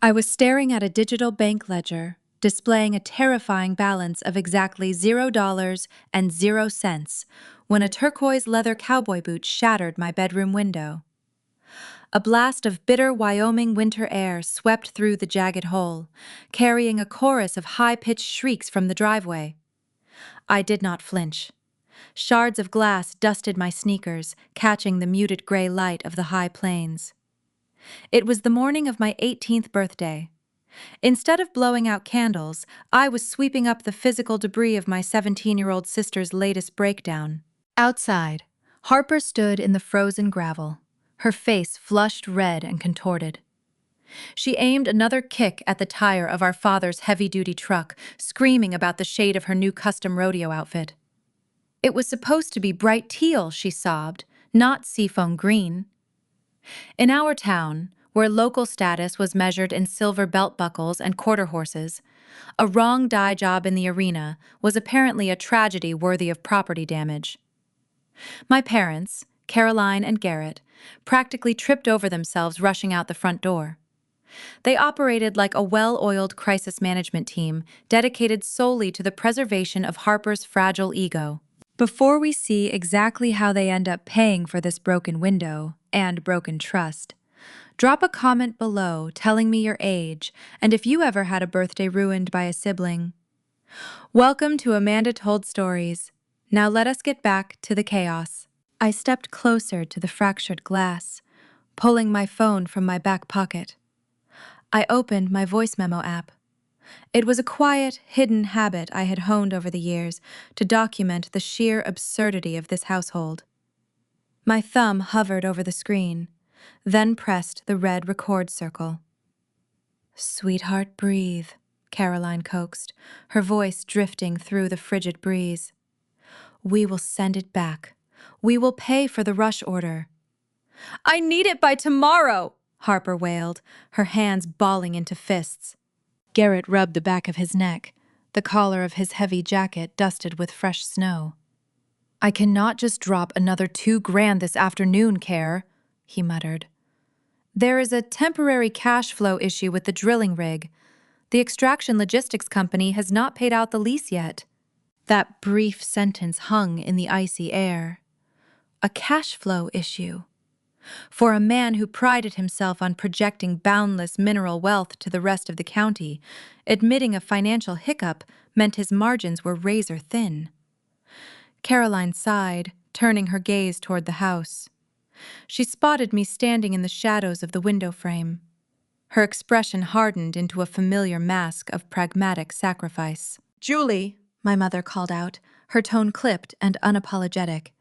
I was staring at a digital bank ledger, displaying a terrifying balance of exactly $0 when a turquoise leather cowboy boot shattered my bedroom window. A blast of bitter Wyoming winter air swept through the jagged hole, carrying a chorus of high-pitched shrieks from the driveway. I did not flinch. Shards of glass dusted my sneakers, catching the muted gray light of the high plains. It was the morning of my 18th birthday. Instead of blowing out candles, I was sweeping up the physical debris of my 17-year-old sister's latest breakdown. Outside, Harper stood in the frozen gravel, her face flushed red and contorted. She aimed another kick at the tire of our father's heavy-duty truck, screaming about the shade of her new custom rodeo outfit. "It was supposed to be bright teal," she sobbed, "not seafoam green." In our town, where local status was measured in silver belt buckles and quarter horses, a wrong dye job in the arena was apparently a tragedy worthy of property damage. My parents, Caroline and Garrett, practically tripped over themselves rushing out the front door. They operated like a well-oiled crisis management team dedicated solely to the preservation of Harper's fragile ego. Before we see exactly how they end up paying for this broken window and broken trust, drop a comment below telling me your age and if you ever had a birthday ruined by a sibling. Welcome to Amanda Told Stories. Now let us get back to the chaos. I stepped closer to the fractured glass, pulling my phone from my back pocket. I opened my voice memo app. It was a quiet, hidden habit I had honed over the years to document the sheer absurdity of this household. My thumb hovered over the screen, then pressed the red record circle. "Sweetheart, breathe," Caroline coaxed, her voice drifting through the frigid breeze. "We will send it back. We will pay for the rush order." "I need it by tomorrow," Harper wailed, her hands balling into fists. Garrett rubbed the back of his neck, the collar of his heavy jacket dusted with fresh snow. "I cannot just drop another $2,000 this afternoon, Care," he muttered. "There is a temporary cash flow issue with the drilling rig. The extraction logistics company has not paid out the lease yet." That brief sentence hung in the icy air. A cash flow issue. For a man who prided himself on projecting boundless mineral wealth to the rest of the county, admitting a financial hiccup meant his margins were razor thin. Caroline sighed, turning her gaze toward the house. She spotted me standing in the shadows of the window frame. Her expression hardened into a familiar mask of pragmatic sacrifice. "Julie," my mother called out, her tone clipped and unapologetic.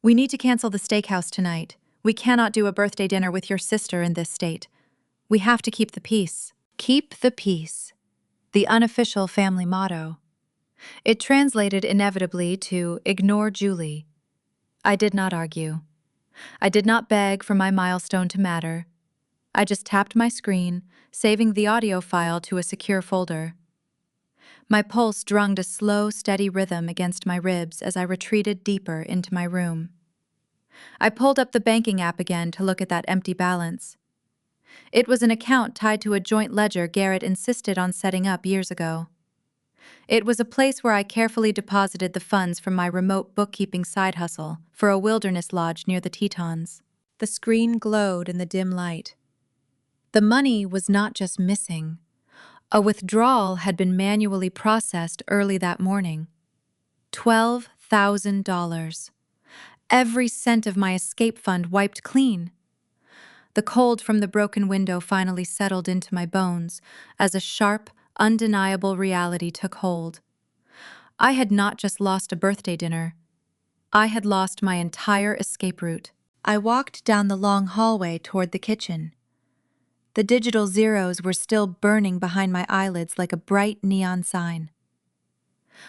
"We need to cancel the steakhouse tonight. We cannot do a birthday dinner with your sister in this state. We have to keep the peace." Keep the peace. The unofficial family motto. It translated inevitably to ignore Julie. I did not argue. I did not beg for my milestone to matter. I just tapped my screen, saving the audio file to a secure folder. My pulse drummed a slow, steady rhythm against my ribs as I retreated deeper into my room. I pulled up the banking app again to look at that empty balance. It was an account tied to a joint ledger Garrett insisted on setting up years ago. It was a place where I carefully deposited the funds from my remote bookkeeping side hustle for a wilderness lodge near the Tetons. The screen glowed in the dim light. The money was not just missing. A withdrawal had been manually processed early that morning. $12,000. Every cent of my escape fund wiped clean. The cold from the broken window finally settled into my bones as a sharp, undeniable reality took hold. I had not just lost a birthday dinner. I had lost my entire escape route. I walked down the long hallway toward the kitchen. The digital zeros were still burning behind my eyelids like a bright neon sign.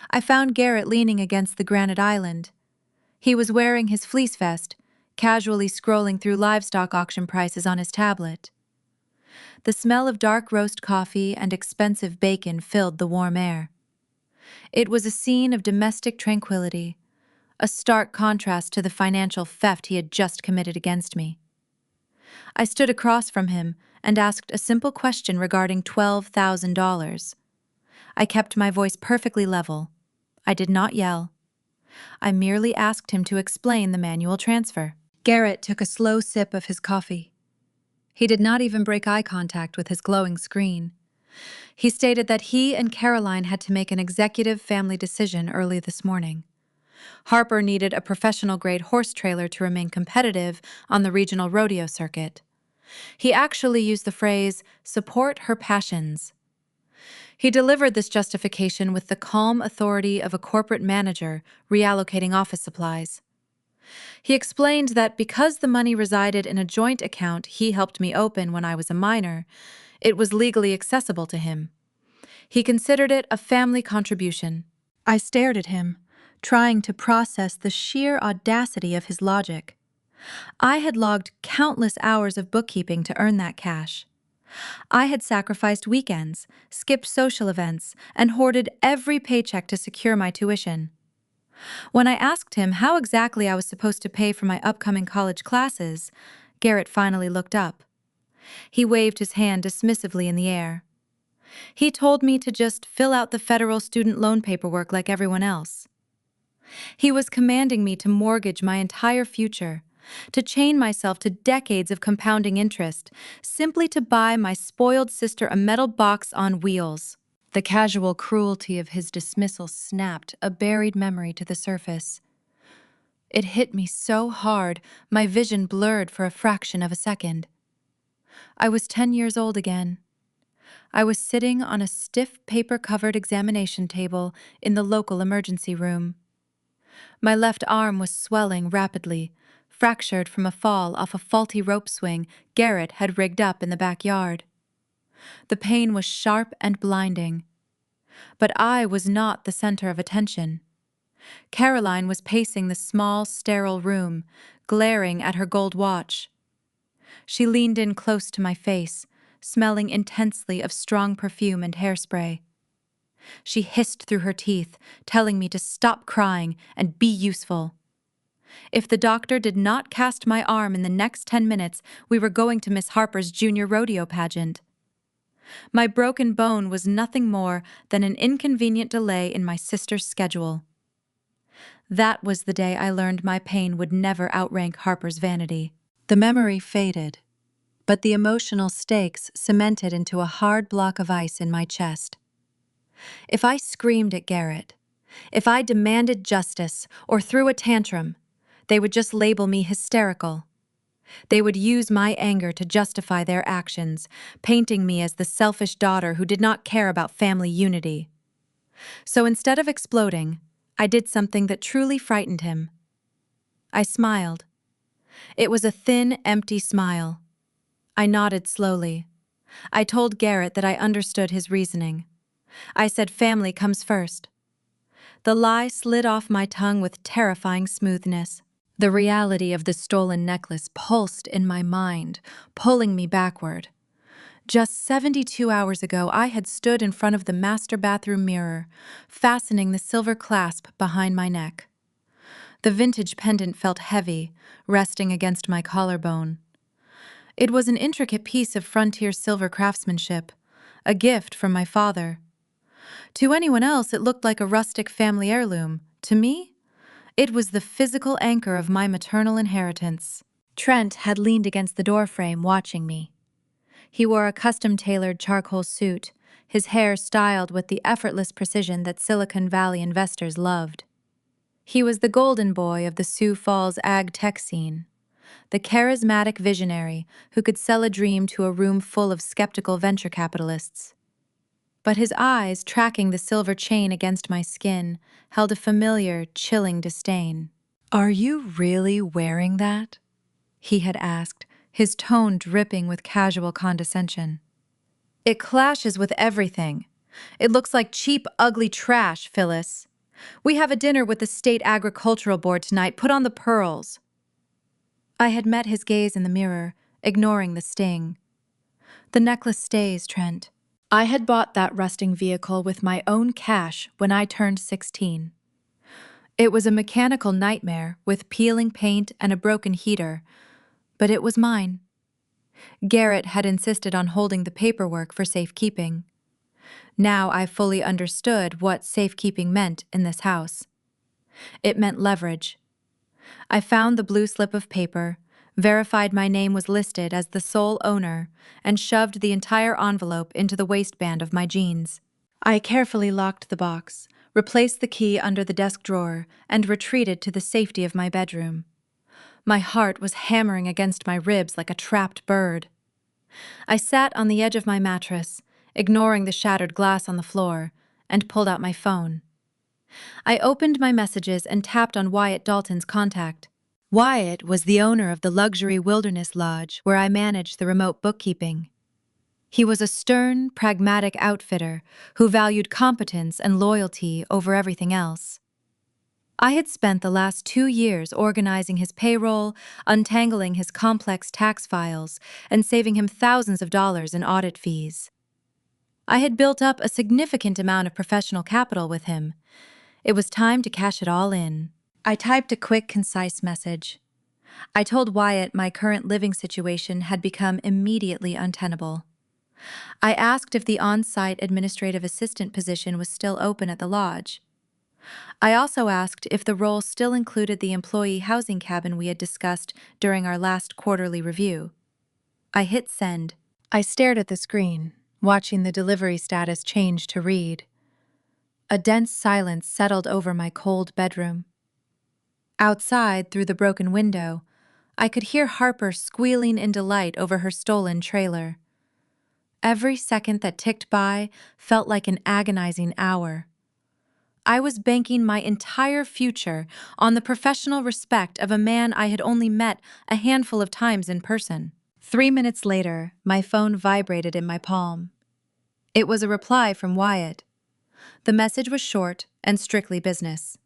I found Garrett leaning against the granite island. He was wearing his fleece vest, casually scrolling through livestock auction prices on his tablet. The smell of dark roast coffee and expensive bacon filled the warm air. It was a scene of domestic tranquility, a stark contrast to the financial theft he had just committed against me. I stood across from him and asked a simple question regarding $12,000. I kept my voice perfectly level. I did not yell. I merely asked him to explain the manual transfer. Garrett took a slow sip of his coffee. He did not even break eye contact with his glowing screen. He stated that he and Caroline had to make an executive family decision early this morning. Harper needed a professional-grade horse trailer to remain competitive on the regional rodeo circuit. He actually used the phrase, "support her passions." He delivered this justification with the calm authority of a corporate manager reallocating office supplies. He explained that because the money resided in a joint account he helped me open when I was a minor, it was legally accessible to him. He considered it a family contribution. I stared at him, trying to process the sheer audacity of his logic. I had logged countless hours of bookkeeping to earn that cash. I had sacrificed weekends, skipped social events, and hoarded every paycheck to secure my tuition. When I asked him how exactly I was supposed to pay for my upcoming college classes, Garrett finally looked up. He waved his hand dismissively in the air. He told me to just fill out the federal student loan paperwork like everyone else. He was commanding me to mortgage my entire future, to chain myself to decades of compounding interest, simply to buy my spoiled sister a metal box on wheels. The casual cruelty of his dismissal snapped a buried memory to the surface. It hit me so hard, my vision blurred for a fraction of a second. I was 10 years old again. I was sitting on a stiff paper-covered examination table in the local emergency room. My left arm was swelling rapidly, fractured from a fall off a faulty rope swing Garrett had rigged up in the backyard. The pain was sharp and blinding. But I was not the center of attention. Caroline was pacing the small, sterile room, glaring at her gold watch. She leaned in close to my face, smelling intensely of strong perfume and hairspray. She hissed through her teeth, telling me to stop crying and be useful. If the doctor did not cast my arm in the next 10 minutes, we were going to Miss Harper's junior rodeo pageant. My broken bone was nothing more than an inconvenient delay in my sister's schedule. That was the day I learned my pain would never outrank Harper's vanity. The memory faded, but the emotional stakes cemented into a hard block of ice in my chest. If I screamed at Garrett, if I demanded justice or threw a tantrum, they would just label me hysterical. They would use my anger to justify their actions, painting me as the selfish daughter who did not care about family unity. So instead of exploding, I did something that truly frightened him. I smiled. It was a thin, empty smile. I nodded slowly. I told Garrett that I understood his reasoning. I said family comes first. The lie slid off my tongue with terrifying smoothness. The reality of the stolen necklace pulsed in my mind, pulling me backward. Just 72 hours ago, I had stood in front of the master bathroom mirror, fastening the silver clasp behind my neck. The vintage pendant felt heavy, resting against my collarbone. It was an intricate piece of frontier silver craftsmanship, a gift from my father. To anyone else, it looked like a rustic family heirloom. To me, it was the physical anchor of my maternal inheritance. Trent had leaned against the doorframe, watching me. He wore a custom-tailored charcoal suit, his hair styled with the effortless precision that Silicon Valley investors loved. He was the golden boy of the Sioux Falls ag tech scene, the charismatic visionary who could sell a dream to a room full of skeptical venture capitalists. But his eyes, tracking the silver chain against my skin, held a familiar, chilling disdain. "Are you really wearing that?" he had asked, his tone dripping with casual condescension. "It clashes with everything. It looks like cheap, ugly trash, Phyllis. We have a dinner with the State Agricultural Board tonight. Put on the pearls." I had met his gaze in the mirror, ignoring the sting. "The necklace stays, Trent. I had bought that rusting vehicle with my own cash when I turned 16. It was a mechanical nightmare with peeling paint and a broken heater, but it was mine. Garrett had insisted on holding the paperwork for safekeeping. Now I fully understood what safekeeping meant in this house. It meant leverage. I found the blue slip of paper, verified my name was listed as the sole owner, and shoved the entire envelope into the waistband of my jeans. I carefully locked the box, replaced the key under the desk drawer, and retreated to the safety of my bedroom. My heart was hammering against my ribs like a trapped bird. I sat on the edge of my mattress, ignoring the shattered glass on the floor, and pulled out my phone. I opened my messages and tapped on Wyatt Dalton's contact. Wyatt was the owner of the luxury wilderness lodge where I managed the remote bookkeeping. He was a stern, pragmatic outfitter who valued competence and loyalty over everything else. I had spent the last 2 years organizing his payroll, untangling his complex tax files, and saving him thousands of dollars in audit fees. I had built up a significant amount of professional capital with him. It was time to cash it all in. I typed a quick, concise message. I told Wyatt my current living situation had become immediately untenable. I asked if the on-site administrative assistant position was still open at the lodge. I also asked if the role still included the employee housing cabin we had discussed during our last quarterly review. I hit send. I stared at the screen, watching the delivery status change to read. A dense silence settled over my cold bedroom. Outside, through the broken window, I could hear Harper squealing in delight over her stolen trailer. Every second that ticked by felt like an agonizing hour. I was banking my entire future on the professional respect of a man I had only met a handful of times in person. 3 minutes later, my phone vibrated in my palm. It was a reply from Wyatt. The message was short and strictly business.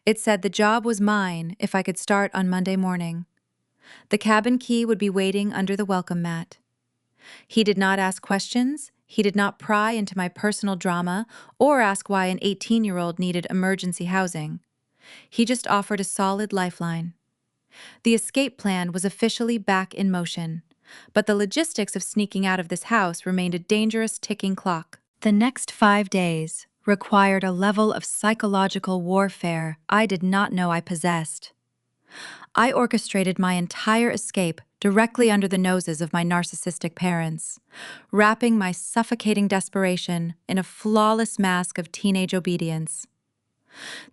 It said the job was mine if I could start on Monday morning. The cabin key would be waiting under the welcome mat. He did not ask questions, he did not pry into my personal drama, or ask why an 18-year-old needed emergency housing. He just offered a solid lifeline. The escape plan was officially back in motion, but the logistics of sneaking out of this house remained a dangerous ticking clock. The next 5 days required a level of psychological warfare I did not know I possessed. I orchestrated my entire escape directly under the noses of my narcissistic parents, wrapping my suffocating desperation in a flawless mask of teenage obedience.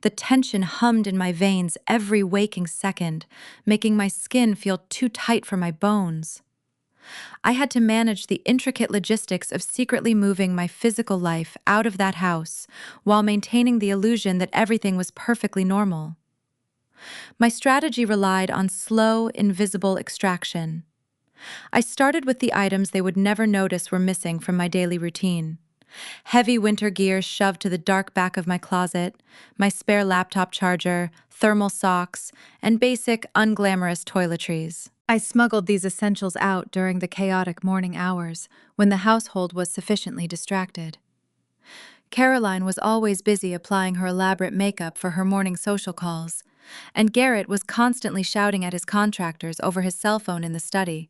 The tension hummed in my veins every waking second, making my skin feel too tight for my bones. I had to manage the intricate logistics of secretly moving my physical life out of that house while maintaining the illusion that everything was perfectly normal. My strategy relied on slow, invisible extraction. I started with the items they would never notice were missing from my daily routine. Heavy winter gear shoved to the dark back of my closet, my spare laptop charger, thermal socks, and basic, unglamorous toiletries. I smuggled these essentials out during the chaotic morning hours when the household was sufficiently distracted. Caroline was always busy applying her elaborate makeup for her morning social calls, and Garrett was constantly shouting at his contractors over his cell phone in the study.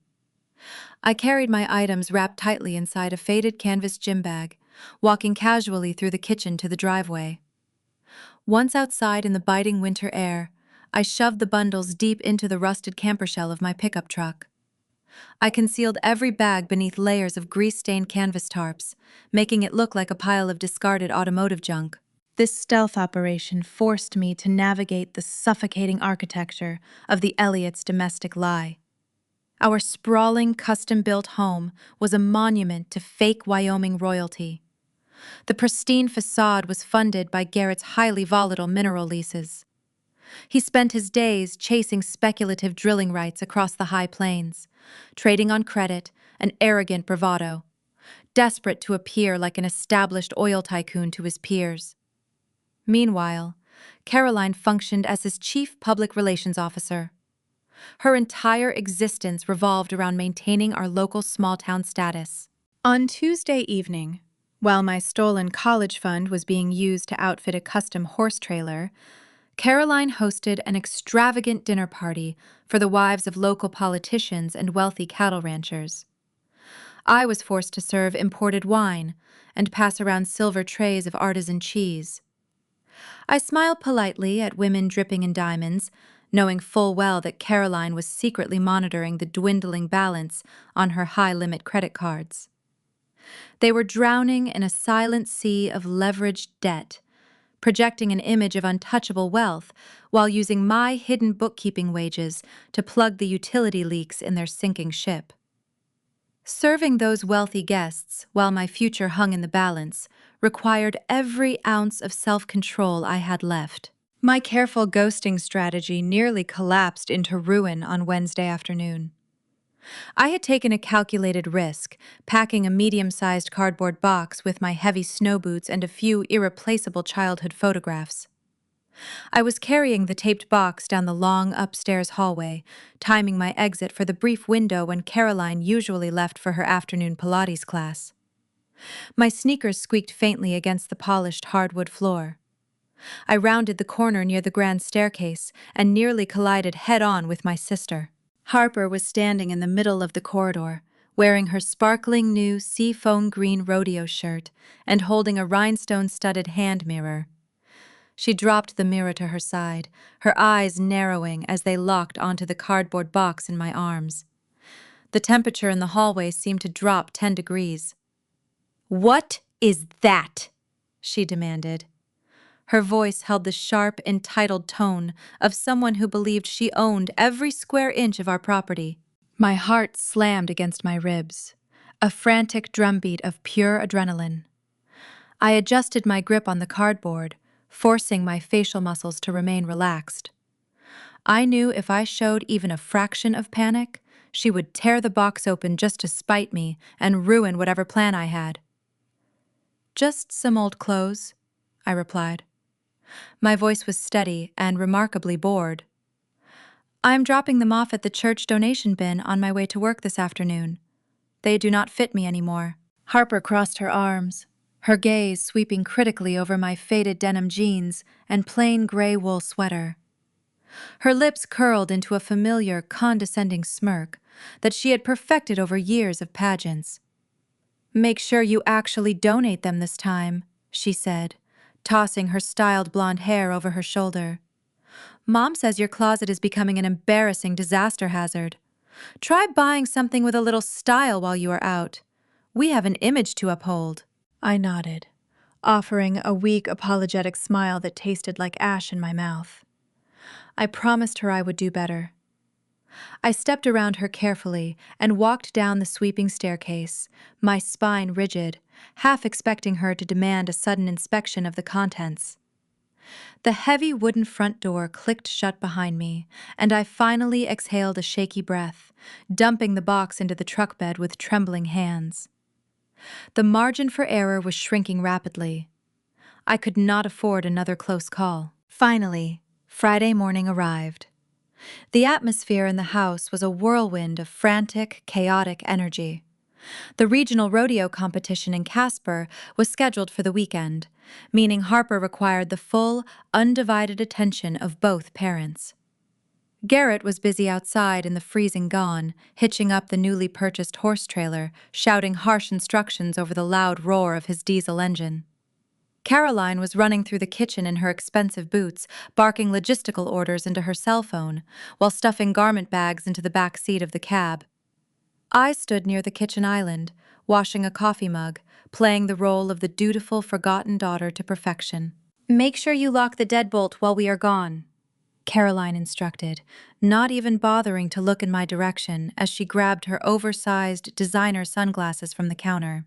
I carried my items wrapped tightly inside a faded canvas gym bag, walking casually through the kitchen to the driveway. Once outside in the biting winter air, I shoved the bundles deep into the rusted camper shell of my pickup truck. I concealed every bag beneath layers of grease-stained canvas tarps, making it look like a pile of discarded automotive junk. This stealth operation forced me to navigate the suffocating architecture of the Elliots' domestic lie. Our sprawling, custom-built home was a monument to fake Wyoming royalty. The pristine facade was funded by Garrett's highly volatile mineral leases. He spent his days chasing speculative drilling rights across the high plains, trading on credit and arrogant bravado, desperate to appear like an established oil tycoon to his peers. Meanwhile, Caroline functioned as his chief public relations officer. Her entire existence revolved around maintaining our local small-town status. On Tuesday evening, while my stolen college fund was being used to outfit a custom horse trailer, Caroline hosted an extravagant dinner party for the wives of local politicians and wealthy cattle ranchers. I was forced to serve imported wine and pass around silver trays of artisan cheese. I smiled politely at women dripping in diamonds, knowing full well that Caroline was secretly monitoring the dwindling balance on her high-limit credit cards. They were drowning in a silent sea of leveraged debt, projecting an image of untouchable wealth while using my hidden bookkeeping wages to plug the utility leaks in their sinking ship. Serving those wealthy guests while my future hung in the balance required every ounce of self-control I had left. My careful ghosting strategy nearly collapsed into ruin on Wednesday afternoon. I had taken a calculated risk, packing a medium-sized cardboard box with my heavy snow boots and a few irreplaceable childhood photographs. I was carrying the taped box down the long upstairs hallway, timing my exit for the brief window when Caroline usually left for her afternoon Pilates class. My sneakers squeaked faintly against the polished hardwood floor. I rounded the corner near the grand staircase and nearly collided head-on with my sister. Harper was standing in the middle of the corridor, wearing her sparkling new seafoam green rodeo shirt and holding a rhinestone-studded hand mirror. She dropped the mirror to her side, her eyes narrowing as they locked onto the cardboard box in my arms. The temperature in the hallway seemed to drop 10 degrees. "What is that?" she demanded. Her voice held the sharp, entitled tone of someone who believed she owned every square inch of our property. My heart slammed against my ribs, a frantic drumbeat of pure adrenaline. I adjusted my grip on the cardboard, forcing my facial muscles to remain relaxed. I knew if I showed even a fraction of panic, she would tear the box open just to spite me and ruin whatever plan I had. "Just some old clothes," I replied. My voice was steady and remarkably bored. "I'm dropping them off at the church donation bin on my way to work this afternoon. They do not fit me anymore." Harper crossed her arms, her gaze sweeping critically over my faded denim jeans and plain gray wool sweater. Her lips curled into a familiar, condescending smirk that she had perfected over years of pageants. "Make sure you actually donate them this time," she said, tossing her styled blonde hair over her shoulder. "Mom says your closet is becoming an embarrassing disaster hazard. Try buying something with a little style while you are out. We have an image to uphold." I nodded, offering a weak, apologetic smile that tasted like ash in my mouth. I promised her I would do better. I stepped around her carefully and walked down the sweeping staircase, my spine rigid, half expecting her to demand a sudden inspection of the contents. The heavy wooden front door clicked shut behind me, and I finally exhaled a shaky breath, dumping the box into the truck bed with trembling hands. The margin for error was shrinking rapidly. I could not afford another close call. Finally, Friday morning arrived. The atmosphere in the house was a whirlwind of frantic, chaotic energy. The regional rodeo competition in Casper was scheduled for the weekend, meaning Harper required the full, undivided attention of both parents. Garrett was busy outside in the freezing gone, hitching up the newly purchased horse trailer, shouting harsh instructions over the loud roar of his diesel engine. Caroline was running through the kitchen in her expensive boots, barking logistical orders into her cell phone, while stuffing garment bags into the back seat of the cab. I stood near the kitchen island, washing a coffee mug, playing the role of the dutiful, forgotten daughter to perfection. "Make sure you lock the deadbolt while we are gone," Caroline instructed, not even bothering to look in my direction as she grabbed her oversized designer sunglasses from the counter.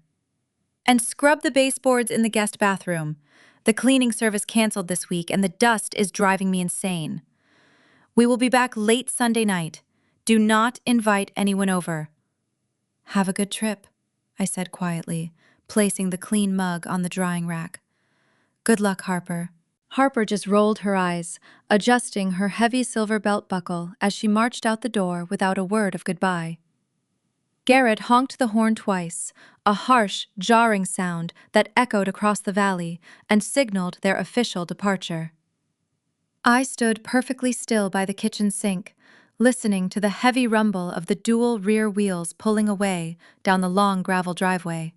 "And scrub the baseboards in the guest bathroom. The cleaning service canceled this week and the dust is driving me insane. We will be back late Sunday night. Do not invite anyone over." "Have a good trip," I said quietly, placing the clean mug on the drying rack. "Good luck, Harper." Harper just rolled her eyes, adjusting her heavy silver belt buckle as she marched out the door without a word of goodbye. Garrett honked the horn twice, a harsh, jarring sound that echoed across the valley and signaled their official departure. I stood perfectly still by the kitchen sink, listening to the heavy rumble of the dual rear wheels pulling away down the long gravel driveway.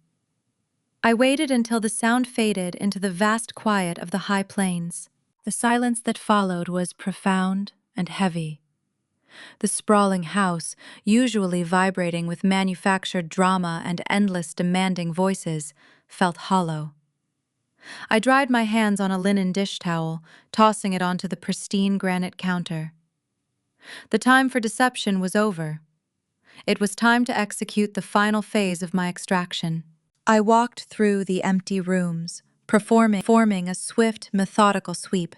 I waited until the sound faded into the vast quiet of the high plains. The silence that followed was profound and heavy. The sprawling house, usually vibrating with manufactured drama and endless demanding voices, felt hollow. I dried my hands on a linen dish towel, tossing it onto the pristine granite counter. The time for deception was over. It was time to execute the final phase of my extraction. I walked through the empty rooms, performing a swift, methodical sweep.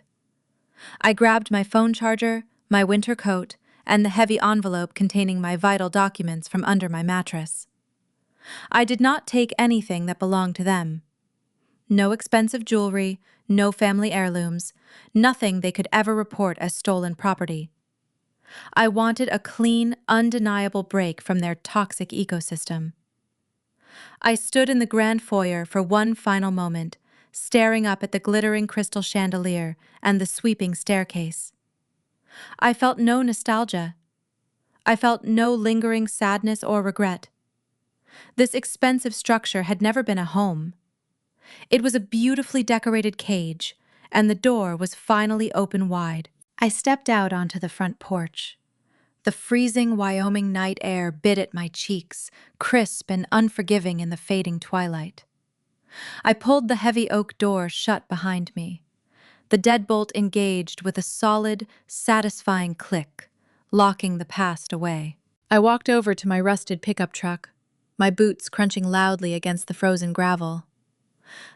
I grabbed my phone charger, my winter coat, and the heavy envelope containing my vital documents from under my mattress. I did not take anything that belonged to them. No expensive jewelry, no family heirlooms, nothing they could ever report as stolen property. I wanted a clean, undeniable break from their toxic ecosystem. I stood in the grand foyer for one final moment, staring up at the glittering crystal chandelier and the sweeping staircase. I felt no nostalgia. I felt no lingering sadness or regret. This expensive structure had never been a home. It was a beautifully decorated cage, and the door was finally open wide. I stepped out onto the front porch. The freezing Wyoming night air bit at my cheeks, crisp and unforgiving in the fading twilight. I pulled the heavy oak door shut behind me. The deadbolt engaged with a solid, satisfying click, locking the past away. I walked over to my rusted pickup truck, my boots crunching loudly against the frozen gravel.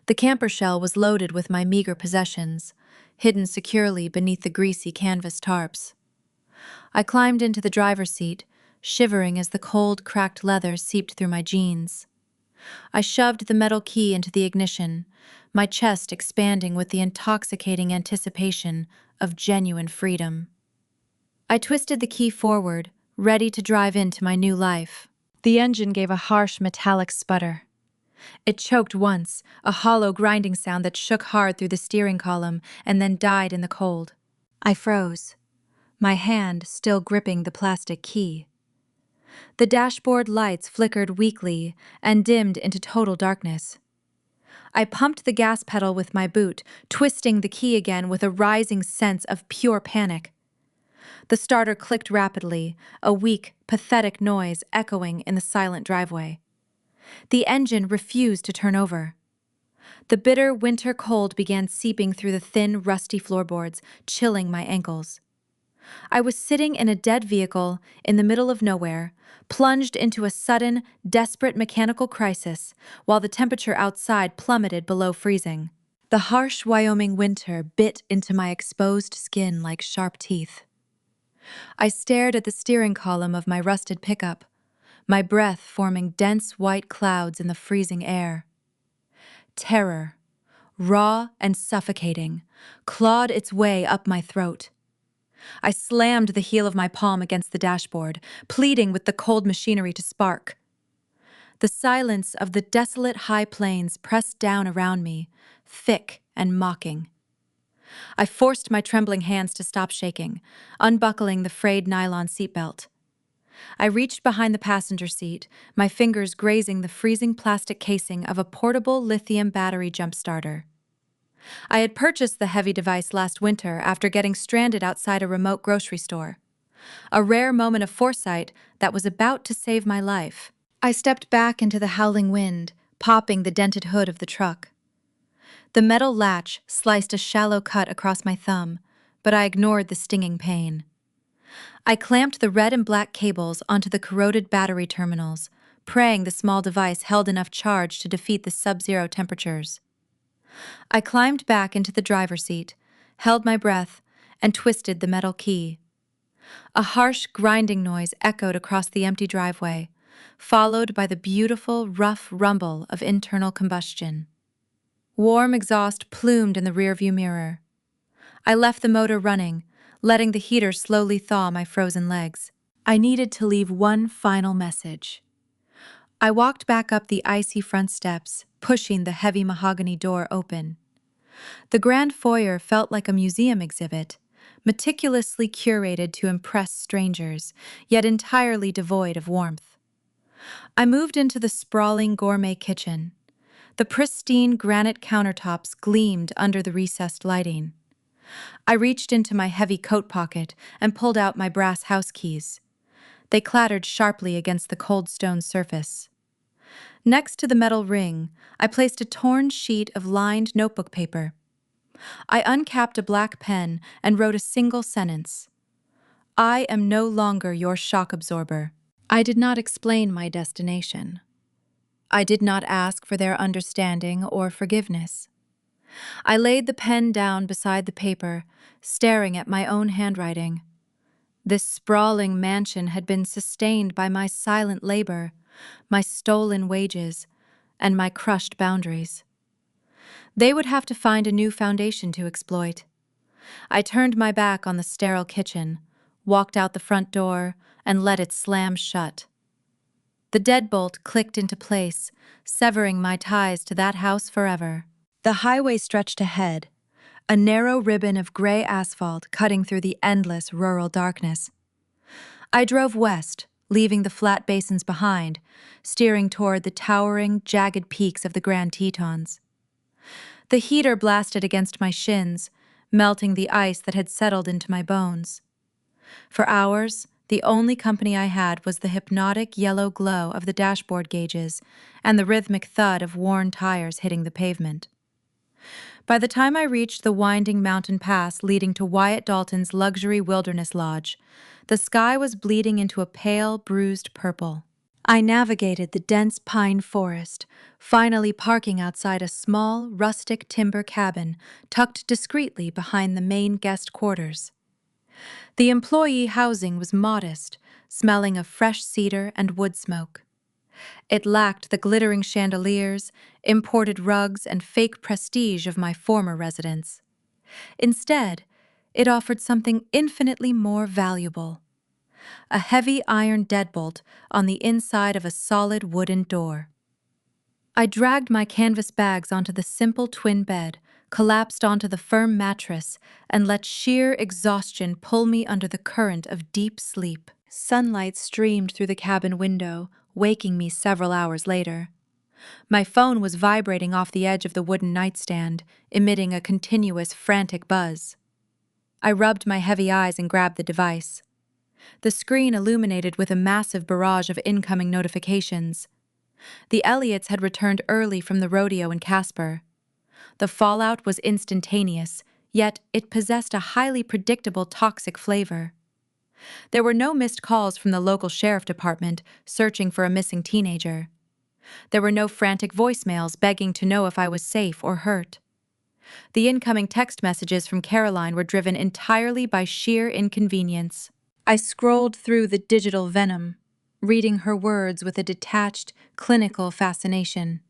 The camper shell was loaded with my meager possessions, hidden securely beneath the greasy canvas tarps. I climbed into the driver's seat, shivering as the cold, cracked leather seeped through my jeans. I shoved the metal key into the ignition, my chest expanding with the intoxicating anticipation of genuine freedom. I twisted the key forward, ready to drive into my new life. The engine gave a harsh metallic sputter. It choked once, a hollow grinding sound that shook hard through the steering column and then died in the cold. I froze, my hand still gripping the plastic key. The dashboard lights flickered weakly and dimmed into total darkness. I pumped the gas pedal with my boot, twisting the key again with a rising sense of pure panic. The starter clicked rapidly, a weak, pathetic noise echoing in the silent driveway. The engine refused to turn over. The bitter winter cold began seeping through the thin, rusty floorboards, chilling my ankles. I was sitting in a dead vehicle in the middle of nowhere, plunged into a sudden, desperate mechanical crisis, while the temperature outside plummeted below freezing. The harsh Wyoming winter bit into my exposed skin like sharp teeth. I stared at the steering column of my rusted pickup, my breath forming dense white clouds in the freezing air. Terror, raw and suffocating, clawed its way up my throat. I slammed the heel of my palm against the dashboard, pleading with the cold machinery to spark. The silence of the desolate high plains pressed down around me, thick and mocking. I forced my trembling hands to stop shaking, unbuckling the frayed nylon seatbelt. I reached behind the passenger seat, my fingers grazing the freezing plastic casing of a portable lithium battery jump starter. I had purchased the heavy device last winter after getting stranded outside a remote grocery store. A rare moment of foresight that was about to save my life. I stepped back into the howling wind, popping the dented hood of the truck. The metal latch sliced a shallow cut across my thumb, but I ignored the stinging pain. I clamped the red and black cables onto the corroded battery terminals, praying the small device held enough charge to defeat the sub-zero temperatures. I climbed back into the driver's seat, held my breath, and twisted the metal key. A harsh, grinding noise echoed across the empty driveway, followed by the beautiful, rough rumble of internal combustion. Warm exhaust plumed in the rearview mirror. I left the motor running, letting the heater slowly thaw my frozen legs. I needed to leave one final message. I walked back up the icy front steps, pushing the heavy mahogany door open. The grand foyer felt like a museum exhibit, meticulously curated to impress strangers, yet entirely devoid of warmth. I moved into the sprawling gourmet kitchen. The pristine granite countertops gleamed under the recessed lighting. I reached into my heavy coat pocket and pulled out my brass house keys. They clattered sharply against the cold stone surface. Next to the metal ring, I placed a torn sheet of lined notebook paper. I uncapped a black pen and wrote a single sentence. I am no longer your shock absorber. I did not explain my destination. I did not ask for their understanding or forgiveness. I laid the pen down beside the paper, staring at my own handwriting. This sprawling mansion had been sustained by my silent labor, my stolen wages, and my crushed boundaries. They would have to find a new foundation to exploit. I turned my back on the sterile kitchen, walked out the front door, and let it slam shut. The deadbolt clicked into place, severing my ties to that house forever. The highway stretched ahead, a narrow ribbon of gray asphalt cutting through the endless rural darkness. I drove west, leaving the flat basins behind, steering toward the towering, jagged peaks of the Grand Tetons. The heater blasted against my shins, melting the ice that had settled into my bones. For hours, the only company I had was the hypnotic yellow glow of the dashboard gauges and the rhythmic thud of worn tires hitting the pavement. By the time I reached the winding mountain pass leading to Wyatt Dalton's luxury wilderness lodge, the sky was bleeding into a pale, bruised purple. I navigated the dense pine forest, finally parking outside a small, rustic timber cabin tucked discreetly behind the main guest quarters. The employee housing was modest, smelling of fresh cedar and wood smoke. It lacked the glittering chandeliers, imported rugs, and fake prestige of my former residence. Instead, it offered something infinitely more valuable: a heavy iron deadbolt on the inside of a solid wooden door. I dragged my canvas bags onto the simple twin bed, collapsed onto the firm mattress, and let sheer exhaustion pull me under the current of deep sleep. Sunlight streamed through the cabin window, waking me several hours later. My phone was vibrating off the edge of the wooden nightstand, emitting a continuous, frantic buzz. I rubbed my heavy eyes and grabbed the device. The screen illuminated with a massive barrage of incoming notifications. The Elliots had returned early from the rodeo in Casper. The fallout was instantaneous, yet it possessed a highly predictable toxic flavor. There were no missed calls from the local sheriff department searching for a missing teenager. There were no frantic voicemails begging to know if I was safe or hurt. The incoming text messages from Caroline were driven entirely by sheer inconvenience. I scrolled through the digital venom, reading her words with a detached, clinical fascination.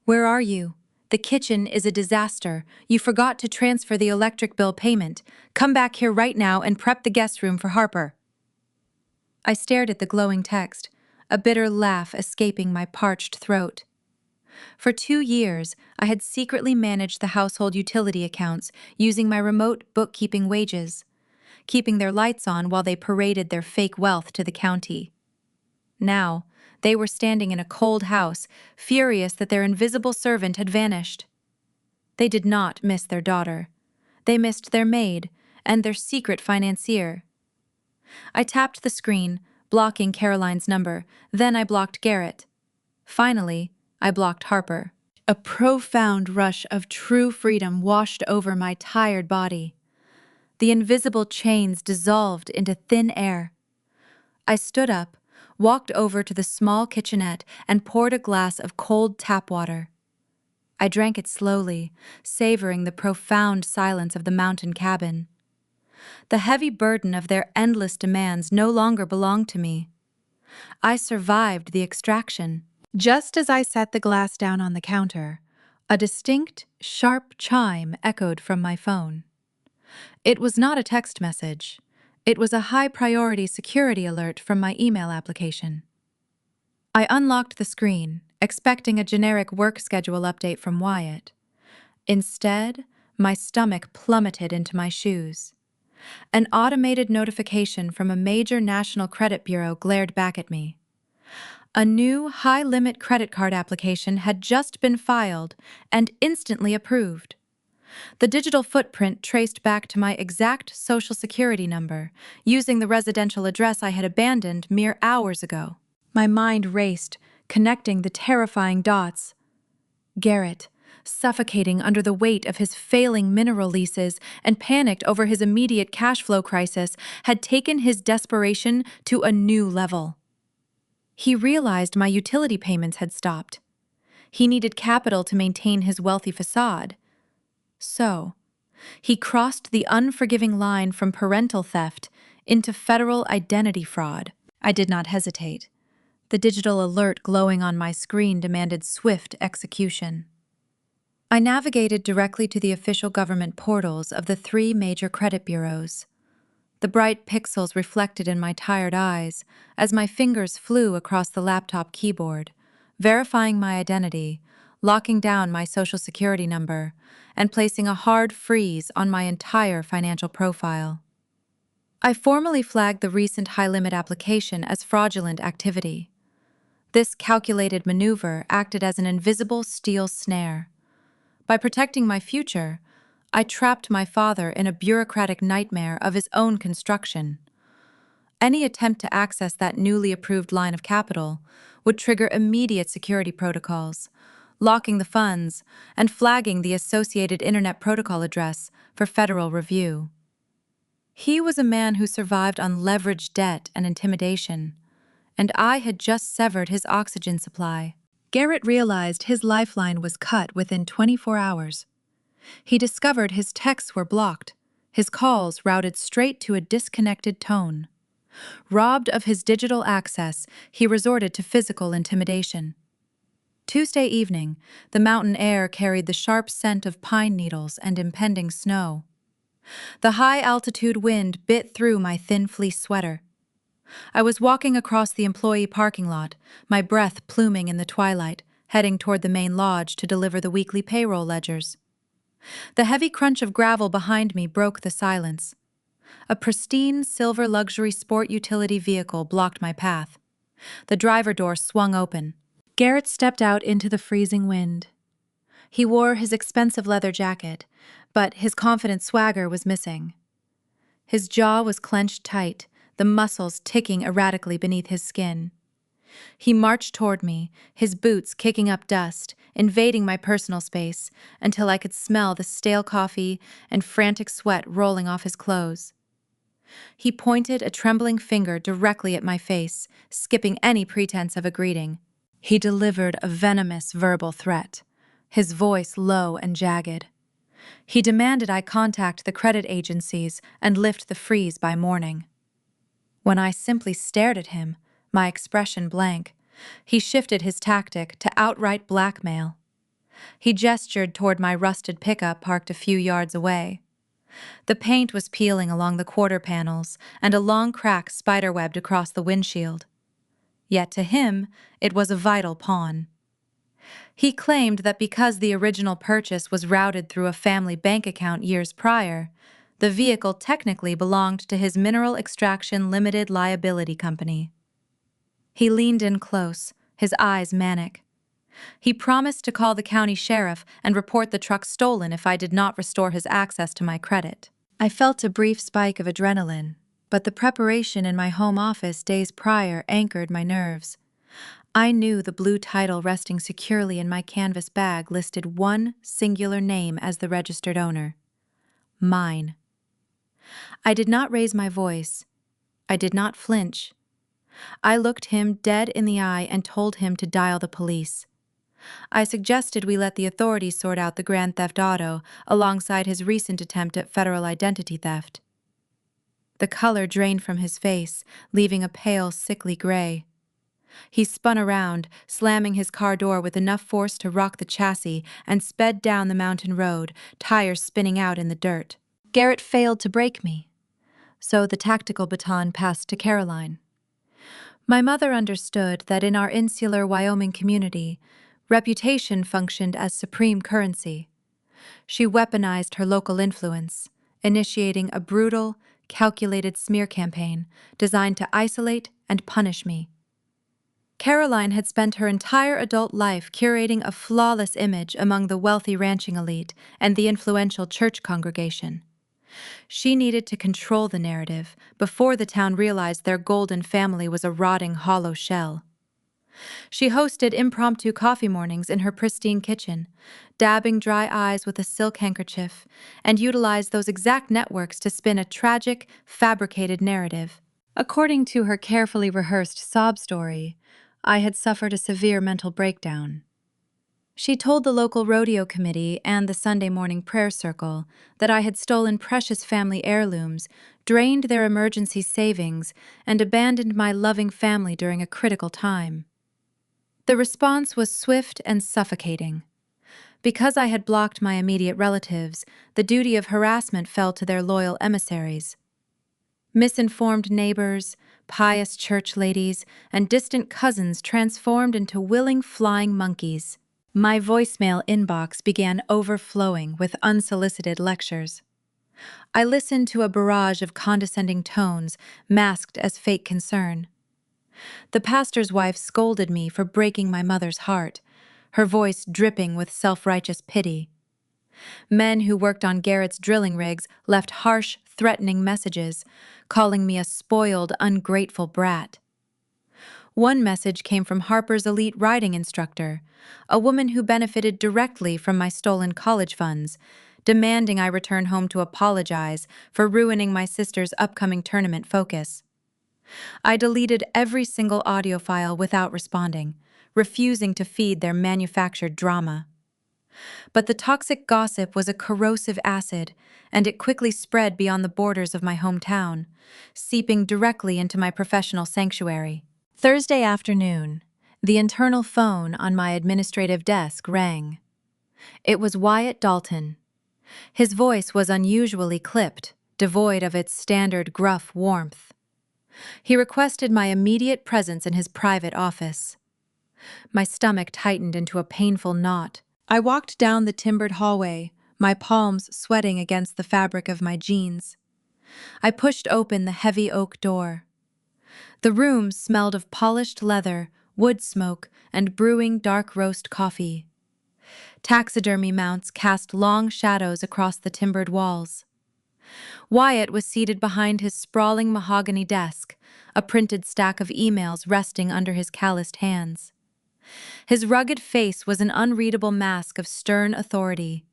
"Where are you? The kitchen is a disaster. You forgot to transfer the electric bill payment. Come back here right now and prep the guest room for Harper." I stared at the glowing text, a bitter laugh escaping my parched throat. For 2 years, I had secretly managed the household utility accounts using my remote bookkeeping wages, keeping their lights on while they paraded their fake wealth to the county. Now, they were standing in a cold house, furious that their invisible servant had vanished. They did not miss their daughter. They missed their maid and their secret financier. I tapped the screen, blocking Caroline's number. Then I blocked Garrett. Finally, I blocked Harper. A profound rush of true freedom washed over my tired body. The invisible chains dissolved into thin air. I stood up, walked over to the small kitchenette, and poured a glass of cold tap water. I drank it slowly, savoring the profound silence of the mountain cabin. The heavy burden of their endless demands no longer belonged to me. I survived the extraction. Just as I set the glass down on the counter, a distinct, sharp chime echoed from my phone. It was not a text message. It was a high-priority security alert from my email application. I unlocked the screen, expecting a generic work schedule update from Wyatt. Instead, my stomach plummeted into my shoes. An automated notification from a major national credit bureau glared back at me. A new high-limit credit card application had just been filed and instantly approved. The digital footprint traced back to my exact social security number, using the residential address I had abandoned mere hours ago. My mind raced, connecting the terrifying dots. Garrett, suffocating under the weight of his failing mineral leases and panicked over his immediate cash flow crisis, had taken his desperation to a new level. He realized my utility payments had stopped. He needed capital to maintain his wealthy facade. So, he crossed the unforgiving line from parental theft into federal identity fraud. I did not hesitate. The digital alert glowing on my screen demanded swift execution. I navigated directly to the official government portals of the 3 major credit bureaus. The bright pixels reflected in my tired eyes as my fingers flew across the laptop keyboard, verifying my identity, locking down my social security number, and placing a hard freeze on my entire financial profile. I formally flagged the recent high-limit application as fraudulent activity. This calculated maneuver acted as an invisible steel snare. By protecting my future, I trapped my father in a bureaucratic nightmare of his own construction. Any attempt to access that newly approved line of capital would trigger immediate security protocols, locking the funds and flagging the associated Internet Protocol address for federal review. He was a man who survived on leveraged debt and intimidation, and I had just severed his oxygen supply. Garrett realized his lifeline was cut within 24 hours. He discovered his texts were blocked, his calls routed straight to a disconnected tone. Robbed of his digital access, he resorted to physical intimidation. Tuesday evening, the mountain air carried the sharp scent of pine needles and impending snow. The high-altitude wind bit through my thin fleece sweater. I was walking across the employee parking lot, my breath pluming in the twilight, heading toward the main lodge to deliver the weekly payroll ledgers. The heavy crunch of gravel behind me broke the silence. A pristine silver luxury sport utility vehicle blocked my path. The driver door swung open. Garrett stepped out into the freezing wind. He wore his expensive leather jacket, but his confident swagger was missing. His jaw was clenched tight, the muscles ticking erratically beneath his skin. He marched toward me, his boots kicking up dust, invading my personal space, until I could smell the stale coffee and frantic sweat rolling off his clothes. He pointed a trembling finger directly at my face, skipping any pretense of a greeting. He delivered a venomous verbal threat, his voice low and jagged. He demanded I contact the credit agencies and lift the freeze by morning. When I simply stared at him, my expression blank, he shifted his tactic to outright blackmail. He gestured toward my rusted pickup parked a few yards away. The paint was peeling along the quarter panels, and a long crack spiderwebbed across the windshield. Yet to him, it was a vital pawn. He claimed that because the original purchase was routed through a family bank account years prior, the vehicle technically belonged to his Mineral Extraction Limited Liability Company. He leaned in close, his eyes manic. He promised to call the county sheriff and report the truck stolen if I did not restore his access to my credit. I felt a brief spike of adrenaline, but the preparation in my home office days prior anchored my nerves. I knew the blue title resting securely in my canvas bag listed one singular name as the registered owner. Mine. I did not raise my voice. I did not flinch. I looked him dead in the eye and told him to dial the police. I suggested we let the authorities sort out the Grand Theft Auto alongside his recent attempt at federal identity theft. The color drained from his face, leaving a pale, sickly gray. He spun around, slamming his car door with enough force to rock the chassis, and sped down the mountain road, tires spinning out in the dirt. Garrett failed to break me, so the tactical baton passed to Caroline. My mother understood that in our insular Wyoming community, reputation functioned as supreme currency. She weaponized her local influence, initiating a brutal, calculated smear campaign designed to isolate and punish me. Caroline had spent her entire adult life curating a flawless image among the wealthy ranching elite and the influential church congregation. She needed to control the narrative before the town realized their golden family was a rotting hollow shell. She hosted impromptu coffee mornings in her pristine kitchen, dabbing dry eyes with a silk handkerchief, and utilized those exact networks to spin a tragic, fabricated narrative. According to her carefully rehearsed sob story, I had suffered a severe mental breakdown. She told the local rodeo committee and the Sunday morning prayer circle that I had stolen precious family heirlooms, drained their emergency savings, and abandoned my loving family during a critical time. The response was swift and suffocating. Because I had blocked my immediate relatives, the duty of harassment fell to their loyal emissaries. Misinformed neighbors, pious church ladies, and distant cousins transformed into willing flying monkeys. My voicemail inbox began overflowing with unsolicited lectures. I listened to a barrage of condescending tones masked as fake concern. The pastor's wife scolded me for breaking my mother's heart, her voice dripping with self-righteous pity. Men who worked on Garrett's drilling rigs left harsh, threatening messages, calling me a spoiled, ungrateful brat. One message came from Harper's elite riding instructor, a woman who benefited directly from my stolen college funds, demanding I return home to apologize for ruining my sister's upcoming tournament focus. I deleted every single audio file without responding, refusing to feed their manufactured drama. But the toxic gossip was a corrosive acid, and it quickly spread beyond the borders of my hometown, seeping directly into my professional sanctuary. Thursday afternoon, the internal phone on my administrative desk rang. It was Wyatt Dalton. His voice was unusually clipped, devoid of its standard gruff warmth. He requested my immediate presence in his private office. My stomach tightened into a painful knot. I walked down the timbered hallway, my palms sweating against the fabric of my jeans. I pushed open the heavy oak door. The room smelled of polished leather, wood smoke, and brewing dark roast coffee. Taxidermy mounts cast long shadows across the timbered walls. Wyatt was seated behind his sprawling mahogany desk, a printed stack of emails resting under his calloused hands. His rugged face was an unreadable mask of stern authority.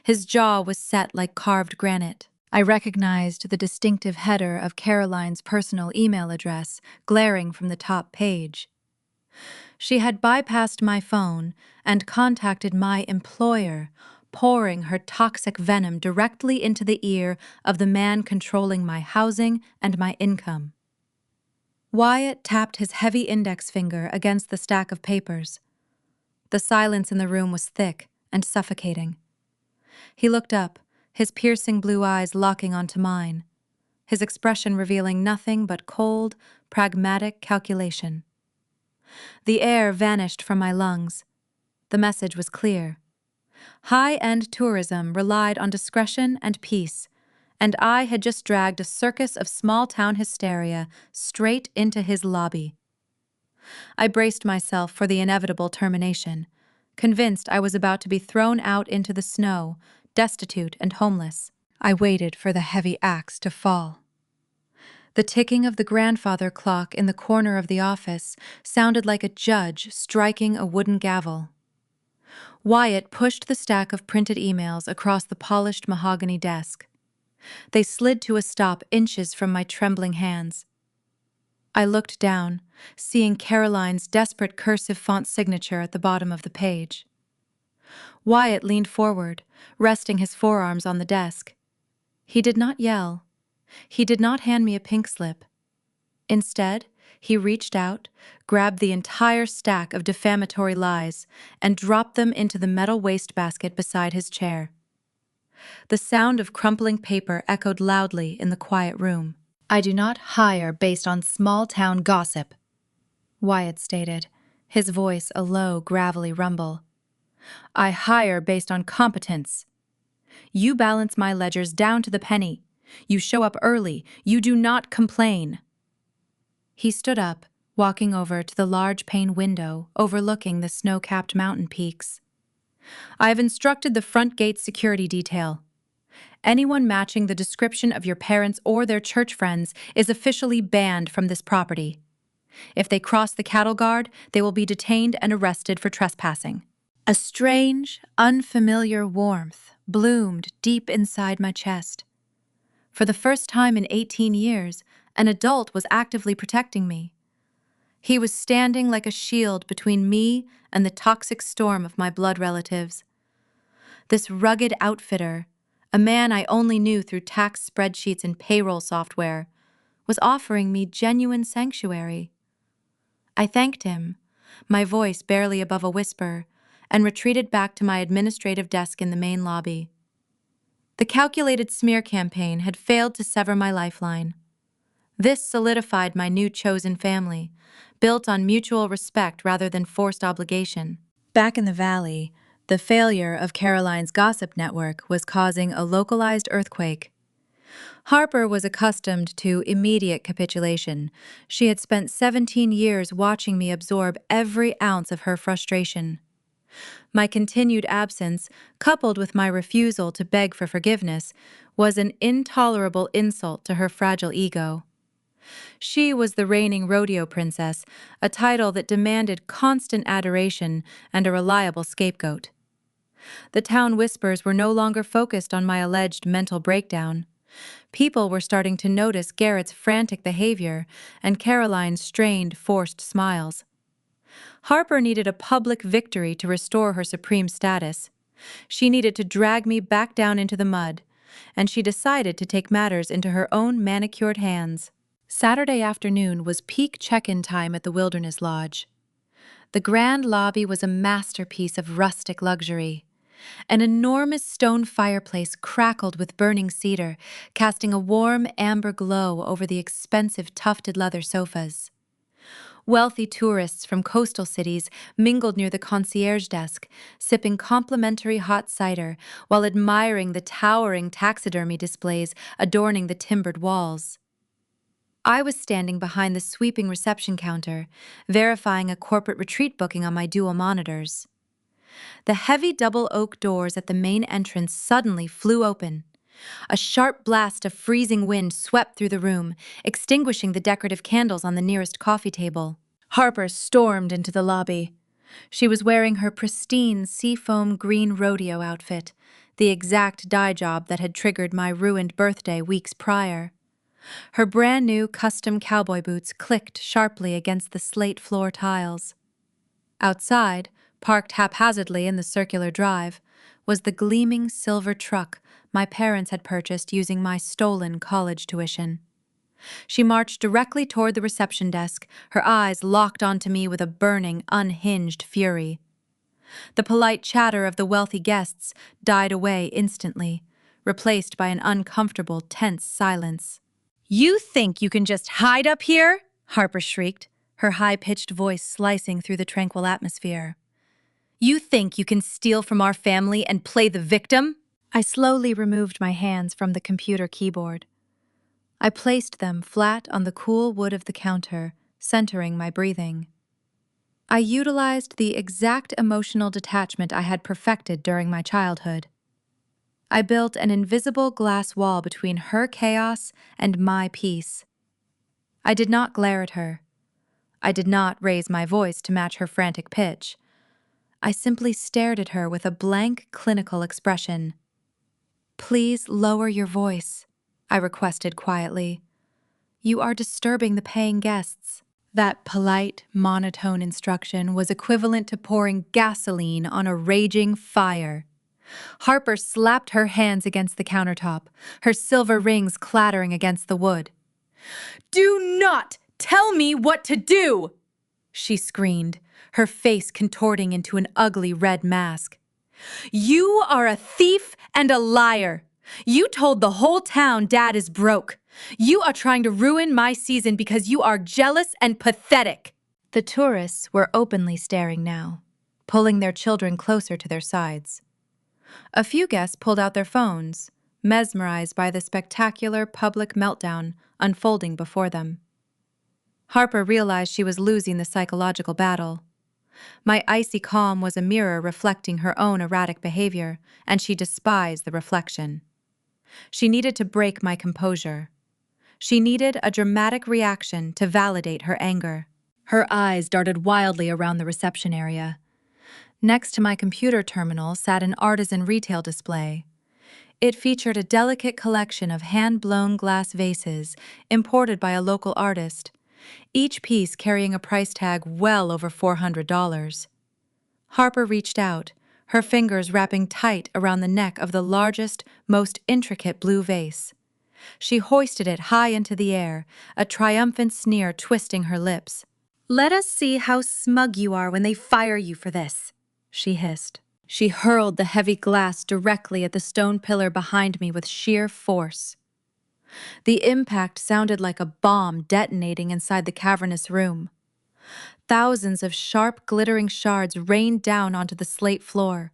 His jaw was set like carved granite. I recognized the distinctive header of Caroline's personal email address glaring from the top page. She had bypassed my phone and contacted my employer, pouring her toxic venom directly into the ear of the man controlling my housing and my income. Wyatt tapped his heavy index finger against the stack of papers. The silence in the room was thick and suffocating. He looked up, his piercing blue eyes locking onto mine, his expression revealing nothing but cold, pragmatic calculation. The air vanished from my lungs. The message was clear. High-end tourism relied on discretion and peace, and I had just dragged a circus of small-town hysteria straight into his lobby. I braced myself for the inevitable termination, convinced I was about to be thrown out into the snow, destitute and homeless. I waited for the heavy axe to fall. The ticking of the grandfather clock in the corner of the office sounded like a judge striking a wooden gavel. Wyatt pushed the stack of printed emails across the polished mahogany desk. They slid to a stop inches from my trembling hands. I looked down, seeing Caroline's desperate cursive font signature at the bottom of the page. Wyatt leaned forward, resting his forearms on the desk. He did not yell. He did not hand me a pink slip. Instead, he reached out, grabbed the entire stack of defamatory lies, and dropped them into the metal wastebasket beside his chair. The sound of crumpling paper echoed loudly in the quiet room. "I do not hire based on small-town gossip," Wyatt stated, his voice a low, gravelly rumble. "I hire based on competence. You balance my ledgers down to the penny, You show up early. You do not complain." He stood up, walking over to the large pane window overlooking the snow-capped mountain peaks. "I have instructed the front gate security detail. Anyone matching the description of your parents or their church friends is officially banned from this property. If they cross the cattle guard, they will be detained and arrested for trespassing." A strange, unfamiliar warmth bloomed deep inside my chest. For the first time in 18 years, an adult was actively protecting me. He was standing like a shield between me and the toxic storm of my blood relatives. This rugged outfitter, a man I only knew through tax spreadsheets and payroll software, was offering me genuine sanctuary. I thanked him, my voice barely above a whisper, and retreated back to my administrative desk in the main lobby. The calculated smear campaign had failed to sever my lifeline. This solidified my new chosen family, built on mutual respect rather than forced obligation. Back in the valley, the failure of Caroline's gossip network was causing a localized earthquake. Harper was accustomed to immediate capitulation. She had spent 17 years watching me absorb every ounce of her frustration. My continued absence, coupled with my refusal to beg for forgiveness, was an intolerable insult to her fragile ego. She was the reigning rodeo princess, a title that demanded constant adoration and a reliable scapegoat. The town whispers were no longer focused on my alleged mental breakdown. People were starting to notice Garrett's frantic behavior and Caroline's strained, forced smiles. Harper needed a public victory to restore her supreme status. She needed to drag me back down into the mud, and she decided to take matters into her own manicured hands. Saturday afternoon was peak check-in time at the Wilderness Lodge. The grand lobby was a masterpiece of rustic luxury. An enormous stone fireplace crackled with burning cedar, casting a warm amber glow over the expensive tufted leather sofas. Wealthy tourists from coastal cities mingled near the concierge desk, sipping complimentary hot cider while admiring the towering taxidermy displays adorning the timbered walls. I was standing behind the sweeping reception counter, verifying a corporate retreat booking on my dual monitors. The heavy double oak doors at the main entrance suddenly flew open. A sharp blast of freezing wind swept through the room, extinguishing the decorative candles on the nearest coffee table. Harper stormed into the lobby. She was wearing her pristine seafoam green rodeo outfit, the exact dye job that had triggered my ruined birthday weeks prior. Her brand-new custom cowboy boots clicked sharply against the slate floor tiles. Outside, parked haphazardly in the circular drive, was the gleaming silver truck my parents had purchased using my stolen college tuition. She marched directly toward the reception desk, her eyes locked onto me with a burning, unhinged fury. The polite chatter of the wealthy guests died away instantly, replaced by an uncomfortable, tense silence. "You think you can just hide up here?" Harper shrieked, her high-pitched voice slicing through the tranquil atmosphere. "You think you can steal from our family and play the victim?" I slowly removed my hands from the computer keyboard. I placed them flat on the cool wood of the counter, centering my breathing. I utilized the exact emotional detachment I had perfected during my childhood. I built an invisible glass wall between her chaos and my peace. I did not glare at her. I did not raise my voice to match her frantic pitch. I simply stared at her with a blank, clinical expression. "Please lower your voice," I requested quietly. "You are disturbing the paying guests." That polite, monotone instruction was equivalent to pouring gasoline on a raging fire. Harper slapped her hands against the countertop, her silver rings clattering against the wood. "Do not tell me what to do!" she screamed, her face contorting into an ugly red mask. "You are a thief and a liar. You told the whole town Dad is broke. You are trying to ruin my season because you are jealous and pathetic." The tourists were openly staring now, pulling their children closer to their sides. A few guests pulled out their phones, mesmerized by the spectacular public meltdown unfolding before them. Harper realized she was losing the psychological battle. My icy calm was a mirror reflecting her own erratic behavior, and she despised the reflection. She needed to break my composure. She needed a dramatic reaction to validate her anger. Her eyes darted wildly around the reception area. Next to my computer terminal sat an artisan retail display. It featured a delicate collection of hand-blown glass vases imported by a local artist, each piece carrying a price tag well over $400. Harper reached out, her fingers wrapping tight around the neck of the largest, most intricate blue vase. She hoisted it high into the air, a triumphant sneer twisting her lips. "Let us see how smug you are when they fire you for this," she hissed. She hurled the heavy glass directly at the stone pillar behind me with sheer force. The impact sounded like a bomb detonating inside the cavernous room. Thousands of sharp, glittering shards rained down onto the slate floor,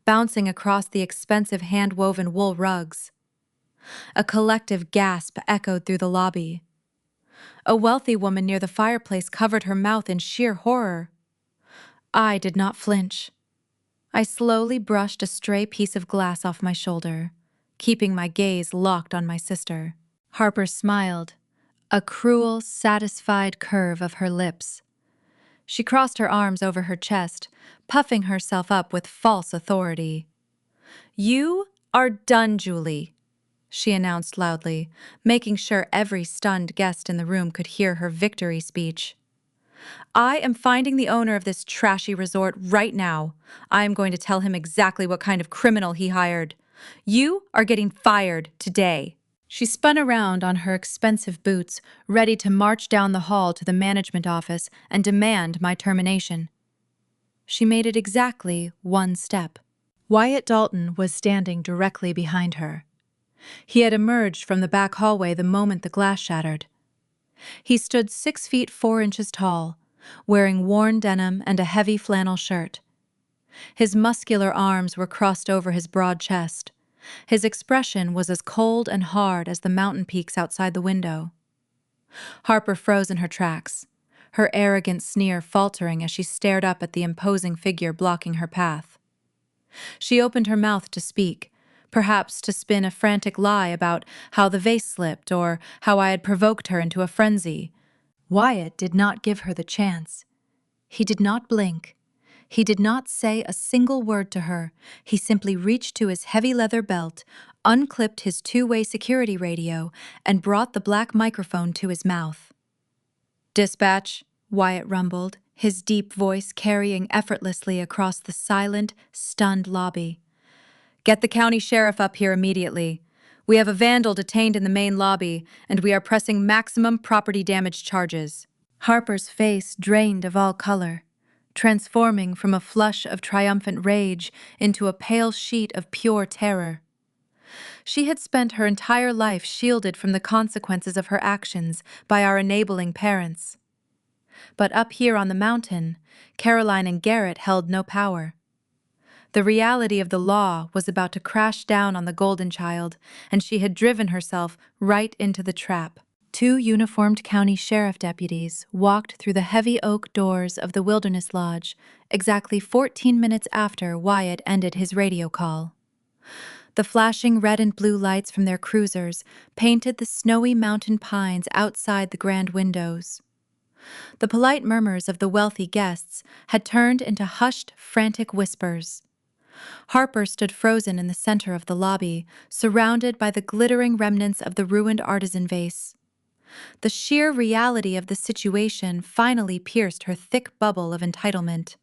bouncing across the expensive hand-woven wool rugs. A collective gasp echoed through the lobby. A wealthy woman near the fireplace covered her mouth in sheer horror. I did not flinch. I slowly brushed a stray piece of glass off my shoulder, keeping my gaze locked on my sister. Harper smiled, a cruel, satisfied curve of her lips. She crossed her arms over her chest, puffing herself up with false authority. "You are done, Julie," she announced loudly, making sure every stunned guest in the room could hear her victory speech. "I am finding the owner of this trashy resort right now. I am going to tell him exactly what kind of criminal he hired. You are getting fired today." She spun around on her expensive boots, ready to march down the hall to the management office and demand my termination. She made it exactly one step. Wyatt Dalton was standing directly behind her. He had emerged from the back hallway the moment the glass shattered. He stood 6 feet 4 inches tall, wearing worn denim and a heavy flannel shirt. His muscular arms were crossed over his broad chest. His expression was as cold and hard as the mountain peaks outside the window. Harper froze in her tracks, her arrogant sneer faltering as she stared up at the imposing figure blocking her path. She opened her mouth to speak, perhaps to spin a frantic lie about how the vase slipped or how I had provoked her into a frenzy. Wyatt did not give her the chance. He did not blink. He did not say a single word to her. He simply reached to his heavy leather belt, unclipped his two-way security radio, and brought the black microphone to his mouth. "Dispatch," Wyatt rumbled, his deep voice carrying effortlessly across the silent, stunned lobby. "Get the county sheriff up here immediately. We have a vandal detained in the main lobby, and we are pressing maximum property damage charges." Harper's face drained of all color, transforming from a flush of triumphant rage into a pale sheet of pure terror. She had spent her entire life shielded from the consequences of her actions by our enabling parents. But up here on the mountain, Caroline and Garrett held no power. The reality of the law was about to crash down on the Golden Child, and she had driven herself right into the trap. 2 uniformed county sheriff deputies walked through the heavy oak doors of the Wilderness Lodge exactly 14 minutes after Wyatt ended his radio call. The flashing red and blue lights from their cruisers painted the snowy mountain pines outside the grand windows. The polite murmurs of the wealthy guests had turned into hushed, frantic whispers. Harper stood frozen in the center of the lobby, surrounded by the glittering remnants of the ruined artisan vase. The sheer reality of the situation finally pierced her thick bubble of entitlement.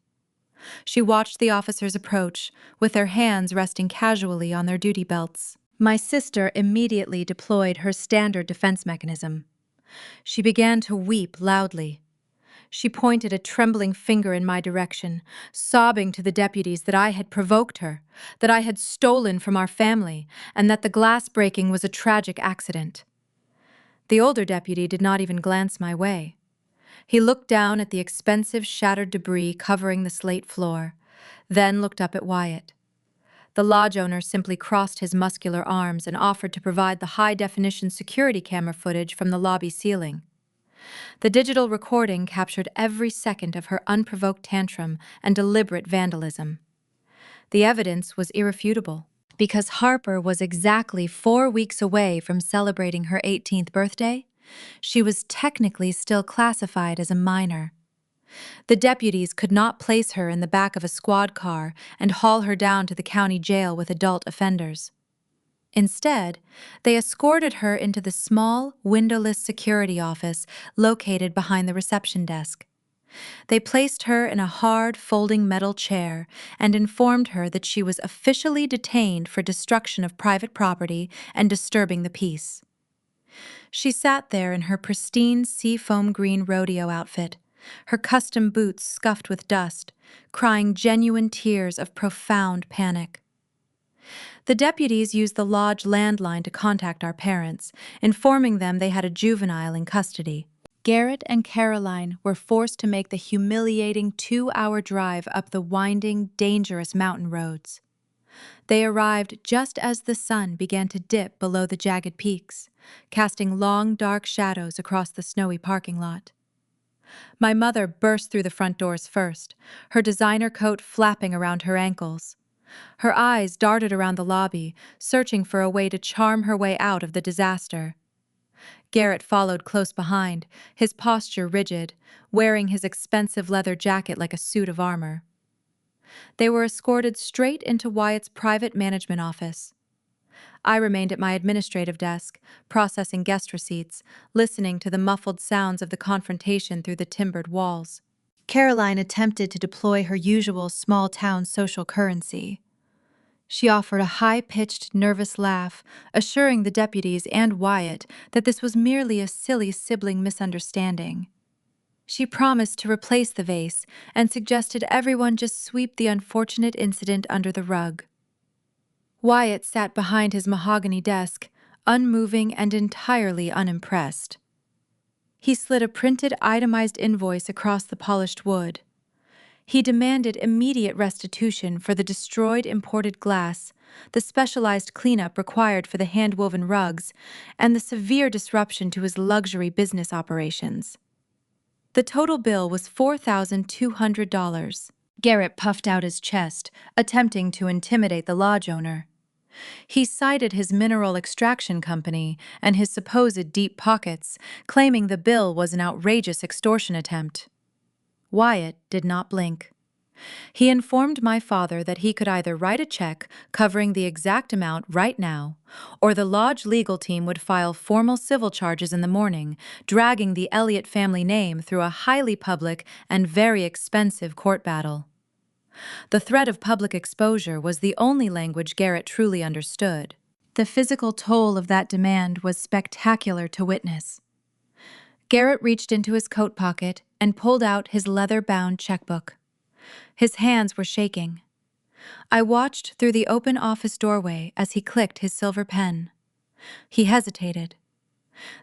She watched the officers approach, with their hands resting casually on their duty belts. My sister immediately deployed her standard defense mechanism. She began to weep loudly. She pointed a trembling finger in my direction, sobbing to the deputies that I had provoked her, that I had stolen from our family, and that the glass breaking was a tragic accident. The older deputy did not even glance my way. He looked down at the expensive shattered debris covering the slate floor, then looked up at Wyatt. The lodge owner simply crossed his muscular arms and offered to provide the high-definition security camera footage from the lobby ceiling. The digital recording captured every second of her unprovoked tantrum and deliberate vandalism. The evidence was irrefutable. Because Harper was exactly 4 weeks away from celebrating her 18th birthday, she was technically still classified as a minor. The deputies could not place her in the back of a squad car and haul her down to the county jail with adult offenders. Instead, they escorted her into the small, windowless security office located behind the reception desk. They placed her in a hard, folding metal chair and informed her that she was officially detained for destruction of private property and disturbing the peace. She sat there in her pristine seafoam green rodeo outfit, her custom boots scuffed with dust, crying genuine tears of profound panic. The deputies used the lodge landline to contact our parents, informing them they had a juvenile in custody. Garrett and Caroline were forced to make the humiliating 2-hour drive up the winding, dangerous mountain roads. They arrived just as the sun began to dip below the jagged peaks, casting long, dark shadows across the snowy parking lot. My mother burst through the front doors first, her designer coat flapping around her ankles. Her eyes darted around the lobby, searching for a way to charm her way out of the disaster. Garrett followed close behind, his posture rigid, wearing his expensive leather jacket like a suit of armor. They were escorted straight into Wyatt's private management office. I remained at my administrative desk, processing guest receipts, listening to the muffled sounds of the confrontation through the timbered walls. Caroline attempted to deploy her usual small-town social currency. She offered a high-pitched, nervous laugh, assuring the deputies and Wyatt that this was merely a silly sibling misunderstanding. She promised to replace the vase and suggested everyone just sweep the unfortunate incident under the rug. Wyatt sat behind his mahogany desk, unmoving and entirely unimpressed. He slid a printed, itemized invoice across the polished wood. He demanded immediate restitution for the destroyed imported glass, the specialized cleanup required for the hand-woven rugs, and the severe disruption to his luxury business operations. The total bill was $4,200. Garrett puffed out his chest, attempting to intimidate the lodge owner. He cited his mineral extraction company and his supposed deep pockets, claiming the bill was an outrageous extortion attempt. Wyatt did not blink. He informed my father that he could either write a check covering the exact amount right now, or the lodge legal team would file formal civil charges in the morning, dragging the Elliott family name through a highly public and very expensive court battle. The threat of public exposure was the only language Garrett truly understood. The physical toll of that demand was spectacular to witness. Garrett reached into his coat pocket and pulled out his leather-bound checkbook. His hands were shaking. I watched through the open office doorway as he clicked his silver pen. He hesitated.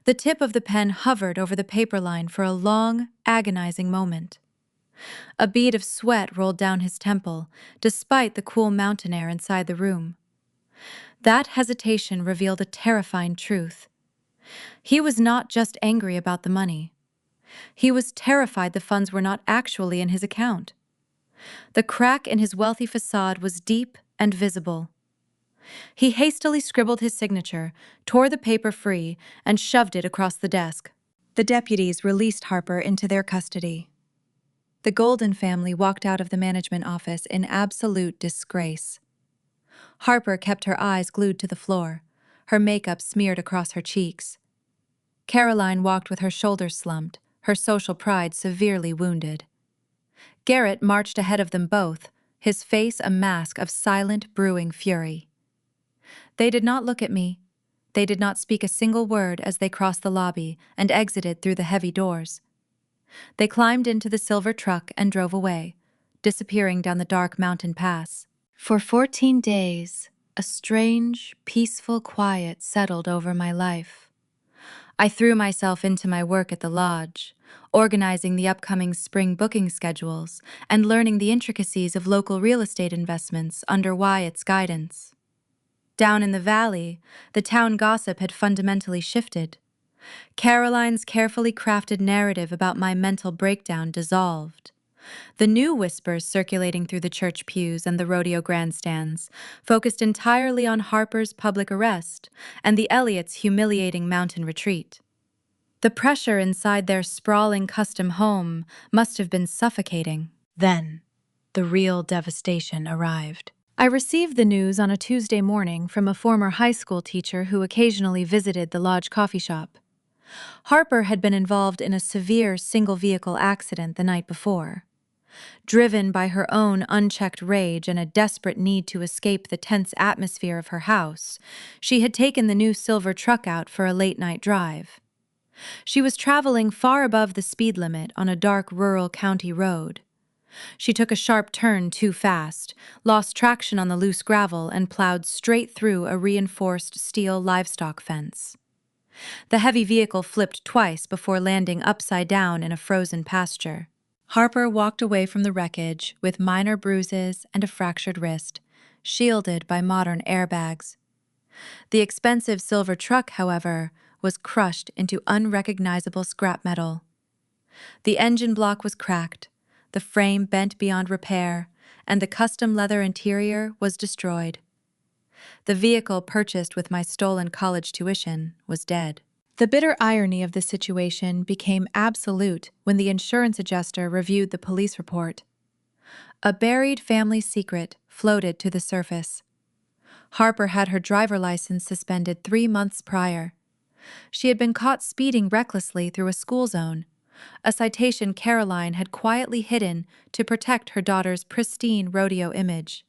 The tip of the pen hovered over the paper line for a long, agonizing moment. A bead of sweat rolled down his temple, despite the cool mountain air inside the room. That hesitation revealed a terrifying truth. He was not just angry about the money. He was terrified the funds were not actually in his account. The crack in his wealthy facade was deep and visible. He hastily scribbled his signature, tore the paper free, and shoved it across the desk. The deputies released Harper into their custody. The Golden family walked out of the management office in absolute disgrace. Harper kept her eyes glued to the floor, her makeup smeared across her cheeks. Caroline walked with her shoulders slumped, her social pride severely wounded. Garrett marched ahead of them both, his face a mask of silent, brewing fury. They did not look at me. They did not speak a single word as they crossed the lobby and exited through the heavy doors. They climbed into the silver truck and drove away, disappearing down the dark mountain pass. For 14 days, a strange, peaceful quiet settled over my life. I threw myself into my work at the lodge, organizing the upcoming spring booking schedules and learning the intricacies of local real estate investments under Wyatt's guidance. Down in the valley, the town gossip had fundamentally shifted. Caroline's carefully crafted narrative about my mental breakdown dissolved. The new whispers circulating through the church pews and the rodeo grandstands focused entirely on Harper's public arrest and the Elliots' humiliating mountain retreat. The pressure inside their sprawling custom home must have been suffocating. Then, the real devastation arrived. I received the news on a Tuesday morning from a former high school teacher who occasionally visited the lodge coffee shop. Harper had been involved in a severe single-vehicle accident the night before. Driven by her own unchecked rage and a desperate need to escape the tense atmosphere of her house, she had taken the new silver truck out for a late-night drive. She was traveling far above the speed limit on a dark rural county road. She took a sharp turn too fast, lost traction on the loose gravel, and plowed straight through a reinforced steel livestock fence. The heavy vehicle flipped twice before landing upside down in a frozen pasture. Harper walked away from the wreckage with minor bruises and a fractured wrist, shielded by modern airbags. The expensive silver truck, however, was crushed into unrecognizable scrap metal. The engine block was cracked, the frame bent beyond repair, and the custom leather interior was destroyed. The vehicle purchased with my stolen college tuition was dead. The bitter irony of the situation became absolute when the insurance adjuster reviewed the police report. A buried family secret floated to the surface. Harper had her driver license suspended 3 months prior. She had been caught speeding recklessly through a school zone, a citation Caroline had quietly hidden to protect her daughter's pristine rodeo image.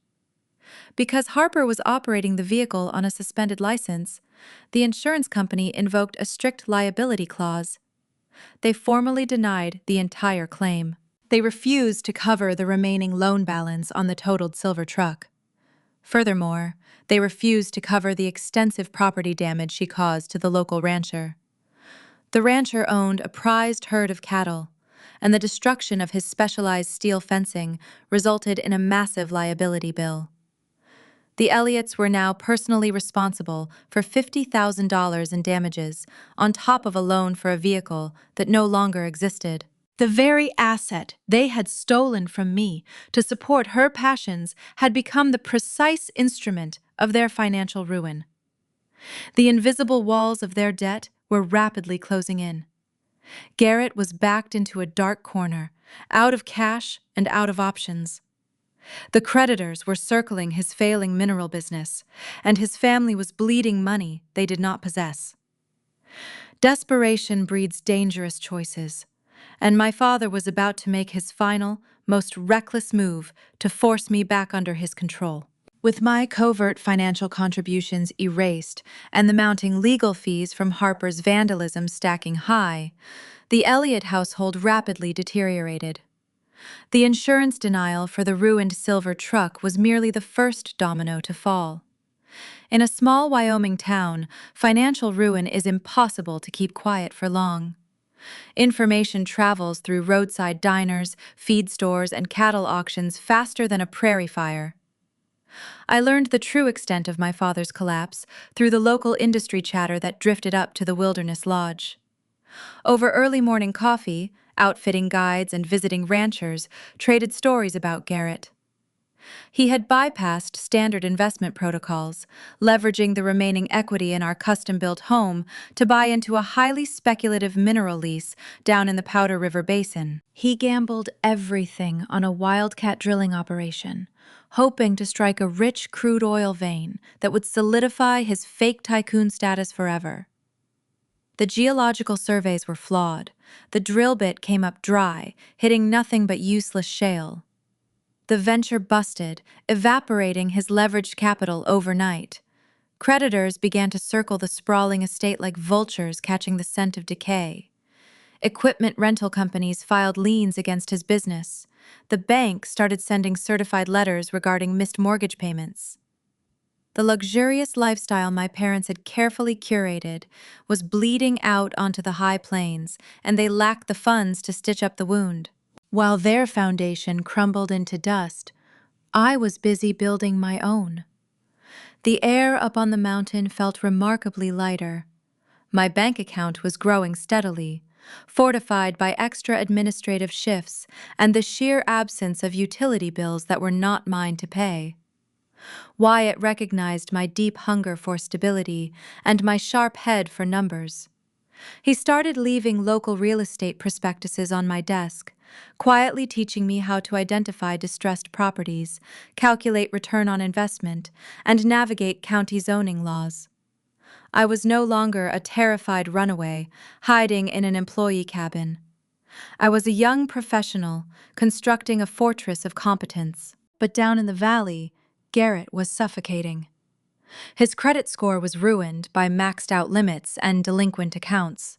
Because Harper was operating the vehicle on a suspended license, the insurance company invoked a strict liability clause. They formally denied the entire claim. They refused to cover the remaining loan balance on the totaled silver truck. Furthermore, they refused to cover the extensive property damage she caused to the local rancher. The rancher owned a prized herd of cattle, and the destruction of his specialized steel fencing resulted in a massive liability bill. The Elliots were now personally responsible for $50,000 in damages, on top of a loan for a vehicle that no longer existed. The very asset they had stolen from me to support her passions had become the precise instrument of their financial ruin. The invisible walls of their debt were rapidly closing in. Garrett was backed into a dark corner, out of cash and out of options. The creditors were circling his failing mineral business, and his family was bleeding money they did not possess. Desperation breeds dangerous choices, and my father was about to make his final, most reckless move to force me back under his control. With my covert financial contributions erased and the mounting legal fees from Harper's vandalism stacking high, the Elliott household rapidly deteriorated. The insurance denial for the ruined silver truck was merely the first domino to fall. In a small Wyoming town, financial ruin is impossible to keep quiet for long. Information travels through roadside diners, feed stores, and cattle auctions faster than a prairie fire. I learned the true extent of my father's collapse through the local industry chatter that drifted up to the Wilderness Lodge. Over early morning coffee, outfitting guides and visiting ranchers traded stories about Garrett. He had bypassed standard investment protocols, leveraging the remaining equity in our custom-built home to buy into a highly speculative mineral lease down in the Powder River Basin. He gambled everything on a wildcat drilling operation, hoping to strike a rich crude oil vein that would solidify his fake tycoon status forever. The geological surveys were flawed. The drill bit came up dry, hitting nothing but useless shale. The venture busted, evaporating his leveraged capital overnight. Creditors began to circle the sprawling estate like vultures catching the scent of decay. Equipment rental companies filed liens against his business. The bank started sending certified letters regarding missed mortgage payments. The luxurious lifestyle my parents had carefully curated was bleeding out onto the high plains, and they lacked the funds to stitch up the wound. While their foundation crumbled into dust, I was busy building my own. The air up on the mountain felt remarkably lighter. My bank account was growing steadily, fortified by extra administrative shifts and the sheer absence of utility bills that were not mine to pay. Wyatt recognized my deep hunger for stability and my sharp head for numbers. He started leaving local real estate prospectuses on my desk, quietly teaching me how to identify distressed properties, calculate return on investment, and navigate county zoning laws. I was no longer a terrified runaway, hiding in an employee cabin. I was a young professional, constructing a fortress of competence. But down in the valley, Garrett was suffocating. His credit score was ruined by maxed-out limits and delinquent accounts.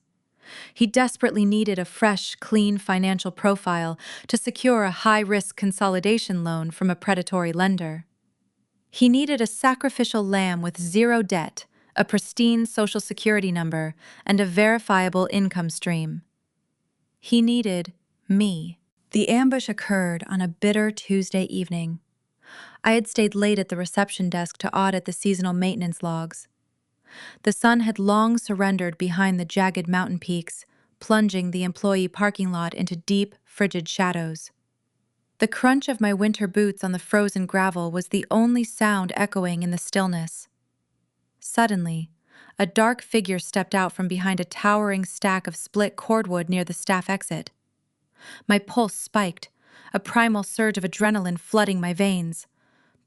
He desperately needed a fresh, clean financial profile to secure a high-risk consolidation loan from a predatory lender. He needed a sacrificial lamb with zero debt, a pristine Social Security number, and a verifiable income stream. He needed me. The ambush occurred on a bitter Tuesday evening. I had stayed late at the reception desk to audit the seasonal maintenance logs. The sun had long surrendered behind the jagged mountain peaks, plunging the employee parking lot into deep, frigid shadows. The crunch of my winter boots on the frozen gravel was the only sound echoing in the stillness. Suddenly, a dark figure stepped out from behind a towering stack of split cordwood near the staff exit. My pulse spiked, a primal surge of adrenaline flooding my veins.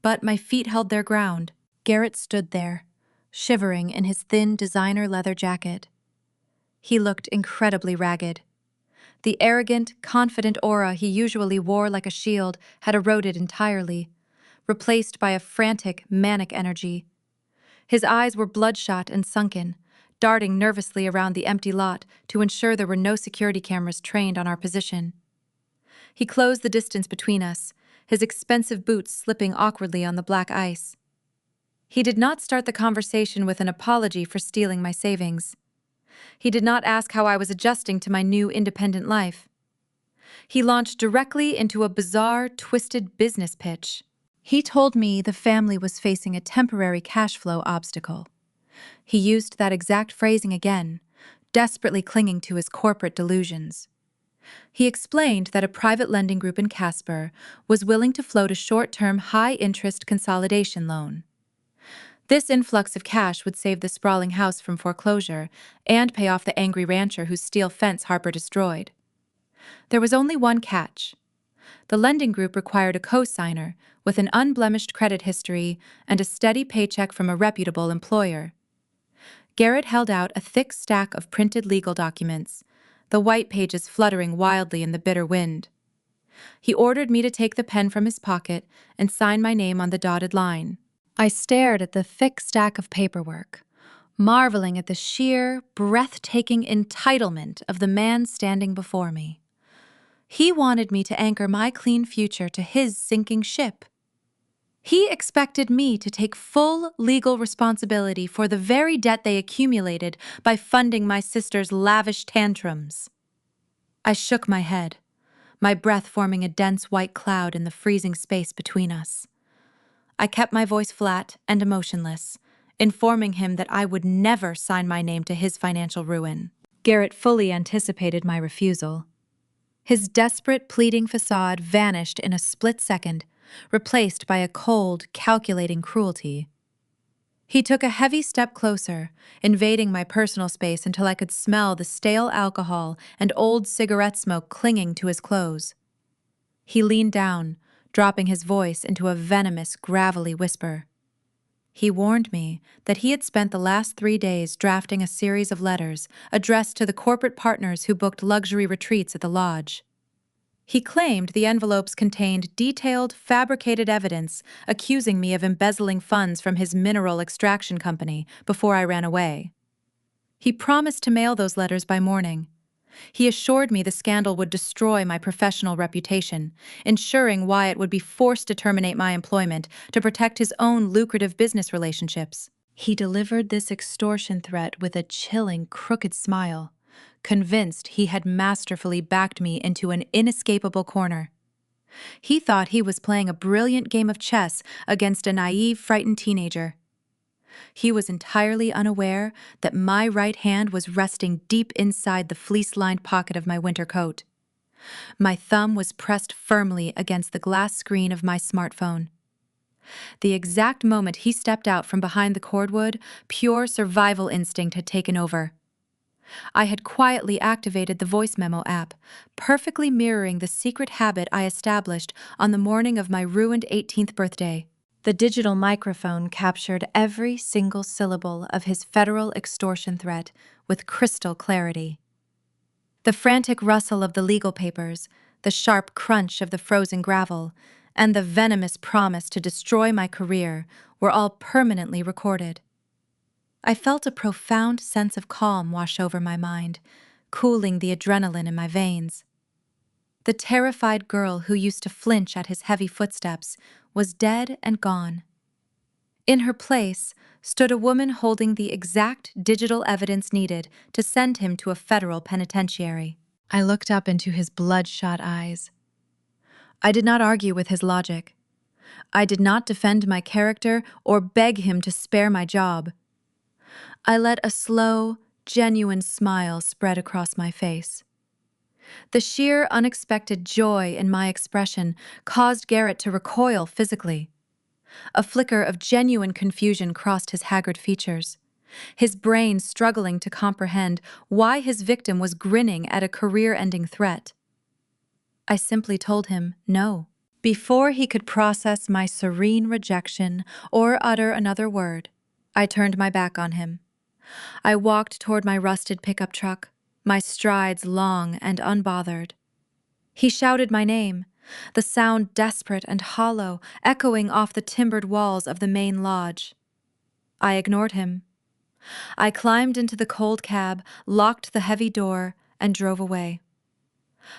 But my feet held their ground. Garrett stood there, shivering in his thin designer leather jacket. He looked incredibly ragged. The arrogant, confident aura he usually wore like a shield had eroded entirely, replaced by a frantic, manic energy. His eyes were bloodshot and sunken, darting nervously around the empty lot to ensure there were no security cameras trained on our position. He closed the distance between us, his expensive boots slipping awkwardly on the black ice. He did not start the conversation with an apology for stealing my savings. He did not ask how I was adjusting to my new independent life. He launched directly into a bizarre, twisted business pitch. He told me the family was facing a temporary cash flow obstacle. He used that exact phrasing again, desperately clinging to his corporate delusions. He explained that a private lending group in Casper was willing to float a short-term, high-interest consolidation loan. This influx of cash would save the sprawling house from foreclosure and pay off the angry rancher whose steel fence Harper destroyed. There was only one catch. The lending group required a co-signer with an unblemished credit history and a steady paycheck from a reputable employer. Garrett held out a thick stack of printed legal documents, the white pages fluttering wildly in the bitter wind. He ordered me to take the pen from his pocket and sign my name on the dotted line. I stared at the thick stack of paperwork, marveling at the sheer, breathtaking entitlement of the man standing before me. He wanted me to anchor my clean future to his sinking ship. He expected me to take full legal responsibility for the very debt they accumulated by funding my sister's lavish tantrums. I shook my head, my breath forming a dense white cloud in the freezing space between us. I kept my voice flat and emotionless, informing him that I would never sign my name to his financial ruin. Garrett fully anticipated my refusal. His desperate, pleading facade vanished in a split second, replaced by a cold, calculating cruelty. He took a heavy step closer, invading my personal space until I could smell the stale alcohol and old cigarette smoke clinging to his clothes. He leaned down, dropping his voice into a venomous, gravelly whisper. He warned me that he had spent the last 3 days drafting a series of letters addressed to the corporate partners who booked luxury retreats at the lodge. He claimed the envelopes contained detailed, fabricated evidence accusing me of embezzling funds from his mineral extraction company before I ran away. He promised to mail those letters by morning. He assured me the scandal would destroy my professional reputation, ensuring Wyatt would be forced to terminate my employment to protect his own lucrative business relationships. He delivered this extortion threat with a chilling, crooked smile, convinced he had masterfully backed me into an inescapable corner. He thought he was playing a brilliant game of chess against a naive, frightened teenager. He was entirely unaware that my right hand was resting deep inside the fleece-lined pocket of my winter coat. My thumb was pressed firmly against the glass screen of my smartphone. The exact moment he stepped out from behind the cordwood, pure survival instinct had taken over. I had quietly activated the voice memo app, perfectly mirroring the secret habit I established on the morning of my ruined 18th birthday. The digital microphone captured every single syllable of his federal extortion threat with crystal clarity. The frantic rustle of the legal papers, the sharp crunch of the frozen gravel, and the venomous promise to destroy my career were all permanently recorded. I felt a profound sense of calm wash over my mind, cooling the adrenaline in my veins. The terrified girl who used to flinch at his heavy footsteps was dead and gone. In her place stood a woman holding the exact digital evidence needed to send him to a federal penitentiary. I looked up into his bloodshot eyes. I did not argue with his logic. I did not defend my character or beg him to spare my job. I let a slow, genuine smile spread across my face. The sheer, unexpected joy in my expression caused Garrett to recoil physically. A flicker of genuine confusion crossed his haggard features, his brain struggling to comprehend why his victim was grinning at a career-ending threat. I simply told him no. Before he could process my serene rejection or utter another word, I turned my back on him. I walked toward my rusted pickup truck, my strides long and unbothered. He shouted my name, the sound desperate and hollow, echoing off the timbered walls of the main lodge. I ignored him. I climbed into the cold cab, locked the heavy door, and drove away.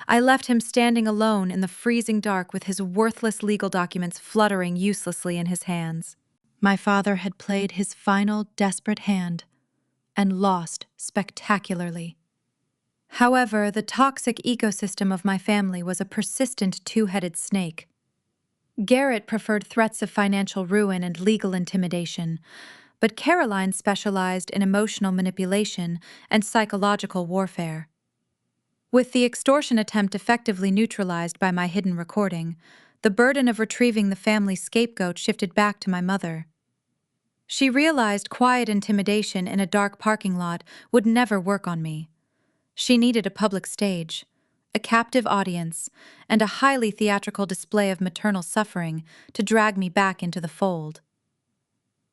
I left him standing alone in the freezing dark with his worthless legal documents fluttering uselessly in his hands. My father had played his final desperate hand and lost spectacularly. However, the toxic ecosystem of my family was a persistent two-headed snake. Garrett preferred threats of financial ruin and legal intimidation, but Caroline specialized in emotional manipulation and psychological warfare. With the extortion attempt effectively neutralized by my hidden recording, the burden of retrieving the family scapegoat shifted back to my mother. She realized quiet intimidation in a dark parking lot would never work on me. She needed a public stage, a captive audience, and a highly theatrical display of maternal suffering to drag me back into the fold.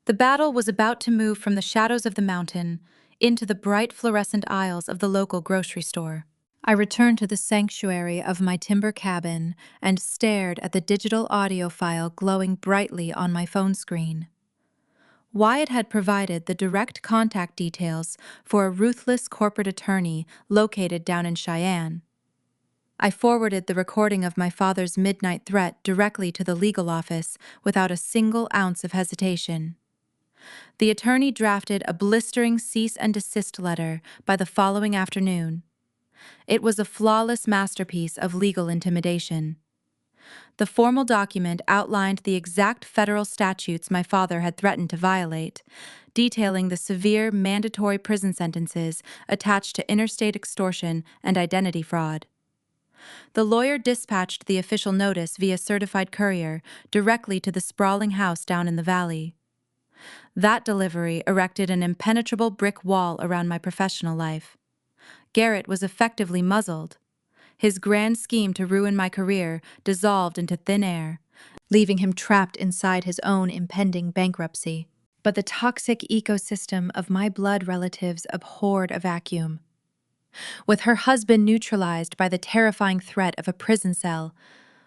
The battle was about to move from the shadows of the mountain into the bright fluorescent aisles of the local grocery store. I returned to the sanctuary of my timber cabin and stared at the digital audio file glowing brightly on my phone screen. Wyatt had provided the direct contact details for a ruthless corporate attorney located down in Cheyenne. I forwarded the recording of my father's midnight threat directly to the legal office without a single ounce of hesitation. The attorney drafted a blistering cease and desist letter by the following afternoon. It was a flawless masterpiece of legal intimidation. The formal document outlined the exact federal statutes my father had threatened to violate, detailing the severe mandatory prison sentences attached to interstate extortion and identity fraud. The lawyer dispatched the official notice via certified courier directly to the sprawling house down in the valley. That delivery erected an impenetrable brick wall around my professional life. Garrett was effectively muzzled. His grand scheme to ruin my career dissolved into thin air, leaving him trapped inside his own impending bankruptcy. But the toxic ecosystem of my blood relatives abhorred a vacuum. With her husband neutralized by the terrifying threat of a prison cell,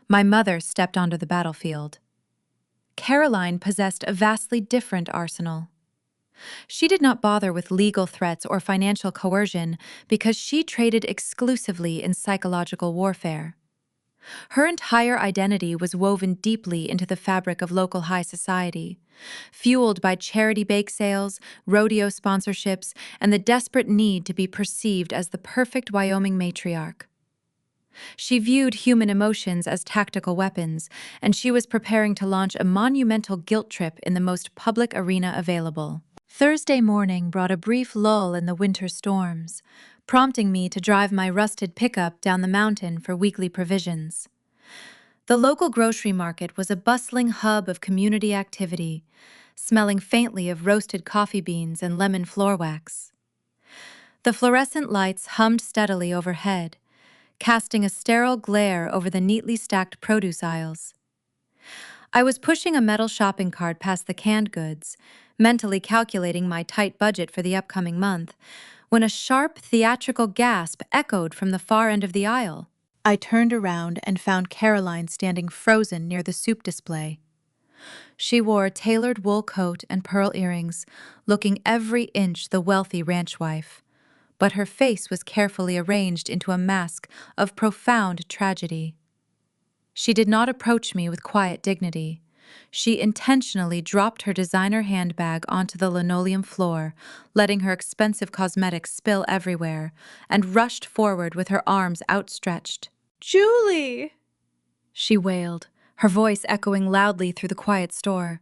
my mother stepped onto the battlefield. Caroline possessed a vastly different arsenal. She did not bother with legal threats or financial coercion because she traded exclusively in psychological warfare. Her entire identity was woven deeply into the fabric of local high society, fueled by charity bake sales, rodeo sponsorships, and the desperate need to be perceived as the perfect Wyoming matriarch. She viewed human emotions as tactical weapons, and she was preparing to launch a monumental guilt trip in the most public arena available. Thursday morning brought a brief lull in the winter storms, prompting me to drive my rusted pickup down the mountain for weekly provisions. The local grocery market was a bustling hub of community activity, smelling faintly of roasted coffee beans and lemon floor wax. The fluorescent lights hummed steadily overhead, casting a sterile glare over the neatly stacked produce aisles. I was pushing a metal shopping cart past the canned goods, mentally calculating my tight budget for the upcoming month, when a sharp, theatrical gasp echoed from the far end of the aisle. I turned around and found Caroline standing frozen near the soup display. She wore a tailored wool coat and pearl earrings, looking every inch the wealthy ranch wife, but her face was carefully arranged into a mask of profound tragedy. She did not approach me with quiet dignity. She intentionally dropped her designer handbag onto the linoleum floor, letting her expensive cosmetics spill everywhere, and rushed forward with her arms outstretched. "Julie!" she wailed, her voice echoing loudly through the quiet store.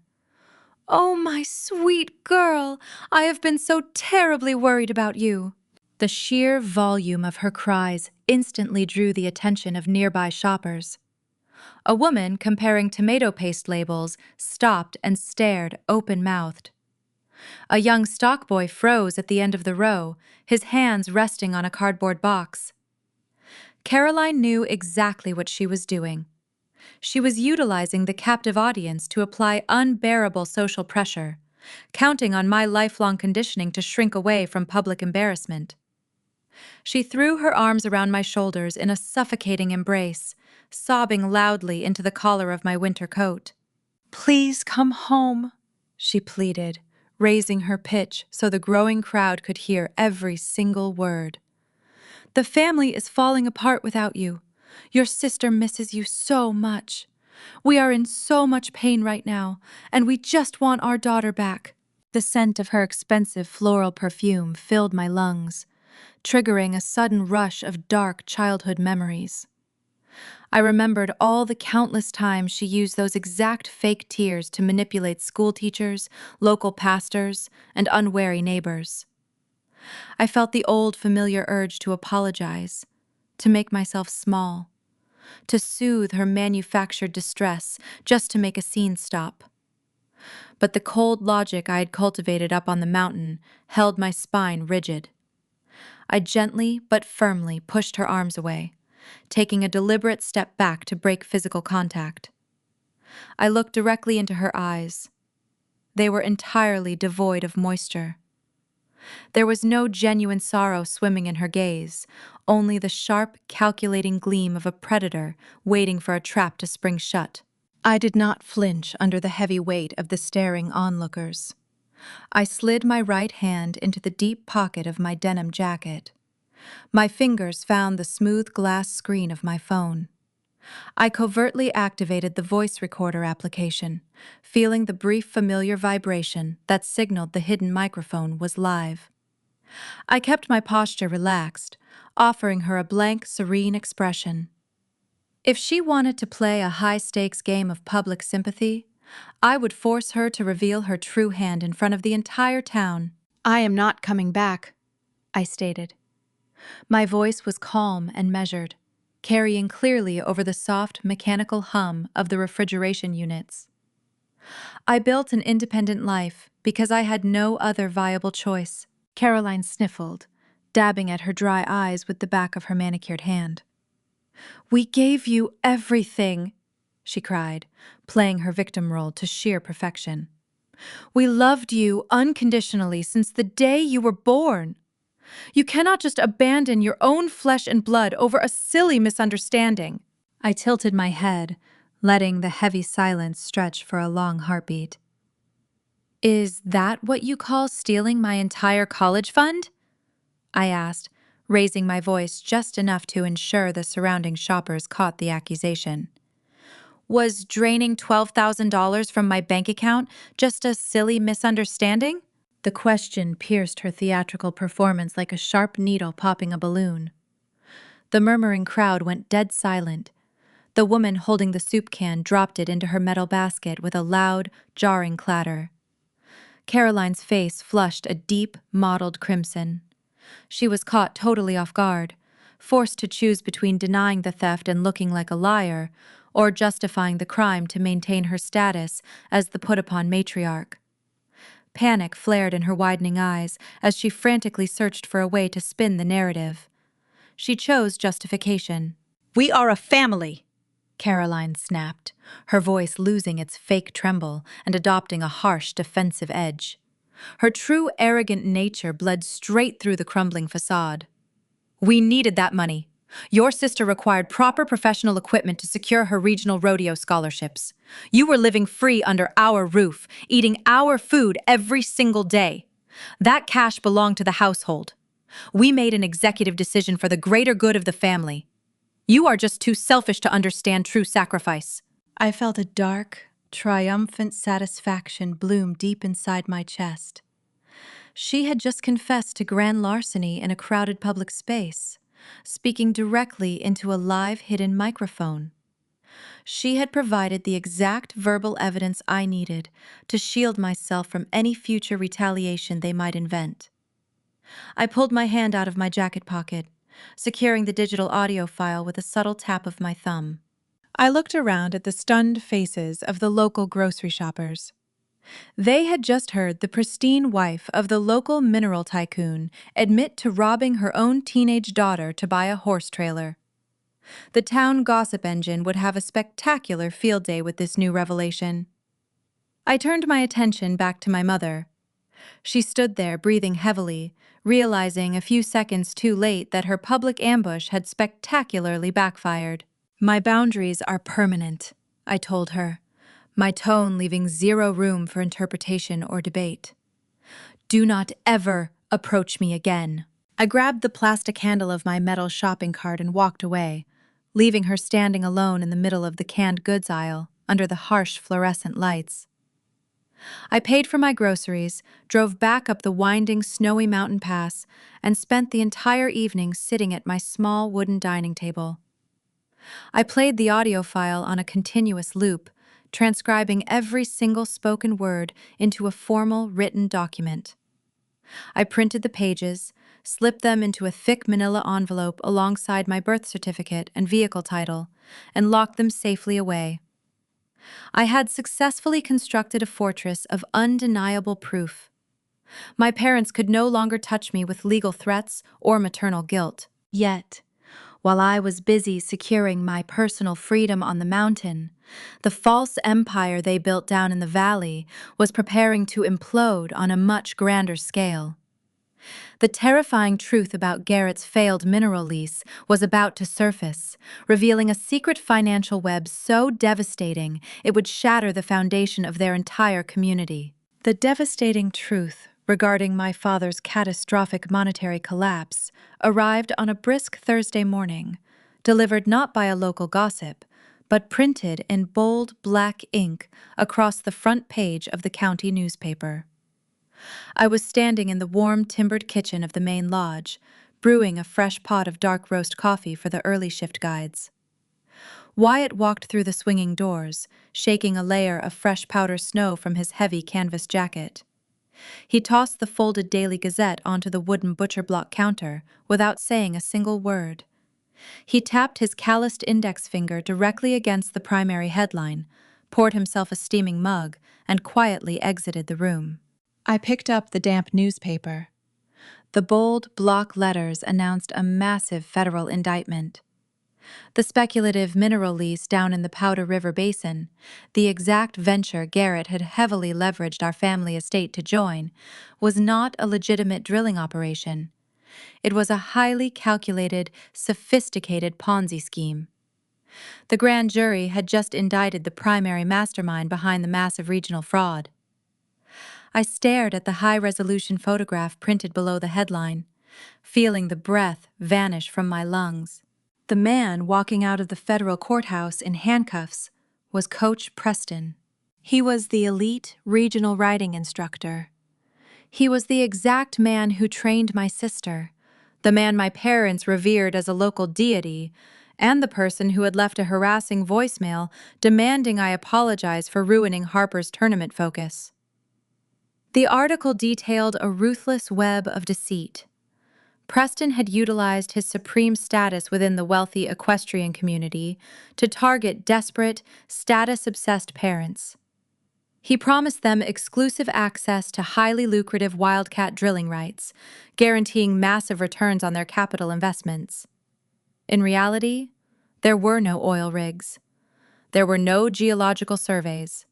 "Oh, my sweet girl, I have been so terribly worried about you." The sheer volume of her cries instantly drew the attention of nearby shoppers. A woman comparing tomato paste labels stopped and stared open-mouthed. A young stockboy froze at the end of the row, his hands resting on a cardboard box. Caroline knew exactly what she was doing. She was utilizing the captive audience to apply unbearable social pressure, counting on my lifelong conditioning to shrink away from public embarrassment. She threw her arms around my shoulders in a suffocating embrace, sobbing loudly into the collar of my winter coat. "Please come home," she pleaded, raising her pitch so the growing crowd could hear every single word. "The family is falling apart without you. Your sister misses you so much. We are in so much pain right now, and we just want our daughter back." The scent of her expensive floral perfume filled my lungs, triggering a sudden rush of dark childhood memories. I remembered all the countless times she used those exact fake tears to manipulate school teachers, local pastors, and unwary neighbors. I felt the old familiar urge to apologize, to make myself small, to soothe her manufactured distress just to make a scene stop. But the cold logic I had cultivated up on the mountain held my spine rigid. I gently but firmly pushed her arms away, taking a deliberate step back to break physical contact. I looked directly into her eyes. They were entirely devoid of moisture. There was no genuine sorrow swimming in her gaze, only the sharp, calculating gleam of a predator waiting for a trap to spring shut. I did not flinch under the heavy weight of the staring onlookers. I slid my right hand into the deep pocket of my denim jacket. My fingers found the smooth glass screen of my phone. I covertly activated the voice recorder application, feeling the brief familiar vibration that signaled the hidden microphone was live. I kept my posture relaxed, offering her a blank, serene expression. If she wanted to play a high-stakes game of public sympathy, I would force her to reveal her true hand in front of the entire town. "I am not coming back," I stated. My voice was calm and measured, carrying clearly over the soft, mechanical hum of the refrigeration units. I built an independent life because I had no other viable choice. Caroline sniffled, dabbing at her dry eyes with the back of her manicured hand. "We gave you everything," she cried, playing her victim role to sheer perfection. "We loved you unconditionally since the day you were born. You cannot just abandon your own flesh and blood over a silly misunderstanding." I tilted my head, letting the heavy silence stretch for a long heartbeat. Is that what you call stealing my entire college fund? I asked, raising my voice just enough to ensure the surrounding shoppers caught the accusation. Was draining $12,000 from my bank account just a silly misunderstanding? The question pierced her theatrical performance like a sharp needle popping a balloon. The murmuring crowd went dead silent. The woman holding the soup can dropped it into her metal basket with a loud, jarring clatter. Caroline's face flushed a deep, mottled crimson. She was caught totally off guard, forced to choose between denying the theft and looking like a liar, or justifying the crime to maintain her status as the put-upon matriarch. Panic flared in her widening eyes as she frantically searched for a way to spin the narrative. She chose justification. "We are a family," Caroline snapped, her voice losing its fake tremble and adopting a harsh, defensive edge. Her true arrogant nature bled straight through the crumbling facade. "We needed that money. Your sister required proper professional equipment to secure her regional rodeo scholarships. You were living free under our roof, eating our food every single day. That cash belonged to the household. We made an executive decision for the greater good of the family. You are just too selfish to understand true sacrifice." I felt a dark, triumphant satisfaction bloom deep inside my chest. She had just confessed to grand larceny in a crowded public space, speaking directly into a live hidden microphone. She had provided the exact verbal evidence I needed to shield myself from any future retaliation they might invent. I pulled my hand out of my jacket pocket, securing the digital audio file with a subtle tap of my thumb. I looked around at the stunned faces of the local grocery shoppers. They had just heard the pristine wife of the local mineral tycoon admit to robbing her own teenage daughter to buy a horse trailer. The town gossip engine would have a spectacular field day with this new revelation. I turned my attention back to my mother. She stood there, breathing heavily, realizing a few seconds too late that her public ambush had spectacularly backfired. "My boundaries are permanent," I told her, my tone leaving zero room for interpretation or debate. "Do not ever approach me again." I grabbed the plastic handle of my metal shopping cart and walked away, leaving her standing alone in the middle of the canned goods aisle under the harsh fluorescent lights. I paid for my groceries, drove back up the winding, snowy mountain pass, and spent the entire evening sitting at my small wooden dining table. I played the audio file on a continuous loop, transcribing every single spoken word into a formal written document. I printed the pages, slipped them into a thick manila envelope alongside my birth certificate and vehicle title, and locked them safely away. I had successfully constructed a fortress of undeniable proof. My parents could no longer touch me with legal threats or maternal guilt. Yet, while I was busy securing my personal freedom on the mountain, the false empire they built down in the valley was preparing to implode on a much grander scale. The terrifying truth about Garrett's failed mineral lease was about to surface, revealing a secret financial web so devastating it would shatter the foundation of their entire community. The devastating truth regarding my father's catastrophic monetary collapse arrived on a brisk Thursday morning, delivered not by a local gossip, but printed in bold black ink across the front page of the county newspaper. I was standing in the warm, timbered kitchen of the main lodge, brewing a fresh pot of dark roast coffee for the early shift guides. Wyatt walked through the swinging doors, shaking a layer of fresh powder snow from his heavy canvas jacket. He tossed the folded Daily Gazette onto the wooden butcher block counter without saying a single word. He tapped his calloused index finger directly against the primary headline, poured himself a steaming mug, and quietly exited the room. I picked up the damp newspaper. The bold block letters announced a massive federal indictment. The speculative mineral lease down in the Powder River Basin, the exact venture Garrett had heavily leveraged our family estate to join, was not a legitimate drilling operation. It was a highly calculated, sophisticated Ponzi scheme. The grand jury had just indicted the primary mastermind behind the massive regional fraud. I stared at the high-resolution photograph printed below the headline, feeling the breath vanish from my lungs. The man walking out of the federal courthouse in handcuffs was Coach Preston. He was the elite regional riding instructor. He was the exact man who trained my sister, the man my parents revered as a local deity, and the person who had left a harassing voicemail demanding I apologize for ruining Harper's tournament focus. The article detailed a ruthless web of deceit. Preston had utilized his supreme status within the wealthy equestrian community to target desperate, status-obsessed parents. He promised them exclusive access to highly lucrative wildcat drilling rights, guaranteeing massive returns on their capital investments. In reality, there were no oil rigs. There were no geological surveys.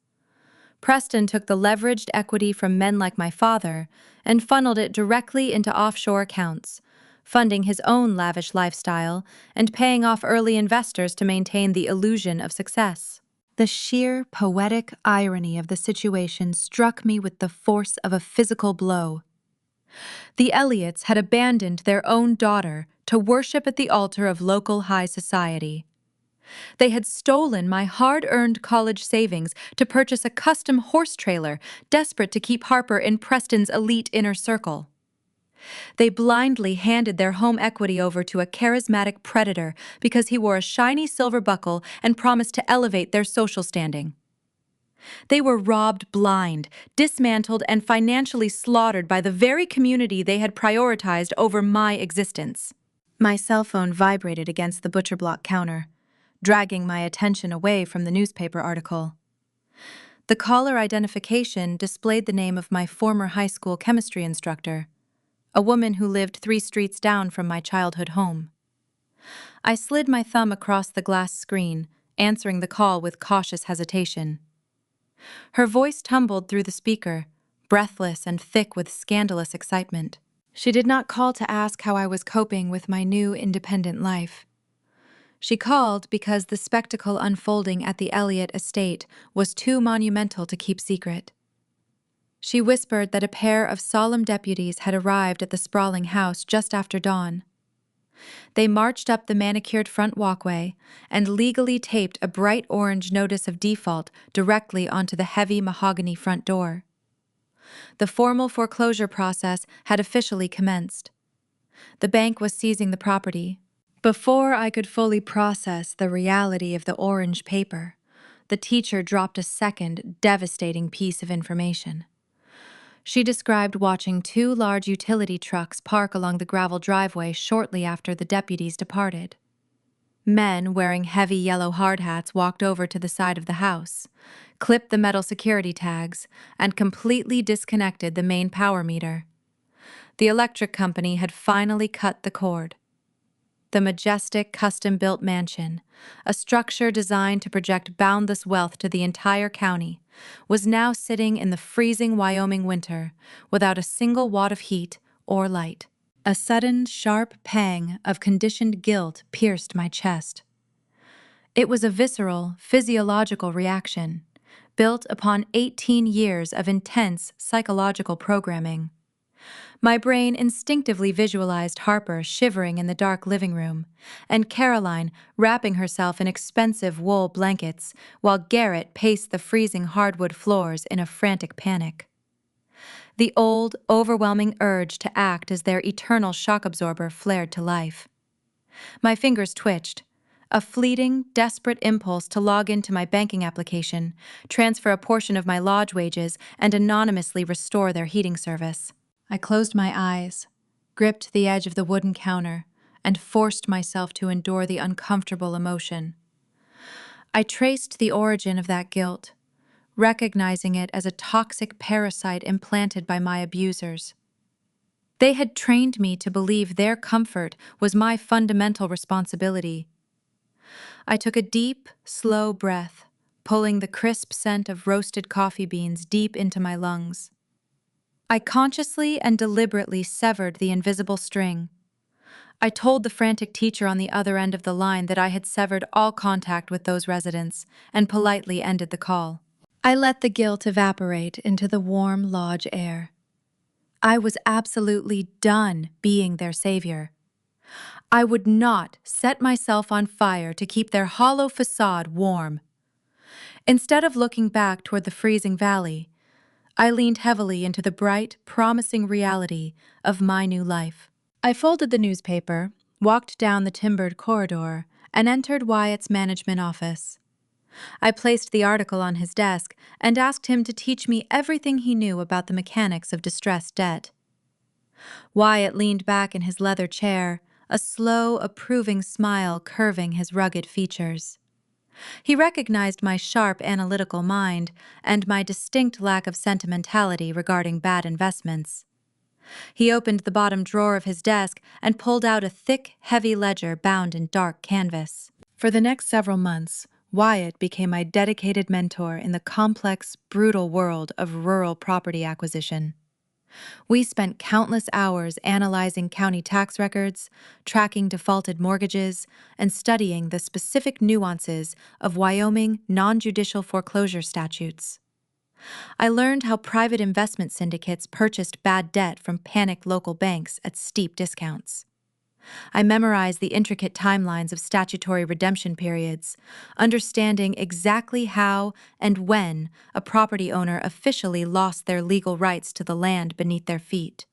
Preston took the leveraged equity from men like my father and funneled it directly into offshore accounts, funding his own lavish lifestyle and paying off early investors to maintain the illusion of success. The sheer poetic irony of the situation struck me with the force of a physical blow. The Elliots had abandoned their own daughter to worship at the altar of local high society. They had stolen my hard-earned college savings to purchase a custom horse trailer, desperate to keep Harper in Preston's elite inner circle. They blindly handed their home equity over to a charismatic predator because he wore a shiny silver buckle and promised to elevate their social standing. They were robbed blind, dismantled, and financially slaughtered by the very community they had prioritized over my existence. My cell phone vibrated against the butcher block counter, dragging my attention away from the newspaper article. The caller identification displayed the name of my former high school chemistry instructor, a woman who lived 3 streets down from my childhood home. I slid my thumb across the glass screen, answering the call with cautious hesitation. Her voice tumbled through the speaker, breathless and thick with scandalous excitement. She did not call to ask how I was coping with my new independent life. She called because the spectacle unfolding at the Elliott estate was too monumental to keep secret. She whispered that a pair of solemn deputies had arrived at the sprawling house just after dawn. They marched up the manicured front walkway and legally taped a bright orange notice of default directly onto the heavy mahogany front door. The formal foreclosure process had officially commenced. The bank was seizing the property. Before I could fully process the reality of the orange paper, the teacher dropped a second, devastating piece of information. She described watching 2 large utility trucks park along the gravel driveway shortly after the deputies departed. Men wearing heavy yellow hard hats walked over to the side of the house, clipped the metal security tags, and completely disconnected the main power meter. The electric company had finally cut the cord. The majestic, custom-built mansion, a structure designed to project boundless wealth to the entire county, was now sitting in the freezing Wyoming winter without a single watt of heat or light. A sudden, sharp pang of conditioned guilt pierced my chest. It was a visceral, physiological reaction, built upon 18 years of intense psychological programming. My brain instinctively visualized Harper shivering in the dark living room, and Caroline wrapping herself in expensive wool blankets while Garrett paced the freezing hardwood floors in a frantic panic. The old, overwhelming urge to act as their eternal shock absorber flared to life. My fingers twitched, a fleeting, desperate impulse to log into my banking application, transfer a portion of my lodge wages, and anonymously restore their heating service. I closed my eyes, gripped the edge of the wooden counter, and forced myself to endure the uncomfortable emotion. I traced the origin of that guilt, recognizing it as a toxic parasite implanted by my abusers. They had trained me to believe their comfort was my fundamental responsibility. I took a deep, slow breath, pulling the crisp scent of roasted coffee beans deep into my lungs. I consciously and deliberately severed the invisible string. I told the frantic teacher on the other end of the line that I had severed all contact with those residents and politely ended the call. I let the guilt evaporate into the warm lodge air. I was absolutely done being their savior. I would not set myself on fire to keep their hollow facade warm. Instead of looking back toward the freezing valley, I leaned heavily into the bright, promising reality of my new life. I folded the newspaper, walked down the timbered corridor, and entered Wyatt's management office. I placed the article on his desk and asked him to teach me everything he knew about the mechanics of distressed debt. Wyatt leaned back in his leather chair, a slow, approving smile curving his rugged features. He recognized my sharp analytical mind and my distinct lack of sentimentality regarding bad investments. He opened the bottom drawer of his desk and pulled out a thick, heavy ledger bound in dark canvas. For the next several months, Wyatt became my dedicated mentor in the complex, brutal world of rural property acquisition. We spent countless hours analyzing county tax records, tracking defaulted mortgages, and studying the specific nuances of Wyoming non-judicial foreclosure statutes. I learned how private investment syndicates purchased bad debt from panicked local banks at steep discounts. I memorized the intricate timelines of statutory redemption periods, understanding exactly how and when a property owner officially lost their legal rights to the land beneath their feet.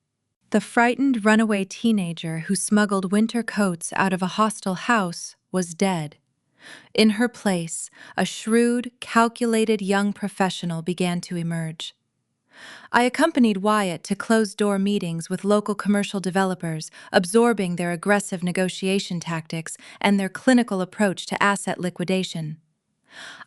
The frightened runaway teenager who smuggled winter coats out of a hostile house was dead. In her place, a shrewd, calculated young professional began to emerge. I accompanied Wyatt to closed-door meetings with local commercial developers, absorbing their aggressive negotiation tactics and their clinical approach to asset liquidation.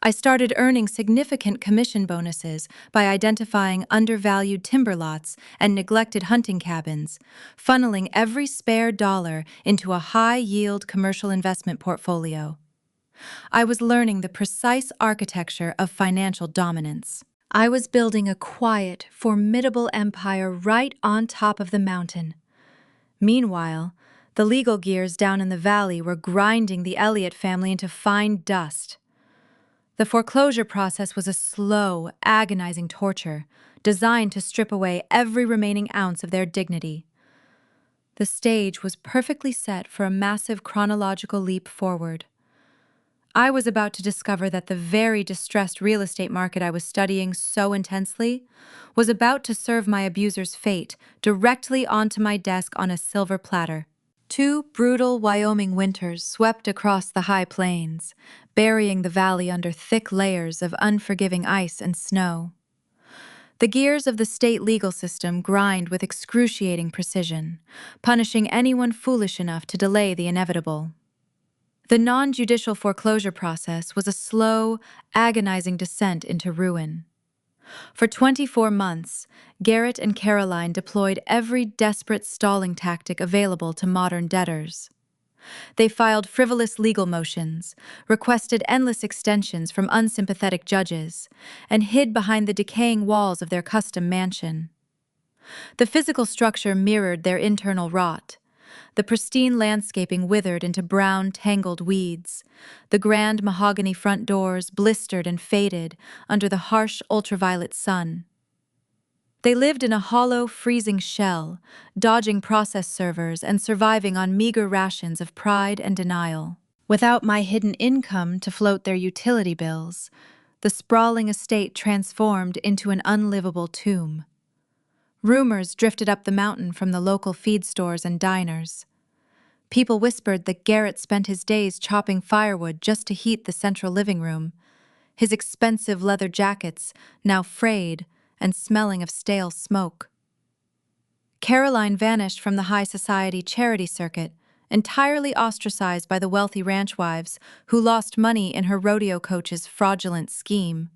I started earning significant commission bonuses by identifying undervalued timber lots and neglected hunting cabins, funneling every spare dollar into a high-yield commercial investment portfolio. I was learning the precise architecture of financial dominance. I was building a quiet, formidable empire right on top of the mountain. Meanwhile, the legal gears down in the valley were grinding the Elliott family into fine dust. The foreclosure process was a slow, agonizing torture, designed to strip away every remaining ounce of their dignity. The stage was perfectly set for a massive chronological leap forward. I was about to discover that the very distressed real estate market I was studying so intensely was about to serve my abuser's fate directly onto my desk on a silver platter. 2 brutal Wyoming winters swept across the high plains, burying the valley under thick layers of unforgiving ice and snow. The gears of the state legal system grind with excruciating precision, punishing anyone foolish enough to delay the inevitable. The non-judicial foreclosure process was a slow, agonizing descent into ruin. For 24 months, Garrett and Caroline deployed every desperate stalling tactic available to modern debtors. They filed frivolous legal motions, requested endless extensions from unsympathetic judges, and hid behind the decaying walls of their custom mansion. The physical structure mirrored their internal rot. The pristine landscaping withered into brown, tangled weeds. The grand mahogany front doors blistered and faded under the harsh ultraviolet sun. They lived in a hollow, freezing shell, dodging process servers and surviving on meager rations of pride and denial. Without my hidden income to float their utility bills, the sprawling estate transformed into an unlivable tomb. Rumors drifted up the mountain from the local feed stores and diners. People whispered that Garrett spent his days chopping firewood just to heat the central living room, his expensive leather jackets now frayed and smelling of stale smoke. Caroline vanished from the high society charity circuit, entirely ostracized by the wealthy ranch wives who lost money in her rodeo coach's fraudulent scheme.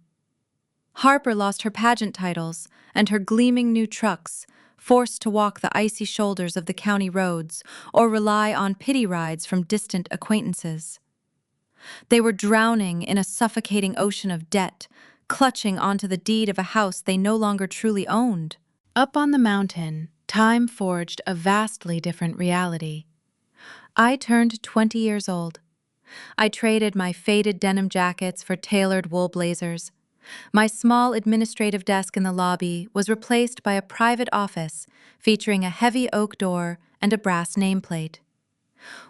Harper lost her pageant titles and her gleaming new trucks, forced to walk the icy shoulders of the county roads or rely on pity rides from distant acquaintances. They were drowning in a suffocating ocean of debt, clutching onto the deed of a house they no longer truly owned. Up on the mountain, time forged a vastly different reality. I turned 20 years old. I traded my faded denim jackets for tailored wool blazers, My small administrative desk in the lobby was replaced by a private office featuring a heavy oak door and a brass nameplate.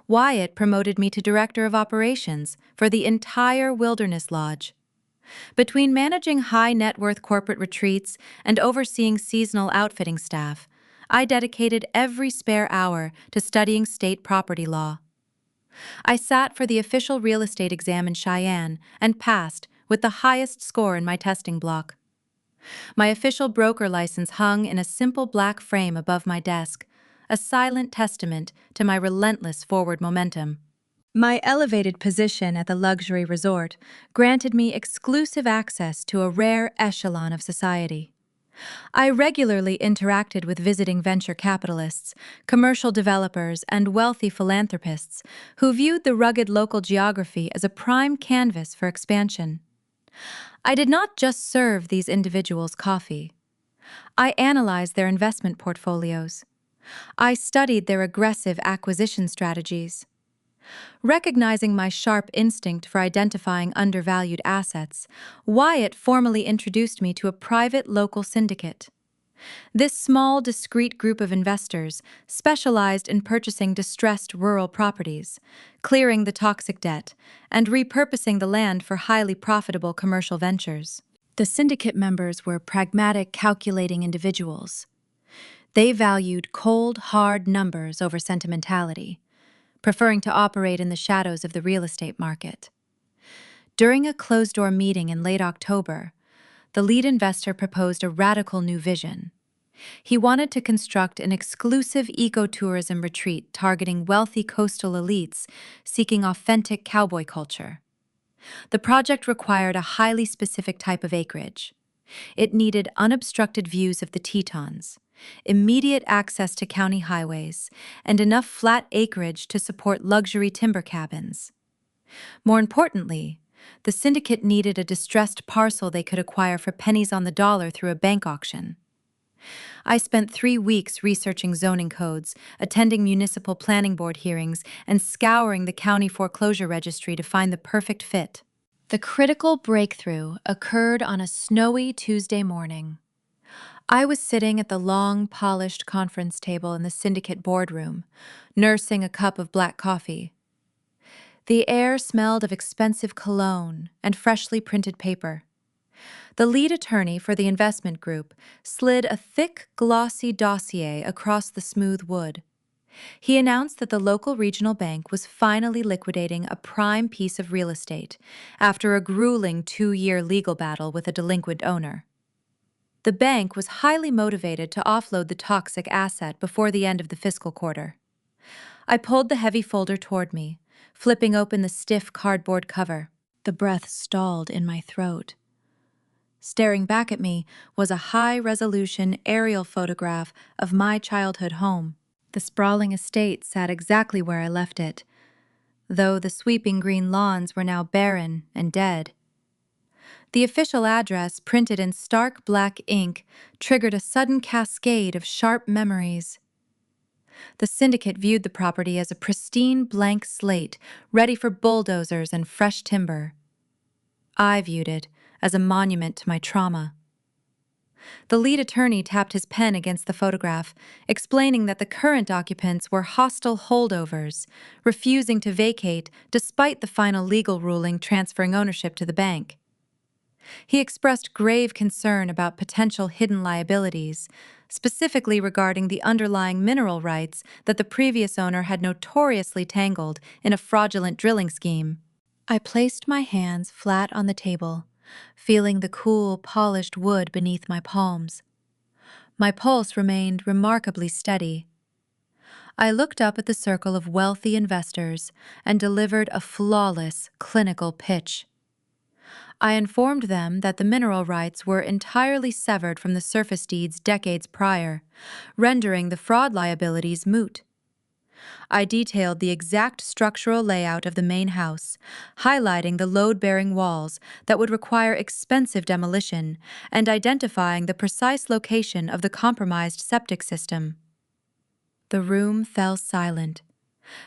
Wyatt promoted me to Director of Operations for the entire Wilderness Lodge. Between managing high-net-worth corporate retreats and overseeing seasonal outfitting staff, I dedicated every spare hour to studying state property law. I sat for the official real estate exam in Cheyenne and passed with the highest score in my testing block. My official broker license hung in a simple black frame above my desk, a silent testament to my relentless forward momentum. My elevated position at the luxury resort granted me exclusive access to a rare echelon of society. I regularly interacted with visiting venture capitalists, commercial developers, and wealthy philanthropists who viewed the rugged local geography as a prime canvas for expansion. I did not just serve these individuals coffee. I analyzed their investment portfolios. I studied their aggressive acquisition strategies. Recognizing my sharp instinct for identifying undervalued assets, Wyatt formally introduced me to a private local syndicate. This small, discreet group of investors specialized in purchasing distressed rural properties, clearing the toxic debt, and repurposing the land for highly profitable commercial ventures. The syndicate members were pragmatic, calculating individuals. They valued cold, hard numbers over sentimentality, preferring to operate in the shadows of the real estate market. During a closed-door meeting in late October, the lead investor proposed a radical new vision. He wanted to construct an exclusive ecotourism retreat targeting wealthy coastal elites seeking authentic cowboy culture. The project required a highly specific type of acreage. It needed unobstructed views of the Tetons, immediate access to county highways, and enough flat acreage to support luxury timber cabins. More importantly, the syndicate needed a distressed parcel they could acquire for pennies on the dollar through a bank auction. I spent 3 weeks researching zoning codes, attending municipal planning board hearings, and scouring the county foreclosure registry to find the perfect fit. The critical breakthrough occurred on a snowy Tuesday morning. I was sitting at the long, polished conference table in the syndicate boardroom, nursing a cup of black coffee. The air smelled of expensive cologne and freshly printed paper. The lead attorney for the investment group slid a thick, glossy dossier across the smooth wood. He announced that the local regional bank was finally liquidating a prime piece of real estate after a grueling 2-year legal battle with a delinquent owner. The bank was highly motivated to offload the toxic asset before the end of the fiscal quarter. I pulled the heavy folder toward me, flipping open the stiff cardboard cover. The breath stalled in my throat. Staring back at me was a high-resolution aerial photograph of my childhood home. The sprawling estate sat exactly where I left it, though the sweeping green lawns were now barren and dead. The official address, printed in stark black ink, triggered a sudden cascade of sharp memories. The syndicate viewed the property as a pristine blank slate, ready for bulldozers and fresh timber. I viewed it as a monument to my trauma. The lead attorney tapped his pen against the photograph, explaining that the current occupants were hostile holdovers, refusing to vacate despite the final legal ruling transferring ownership to the bank. He expressed grave concern about potential hidden liabilities, specifically regarding the underlying mineral rights that the previous owner had notoriously tangled in a fraudulent drilling scheme. I placed my hands flat on the table, feeling the cool, polished wood beneath my palms. My pulse remained remarkably steady. I looked up at the circle of wealthy investors and delivered a flawless, clinical pitch. I informed them that the mineral rights were entirely severed from the surface deeds decades prior, rendering the fraud liabilities moot. I detailed the exact structural layout of the main house, highlighting the load-bearing walls that would require expensive demolition and identifying the precise location of the compromised septic system. The room fell silent,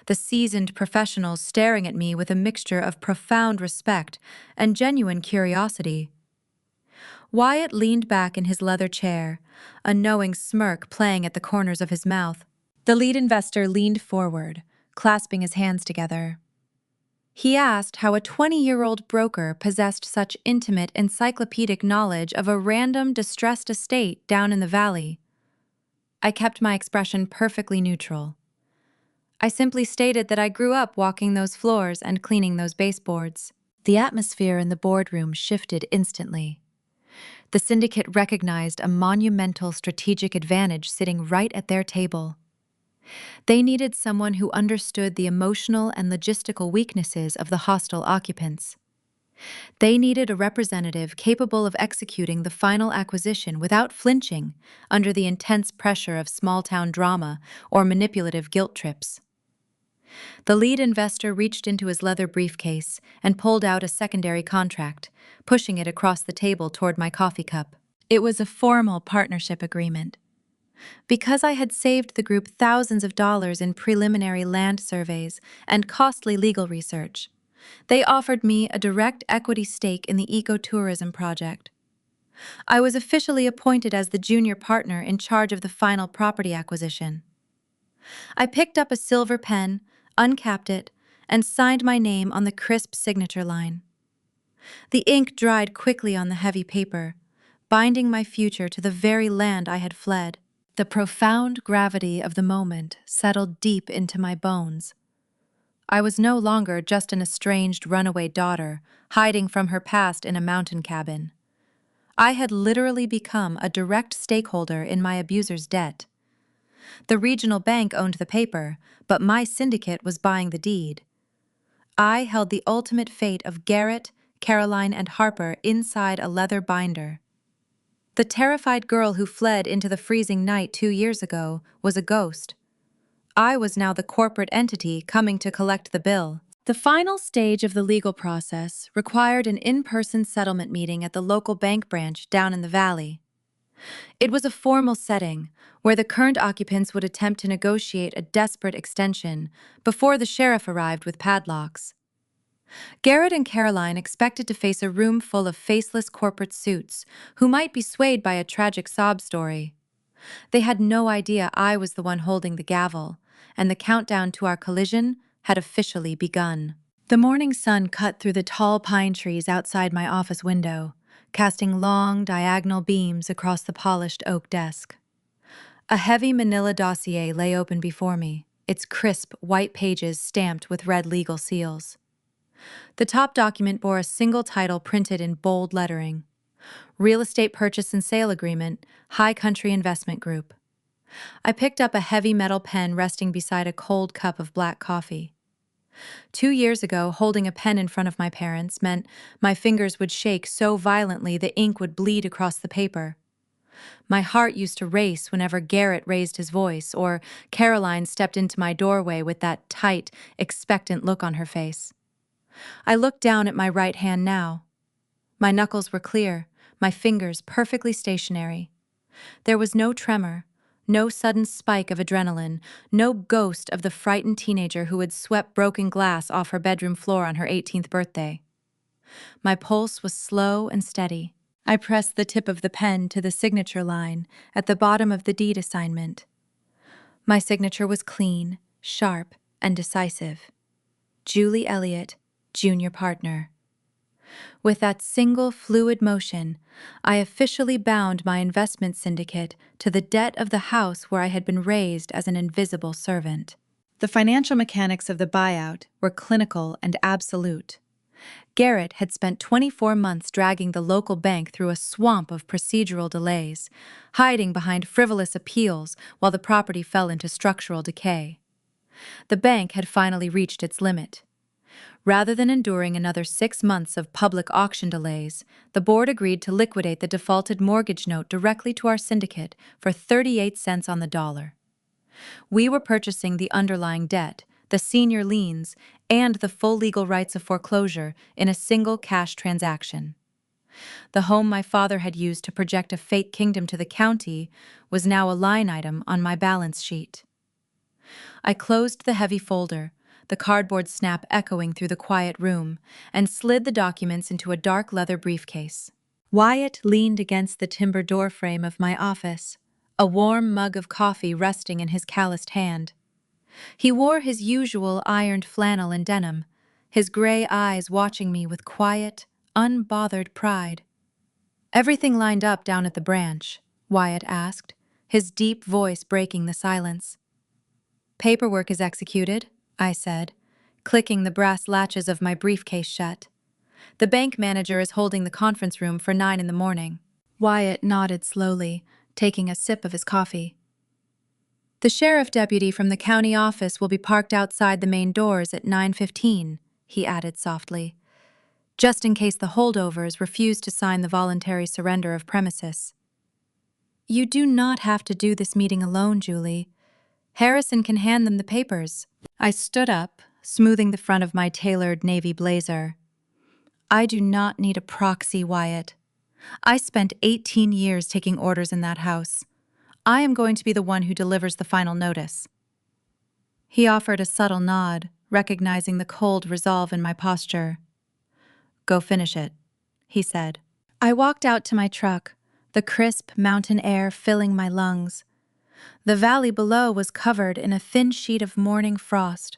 the seasoned professionals staring at me with a mixture of profound respect and genuine curiosity. Wyatt leaned back in his leather chair, a knowing smirk playing at the corners of his mouth. The lead investor leaned forward, clasping his hands together. He asked how a 20-year-old broker possessed such intimate encyclopedic knowledge of a random distressed estate down in the valley. I kept my expression perfectly neutral. I simply stated that I grew up walking those floors and cleaning those baseboards. The atmosphere in the boardroom shifted instantly. The syndicate recognized a monumental strategic advantage sitting right at their table. They needed someone who understood the emotional and logistical weaknesses of the hostile occupants. They needed a representative capable of executing the final acquisition without flinching under the intense pressure of small-town drama or manipulative guilt trips. The lead investor reached into his leather briefcase and pulled out a secondary contract, pushing it across the table toward my coffee cup. It was a formal partnership agreement. Because I had saved the group thousands of dollars in preliminary land surveys and costly legal research, they offered me a direct equity stake in the ecotourism project. I was officially appointed as the junior partner in charge of the final property acquisition. I picked up a silver pen, uncapped it, and signed my name on the crisp signature line. The ink dried quickly on the heavy paper, binding my future to the very land I had fled. The profound gravity of the moment settled deep into my bones. I was no longer just an estranged runaway daughter, hiding from her past in a mountain cabin. I had literally become a direct stakeholder in my abuser's debt. The regional bank owned the paper, but my syndicate was buying the deed. I held the ultimate fate of Garrett, Caroline, and Harper inside a leather binder. The terrified girl who fled into the freezing night 2 years ago was a ghost. I was now the corporate entity coming to collect the bill. The final stage of the legal process required an in-person settlement meeting at the local bank branch down in the valley. It was a formal setting where the current occupants would attempt to negotiate a desperate extension before the sheriff arrived with padlocks. Garrett and Caroline expected to face a room full of faceless corporate suits who might be swayed by a tragic sob story. They had no idea I was the one holding the gavel, and the countdown to our collision had officially begun. The morning sun cut through the tall pine trees outside my office window, casting long, diagonal beams across the polished oak desk. A heavy manila dossier lay open before me, its crisp, white pages stamped with red legal seals. The top document bore a single title printed in bold lettering: Real Estate Purchase and Sale Agreement, High Country Investment Group. I picked up a heavy metal pen resting beside a cold cup of black coffee. 2 years ago, holding a pen in front of my parents meant my fingers would shake so violently the ink would bleed across the paper. My heart used to race whenever Garrett raised his voice or Caroline stepped into my doorway with that tight, expectant look on her face. I looked down at my right hand now. My knuckles were clear, my fingers perfectly stationary. There was no tremor, no sudden spike of adrenaline, no ghost of the frightened teenager who had swept broken glass off her bedroom floor on her 18th birthday. My pulse was slow and steady. I pressed the tip of the pen to the signature line at the bottom of the deed assignment. My signature was clean, sharp, and decisive. Julie Elliott, Junior Partner. With that single fluid motion, I officially bound my investment syndicate to the debt of the house where I had been raised as an invisible servant. The financial mechanics of the buyout were clinical and absolute. Garrett had spent 24 months dragging the local bank through a swamp of procedural delays, hiding behind frivolous appeals while the property fell into structural decay. The bank had finally reached its limit. Rather than enduring another 6 months of public auction delays, the board agreed to liquidate the defaulted mortgage note directly to our syndicate for 38 cents on the dollar. We were purchasing the underlying debt, the senior liens, and the full legal rights of foreclosure in a single cash transaction. The home my father had used to project a fake kingdom to the county was now a line item on my balance sheet. I closed the heavy folder, the cardboard snap echoing through the quiet room, and slid the documents into a dark leather briefcase. Wyatt leaned against the timber doorframe of my office, a warm mug of coffee resting in his calloused hand. He wore his usual ironed flannel and denim, his gray eyes watching me with quiet, unbothered pride. "Everything lined up down at the branch?" Wyatt asked, his deep voice breaking the silence. "Paperwork is executed," I said, clicking the brass latches of my briefcase shut. "The bank manager is holding the conference room for 9 in the morning." Wyatt nodded slowly, taking a sip of his coffee. "The sheriff deputy from the county office will be parked outside the main doors at 9:15, he added softly, "just in case the holdovers refuse to sign the voluntary surrender of premises." "You do not have to do this meeting alone, Julie. Harrison can hand them the papers." I stood up, smoothing the front of my tailored navy blazer. "I do not need a proxy, Wyatt. I spent 18 years taking orders in that house. I am going to be the one who delivers the final notice." He offered a subtle nod, recognizing the cold resolve in my posture. "Go finish it," he said. I walked out to my truck, the crisp mountain air filling my lungs. The valley below was covered in a thin sheet of morning frost,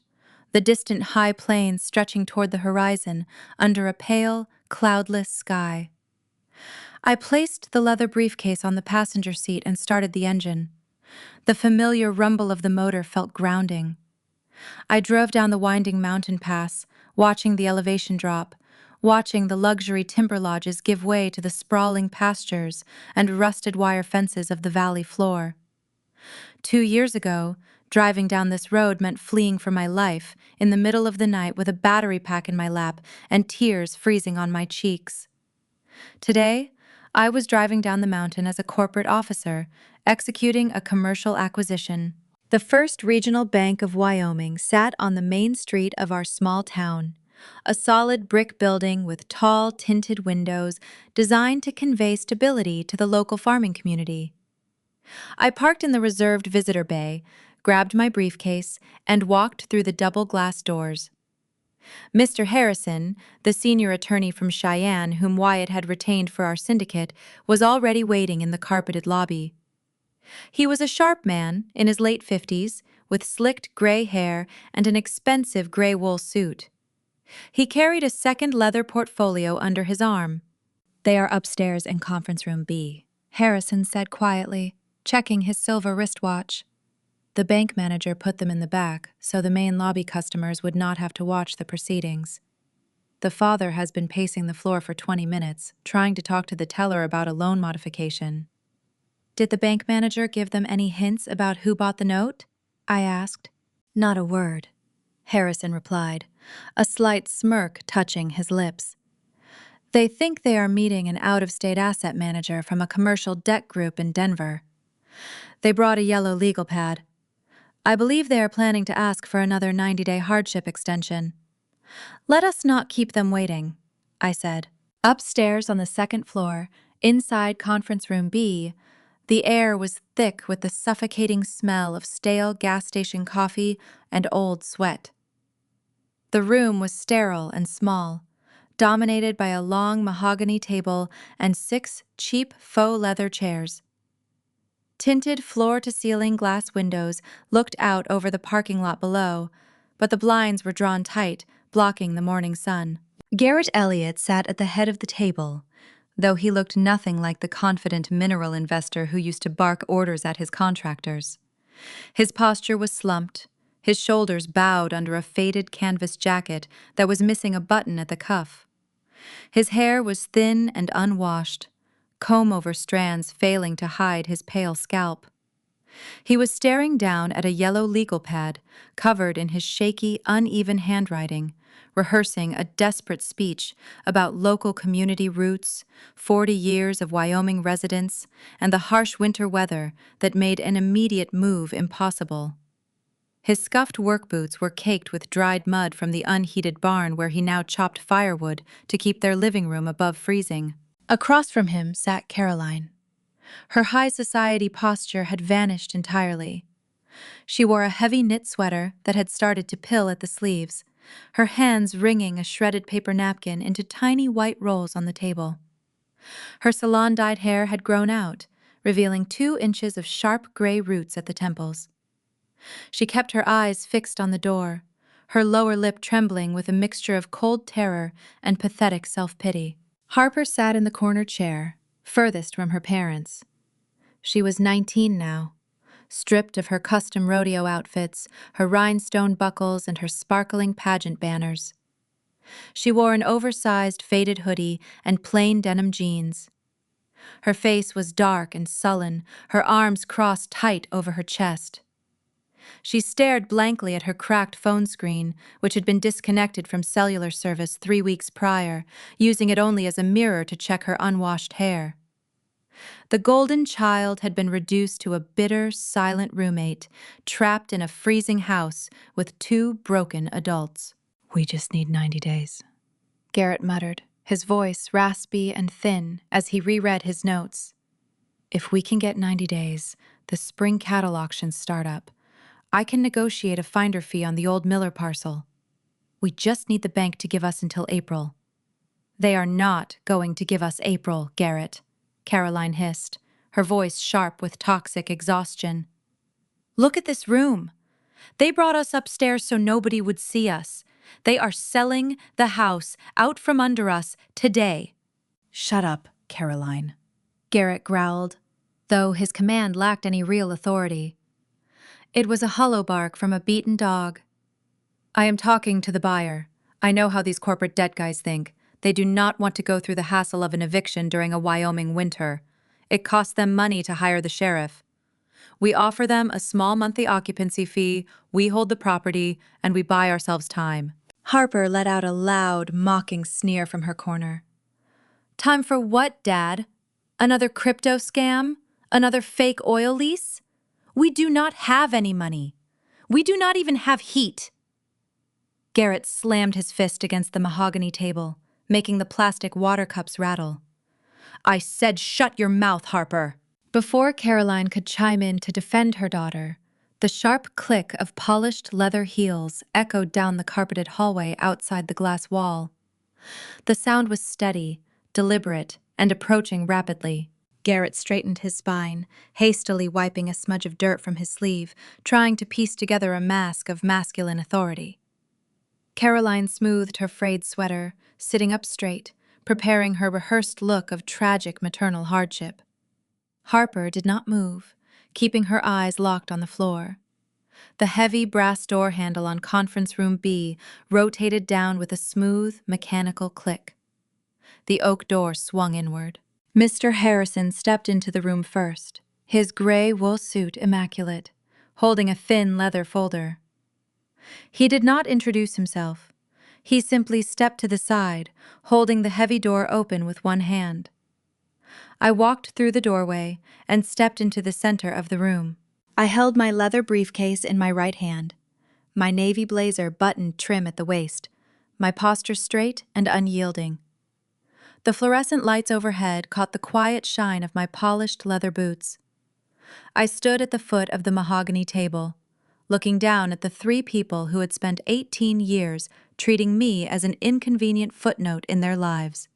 the distant high plains stretching toward the horizon under a pale, cloudless sky. I placed the leather briefcase on the passenger seat and started the engine. The familiar rumble of the motor felt grounding. I drove down the winding mountain pass, watching the elevation drop, watching the luxury timber lodges give way to the sprawling pastures and rusted wire fences of the valley floor. 2 years ago, driving down this road meant fleeing for my life in the middle of the night with a battery pack in my lap and tears freezing on my cheeks. Today, I was driving down the mountain as a corporate officer, executing a commercial acquisition. The First Regional Bank of Wyoming sat on the main street of our small town, a solid brick building with tall, tinted windows designed to convey stability to the local farming community. I parked in the reserved visitor bay, grabbed my briefcase, and walked through the double glass doors. Mr. Harrison, the senior attorney from Cheyenne whom Wyatt had retained for our syndicate, was already waiting in the carpeted lobby. He was a sharp man, in his late 50s, with slicked gray hair and an expensive gray wool suit. He carried a second leather portfolio under his arm. "They are upstairs in Conference Room B," Harrison said quietly, checking his silver wristwatch. "The bank manager put them in the back, so the main lobby customers would not have to watch the proceedings. The father has been pacing the floor for 20 minutes, trying to talk to the teller about a loan modification." "Did the bank manager give them any hints about who bought the note?" I asked. "Not a word," Harrison replied, a slight smirk touching his lips. "They think they are meeting an out-of-state asset manager from a commercial debt group in Denver. They brought a yellow legal pad. I believe they are planning to ask for another 90-day hardship extension." "Let us not keep them waiting," I said. Upstairs on the second floor, inside Conference Room B, the air was thick with the suffocating smell of stale gas station coffee and old sweat. The room was sterile and small, dominated by a long mahogany table and 6 cheap faux leather chairs. Tinted floor-to-ceiling glass windows looked out over the parking lot below, but the blinds were drawn tight, blocking the morning sun. Garrett Elliott sat at the head of the table, though he looked nothing like the confident mineral investor who used to bark orders at his contractors. His posture was slumped, his shoulders bowed under a faded canvas jacket that was missing a button at the cuff. His hair was thin and unwashed, comb-over strands failing to hide his pale scalp. He was staring down at a yellow legal pad, covered in his shaky, uneven handwriting, rehearsing a desperate speech about local community roots, 40 years of Wyoming residence, and the harsh winter weather that made an immediate move impossible. His scuffed work boots were caked with dried mud from the unheated barn where he now chopped firewood to keep their living room above freezing. Across from him sat Caroline. Her high society posture had vanished entirely. She wore a heavy knit sweater that had started to pill at the sleeves, her hands wringing a shredded paper napkin into tiny white rolls on the table. Her salon-dyed hair had grown out, revealing 2 inches of sharp gray roots at the temples. She kept her eyes fixed on the door, her lower lip trembling with a mixture of cold terror and pathetic self-pity. Harper sat in the corner chair, furthest from her parents. She was 19 now, stripped of her custom rodeo outfits, her rhinestone buckles, and her sparkling pageant banners. She wore an oversized faded hoodie and plain denim jeans. Her face was dark and sullen, her arms crossed tight over her chest. She stared blankly at her cracked phone screen, which had been disconnected from cellular service 3 weeks prior, using it only as a mirror to check her unwashed hair. The golden child had been reduced to a bitter, silent roommate, trapped in a freezing house with 2 broken adults. "We just need 90 days," Garrett muttered, his voice raspy and thin as he reread his notes. "If we can get 90 days, the spring cattle auctions start up. I can negotiate a finder fee on the old Miller parcel. We just need the bank to give us until April." "They are not going to give us April, Garrett," Caroline hissed, her voice sharp with toxic exhaustion. "Look at this room. They brought us upstairs so nobody would see us. They are selling the house out from under us today." "Shut up, Caroline," Garrett growled, though his command lacked any real authority. It was a hollow bark from a beaten dog. "I am talking to the buyer. I know how these corporate debt guys think. They do not want to go through the hassle of an eviction during a Wyoming winter. It costs them money to hire the sheriff. We offer them a small monthly occupancy fee, we hold the property, and we buy ourselves time." Harper let out a loud, mocking sneer from her corner. "Time for what, Dad? Another crypto scam? Another fake oil lease? We do not have any money. We do not even have heat." Garrett slammed his fist against the mahogany table, making the plastic water cups rattle. "I said shut your mouth, Harper." Before Caroline could chime in to defend her daughter, the sharp click of polished leather heels echoed down the carpeted hallway outside the glass wall. The sound was steady, deliberate, and approaching rapidly. Garrett straightened his spine, hastily wiping a smudge of dirt from his sleeve, trying to piece together a mask of masculine authority. Caroline smoothed her frayed sweater, sitting up straight, preparing her rehearsed look of tragic maternal hardship. Harper did not move, keeping her eyes locked on the floor. The heavy brass door handle on Conference Room B rotated down with a smooth, mechanical click. The oak door swung inward. Mr. Harrison stepped into the room first, his gray wool suit immaculate, holding a thin leather folder. He did not introduce himself. He simply stepped to the side, holding the heavy door open with one hand. I walked through the doorway and stepped into the center of the room. I held my leather briefcase in my right hand, my navy blazer buttoned trim at the waist, my posture straight and unyielding. The fluorescent lights overhead caught the quiet shine of my polished leather boots. I stood at the foot of the mahogany table, looking down at the 3 people who had spent 18 years treating me as an inconvenient footnote in their lives.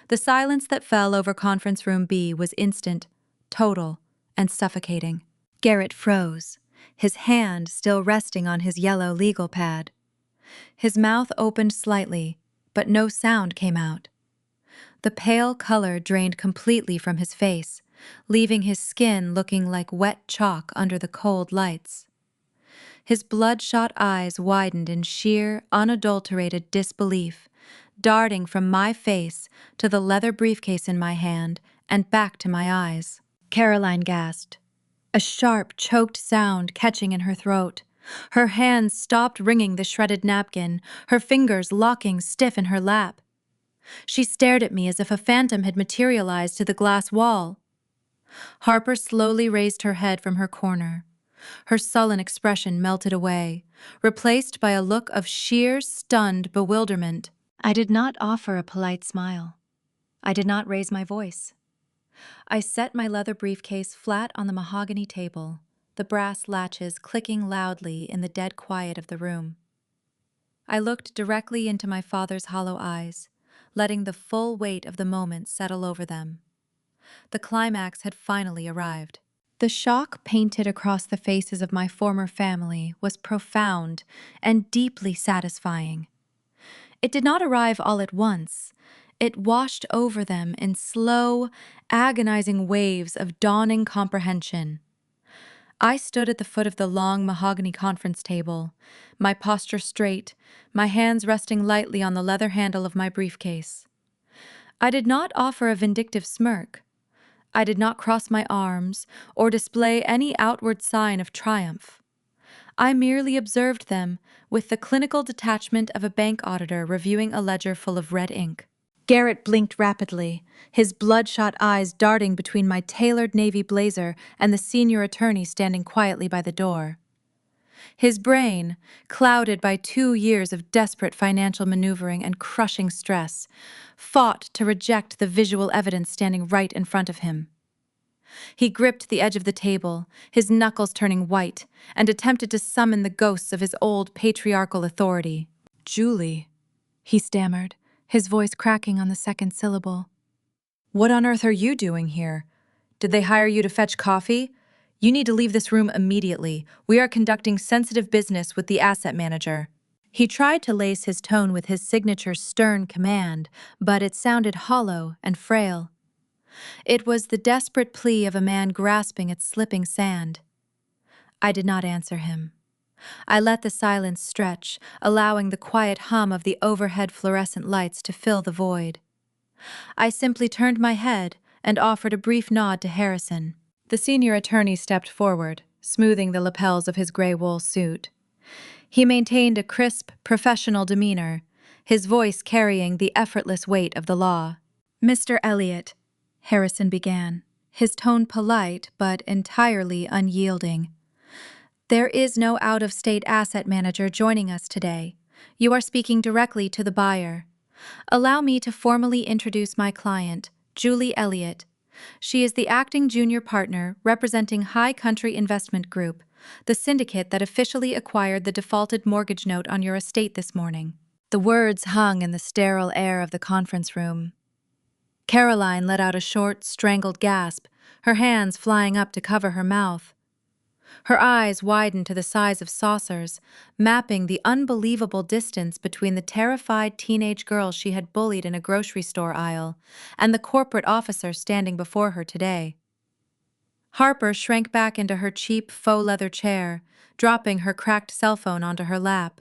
The silence that fell over Conference Room B was instant, total, and suffocating. Garrett froze, his hand still resting on his yellow legal pad. His mouth opened slightly, but no sound came out. The pale color drained completely from his face, leaving his skin looking like wet chalk under the cold lights. His bloodshot eyes widened in sheer, unadulterated disbelief, darting from my face to the leather briefcase in my hand and back to my eyes. Caroline gasped, a sharp, choked sound catching in her throat. Her hands stopped wringing the shredded napkin, her fingers locking stiff in her lap. She stared at me as if a phantom had materialized to the glass wall. Harper slowly raised her head from her corner. Her sullen expression melted away, replaced by a look of sheer, stunned bewilderment. I did not offer a polite smile. I did not raise my voice. I set my leather briefcase flat on the mahogany table, the brass latches clicking loudly in the dead quiet of the room. I looked directly into my father's hollow eyes, letting the full weight of the moment settle over them. The climax had finally arrived. The shock painted across the faces of my former family was profound and deeply satisfying. It did not arrive all at once. It washed over them in slow, agonizing waves of dawning comprehension. I stood at the foot of the long mahogany conference table, my posture straight, my hands resting lightly on the leather handle of my briefcase. I did not offer a vindictive smirk. I did not cross my arms or display any outward sign of triumph. I merely observed them with the clinical detachment of a bank auditor reviewing a ledger full of red ink. Garrett blinked rapidly, his bloodshot eyes darting between my tailored navy blazer and the senior attorney standing quietly by the door. His brain, clouded by 2 years of desperate financial maneuvering and crushing stress, fought to reject the visual evidence standing right in front of him. He gripped the edge of the table, his knuckles turning white, and attempted to summon the ghosts of his old patriarchal authority. "Julie," he stammered, his voice cracking on the second syllable. "What on earth are you doing here? Did they hire you to fetch coffee? You need to leave this room immediately. We are conducting sensitive business with the asset manager." He tried to lace his tone with his signature stern command, but it sounded hollow and frail. It was the desperate plea of a man grasping at slipping sand. I did not answer him. I let the silence stretch, allowing the quiet hum of the overhead fluorescent lights to fill the void. I simply turned my head and offered a brief nod to Harrison. The senior attorney stepped forward, smoothing the lapels of his gray wool suit. He maintained a crisp, professional demeanor, his voice carrying the effortless weight of the law. "Mr. Elliott," Harrison began, his tone polite but entirely unyielding. "There is no out-of-state asset manager joining us today. You are speaking directly to the buyer. Allow me to formally introduce my client, Julie Elliott. She is the acting junior partner representing High Country Investment Group, the syndicate that officially acquired the defaulted mortgage note on your estate this morning." The words hung in the sterile air of the conference room. Caroline let out a short, strangled gasp, her hands flying up to cover her mouth. Her eyes widened to the size of saucers, mapping the unbelievable distance between the terrified teenage girl she had bullied in a grocery store aisle and the corporate officer standing before her today. Harper shrank back into her cheap faux leather chair, dropping her cracked cell phone onto her lap.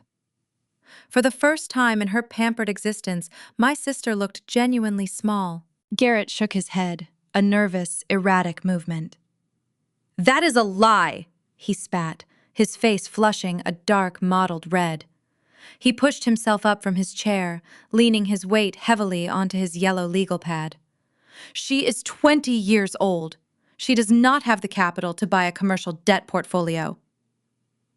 For the first time in her pampered existence, my sister looked genuinely small. Garrett shook his head, a nervous, erratic movement. "That is a lie!" he spat, his face flushing a dark, mottled red. He pushed himself up from his chair, leaning his weight heavily onto his yellow legal pad. "She is 20 years old. She does not have the capital to buy a commercial debt portfolio.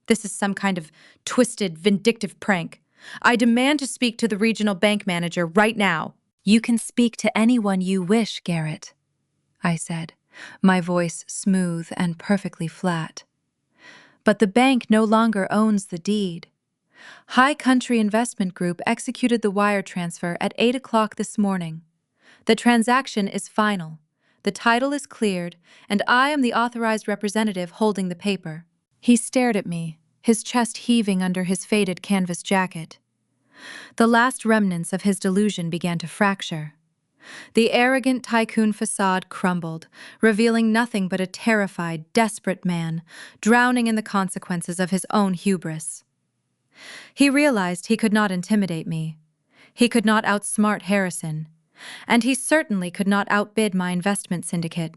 This is some kind of twisted, vindictive prank. I demand to speak to the regional bank manager right now." "You can speak to anyone you wish, Garrett," I said, my voice smooth and perfectly flat. "But the bank no longer owns the deed. High Country Investment Group executed the wire transfer at 8 o'clock this morning. The transaction is final. The title is cleared, and I am the authorized representative holding the paper." He stared at me, his chest heaving under his faded canvas jacket. The last remnants of his delusion began to fracture. The arrogant tycoon facade crumbled, revealing nothing but a terrified, desperate man, drowning in the consequences of his own hubris. He realized he could not intimidate me. He could not outsmart Harrison. And he certainly could not outbid my investment syndicate.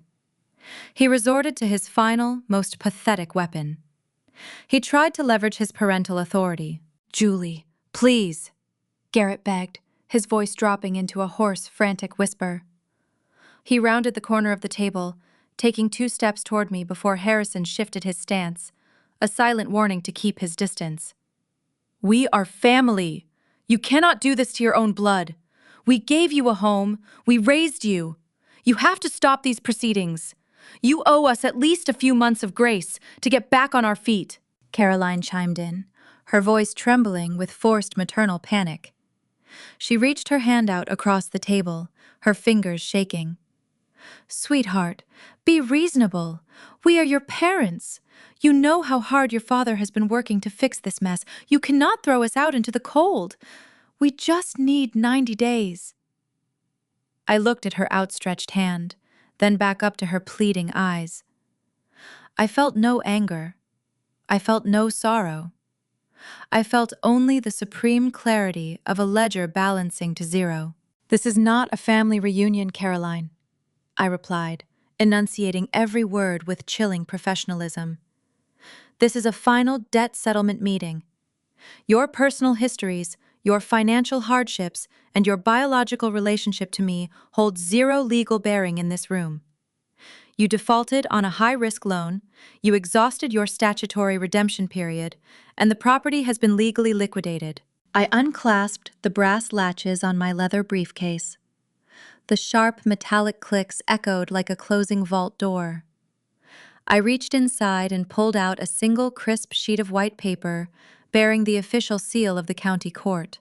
He resorted to his final, most pathetic weapon. He tried to leverage his parental authority. "Julie, please," Garrett begged, his voice dropping into a hoarse, frantic whisper. He rounded the corner of the table, taking 2 steps toward me before Harrison shifted his stance, a silent warning to keep his distance. "We are family. You cannot do this to your own blood. We gave you a home. We raised you. You have to stop these proceedings. You owe us at least a few months of grace to get back on our feet," Caroline chimed in, her voice trembling with forced maternal panic. She reached her hand out across the table, her fingers shaking. "Sweetheart, be reasonable. We are your parents. You know how hard your father has been working to fix this mess. You cannot throw us out into the cold. We just need 90 days. I looked at her outstretched hand, then back up to her pleading eyes. I felt no anger. I felt no sorrow. I felt only the supreme clarity of a ledger balancing to zero. "This is not a family reunion, Caroline," I replied, enunciating every word with chilling professionalism. "This is a final debt settlement meeting. Your personal histories, your financial hardships, and your biological relationship to me hold zero legal bearing in this room. You defaulted on a high-risk loan, you exhausted your statutory redemption period, and the property has been legally liquidated." I unclasped the brass latches on my leather briefcase. The sharp metallic clicks echoed like a closing vault door. I reached inside and pulled out a single crisp sheet of white paper bearing the official seal of the county court.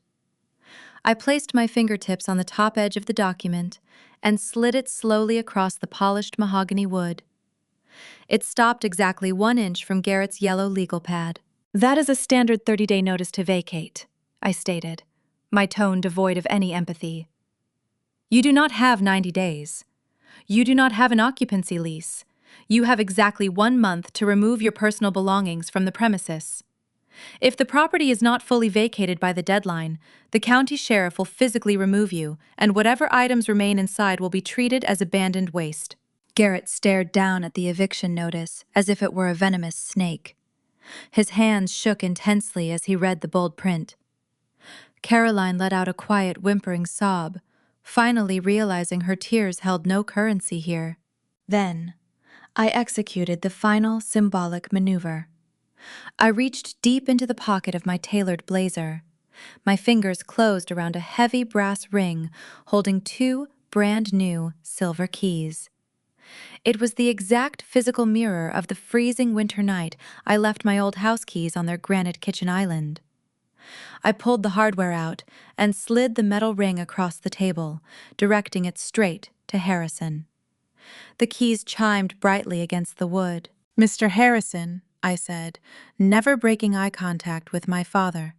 I placed my fingertips on the top edge of the document and slid it slowly across the polished mahogany wood. It stopped exactly 1 inch from Garrett's yellow legal pad. "That is a standard 30-day notice to vacate," I stated, my tone devoid of any empathy. "You do not have 90 days. You do not have an occupancy lease. You have exactly 1 month to remove your personal belongings from the premises. If the property is not fully vacated by the deadline, the county sheriff will physically remove you, and whatever items remain inside will be treated as abandoned waste." Garrett stared down at the eviction notice as if it were a venomous snake. His hands shook intensely as he read the bold print. Caroline let out a quiet whimpering sob, finally realizing her tears held no currency here. Then, I executed the final symbolic maneuver. I reached deep into the pocket of my tailored blazer. My fingers closed around a heavy brass ring holding 2 brand-new silver keys. It was the exact physical mirror of the freezing winter night I left my old house keys on their granite kitchen island. I pulled the hardware out and slid the metal ring across the table, directing it straight to Harrison. The keys chimed brightly against the wood. "Mr. Harrison," I said, never breaking eye contact with my father,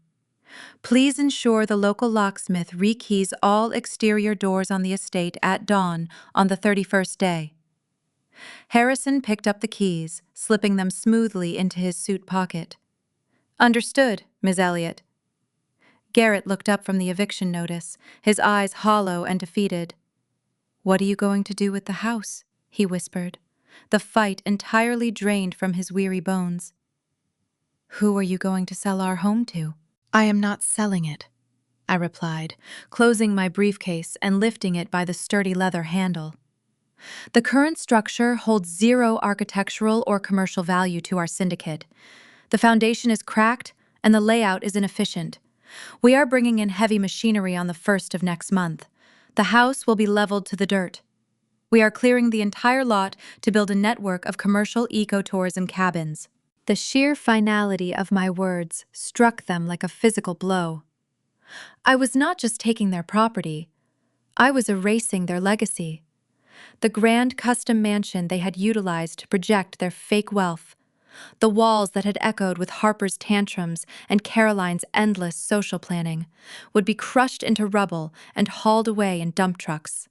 "please ensure the local locksmith rekeys all exterior doors on the estate at dawn on the 31st day." Harrison picked up the keys, slipping them smoothly into his suit pocket. "Understood, Ms. Elliott." Garrett looked up from the eviction notice, his eyes hollow and defeated. "What are you going to do with the house?" he whispered, the fight entirely drained from his weary bones. "Who are you going to sell our home to?" "I am not selling it," I replied, closing my briefcase and lifting it by the sturdy leather handle. "The current structure holds zero architectural or commercial value to our syndicate. The foundation is cracked and the layout is inefficient. We are bringing in heavy machinery on the 1st of next month. The house will be leveled to the dirt. We are clearing the entire lot to build a network of commercial ecotourism cabins." The sheer finality of my words struck them like a physical blow. I was not just taking their property, I was erasing their legacy. The grand custom mansion they had utilized to project their fake wealth, the walls that had echoed with Harper's tantrums and Caroline's endless social planning, would be crushed into rubble and hauled away in dump trucks.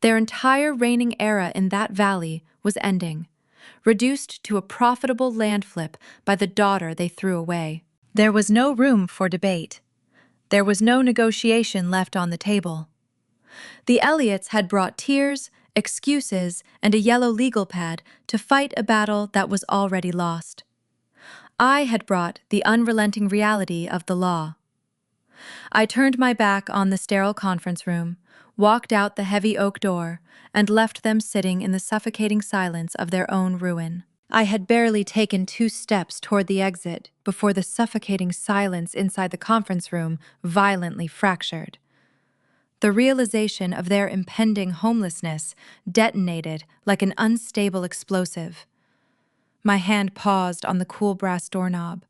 Their entire reigning era in that valley was ending, reduced to a profitable land flip by the daughter they threw away. There was no room for debate. There was no negotiation left on the table. The Elliots had brought tears, excuses, and a yellow legal pad to fight a battle that was already lost. I had brought the unrelenting reality of the law. I turned my back on the sterile conference room, walked out the heavy oak door, and left them sitting in the suffocating silence of their own ruin. I had barely taken 2 steps toward the exit before the suffocating silence inside the conference room violently fractured. The realization of their impending homelessness detonated like an unstable explosive. My hand paused on the cool brass doorknob.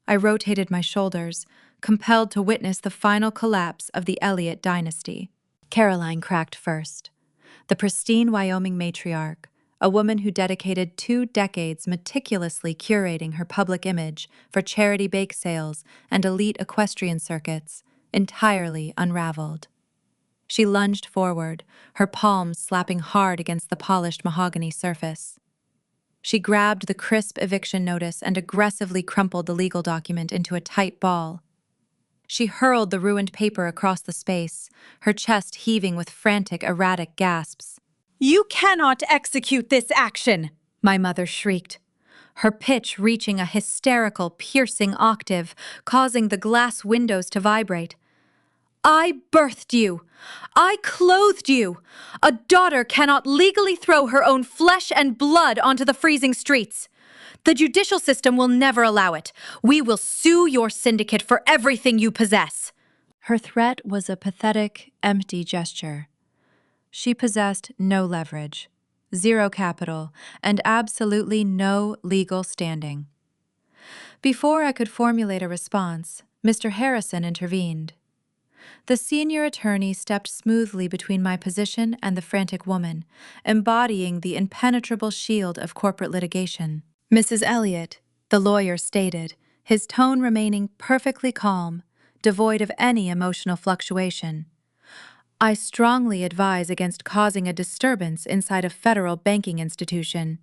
I rotated my shoulders, compelled to witness the final collapse of the Elliott dynasty. Caroline cracked first. The pristine Wyoming matriarch, a woman who dedicated 2 decades meticulously curating her public image for charity bake sales and elite equestrian circuits, entirely unraveled. She lunged forward, her palms slapping hard against the polished mahogany surface. She grabbed the crisp eviction notice and aggressively crumpled the legal document into a tight ball. She hurled the ruined paper across the space, her chest heaving with frantic, erratic gasps. "You cannot execute this action!" my mother shrieked, her pitch reaching a hysterical, piercing octave, causing the glass windows to vibrate. "I birthed you. I clothed you. A daughter cannot legally throw her own flesh and blood onto the freezing streets. The judicial system will never allow it. We will sue your syndicate for everything you possess." Her threat was a pathetic, empty gesture. She possessed no leverage, zero capital, and absolutely no legal standing. Before I could formulate a response, Mr. Harrison intervened. The senior attorney stepped smoothly between my position and the frantic woman, embodying the impenetrable shield of corporate litigation. "Mrs. Elliott," the lawyer stated, his tone remaining perfectly calm, devoid of any emotional fluctuation. "I strongly advise against causing a disturbance inside a federal banking institution.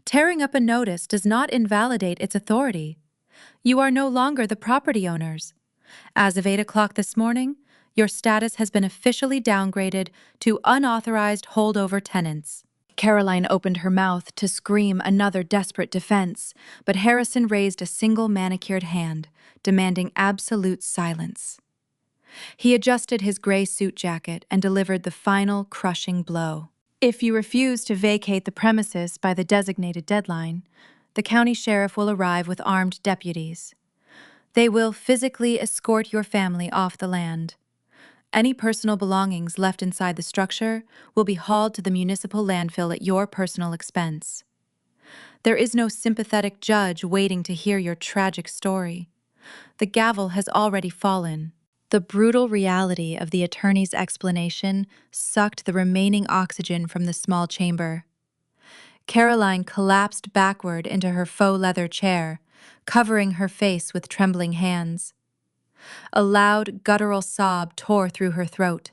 Tearing up a notice does not invalidate its authority. You are no longer the property owners. As of 8 o'clock this morning, your status has been officially downgraded to unauthorized holdover tenants." Caroline opened her mouth to scream another desperate defense, but Harrison raised a single manicured hand, demanding absolute silence. He adjusted his gray suit jacket and delivered the final crushing blow. "If you refuse to vacate the premises by the designated deadline, the county sheriff will arrive with armed deputies. They will physically escort your family off the land. Any personal belongings left inside the structure will be hauled to the municipal landfill at your personal expense. There is no sympathetic judge waiting to hear your tragic story. The gavel has already fallen." The brutal reality of the attorney's explanation sucked the remaining oxygen from the small chamber. Caroline collapsed backward into her faux leather chair, covering her face with trembling hands. A loud, guttural sob tore through her throat.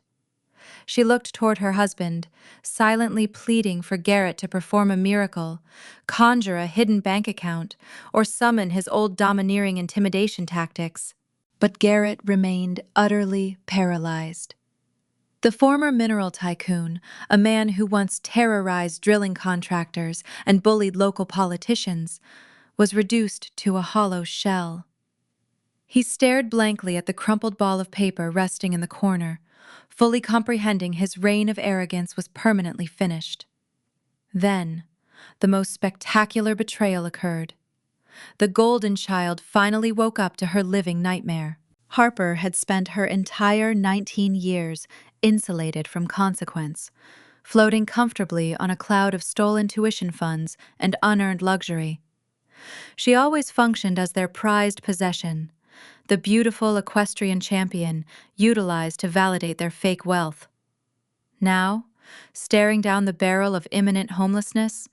She looked toward her husband, silently pleading for Garrett to perform a miracle, conjure a hidden bank account, or summon his old domineering intimidation tactics. But Garrett remained utterly paralyzed. The former mineral tycoon, a man who once terrorized drilling contractors and bullied local politicians, was reduced to a hollow shell. He stared blankly at the crumpled ball of paper resting in the corner, fully comprehending his reign of arrogance was permanently finished. Then, the most spectacular betrayal occurred. The golden child finally woke up to her living nightmare. Harper had spent her entire 19 years insulated from consequence, floating comfortably on a cloud of stolen tuition funds and unearned luxury. She always functioned as their prized possession, the beautiful equestrian champion utilized to validate their fake wealth. Now, staring down the barrel of imminent homelessness,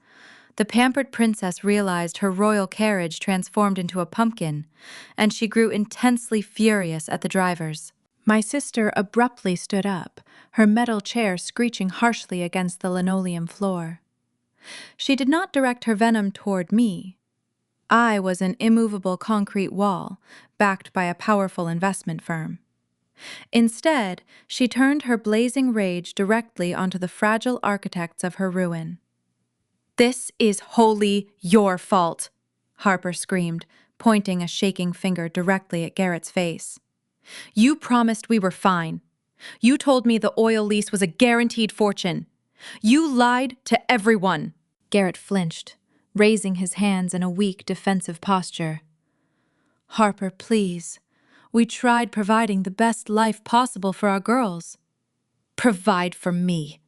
the pampered princess realized her royal carriage transformed into a pumpkin, and she grew intensely furious at the drivers. My sister abruptly stood up, her metal chair screeching harshly against the linoleum floor. She did not direct her venom toward me. I was an immovable concrete wall, backed by a powerful investment firm. Instead, she turned her blazing rage directly onto the fragile architects of her ruin. "This is wholly your fault," Harper screamed, pointing a shaking finger directly at Garrett's face. "You promised we were fine. You told me the oil lease was a guaranteed fortune. You lied to everyone." Garrett flinched, raising his hands in a weak, defensive posture. "Harper, please. We tried providing the best life possible for our girls." "Provide for me,"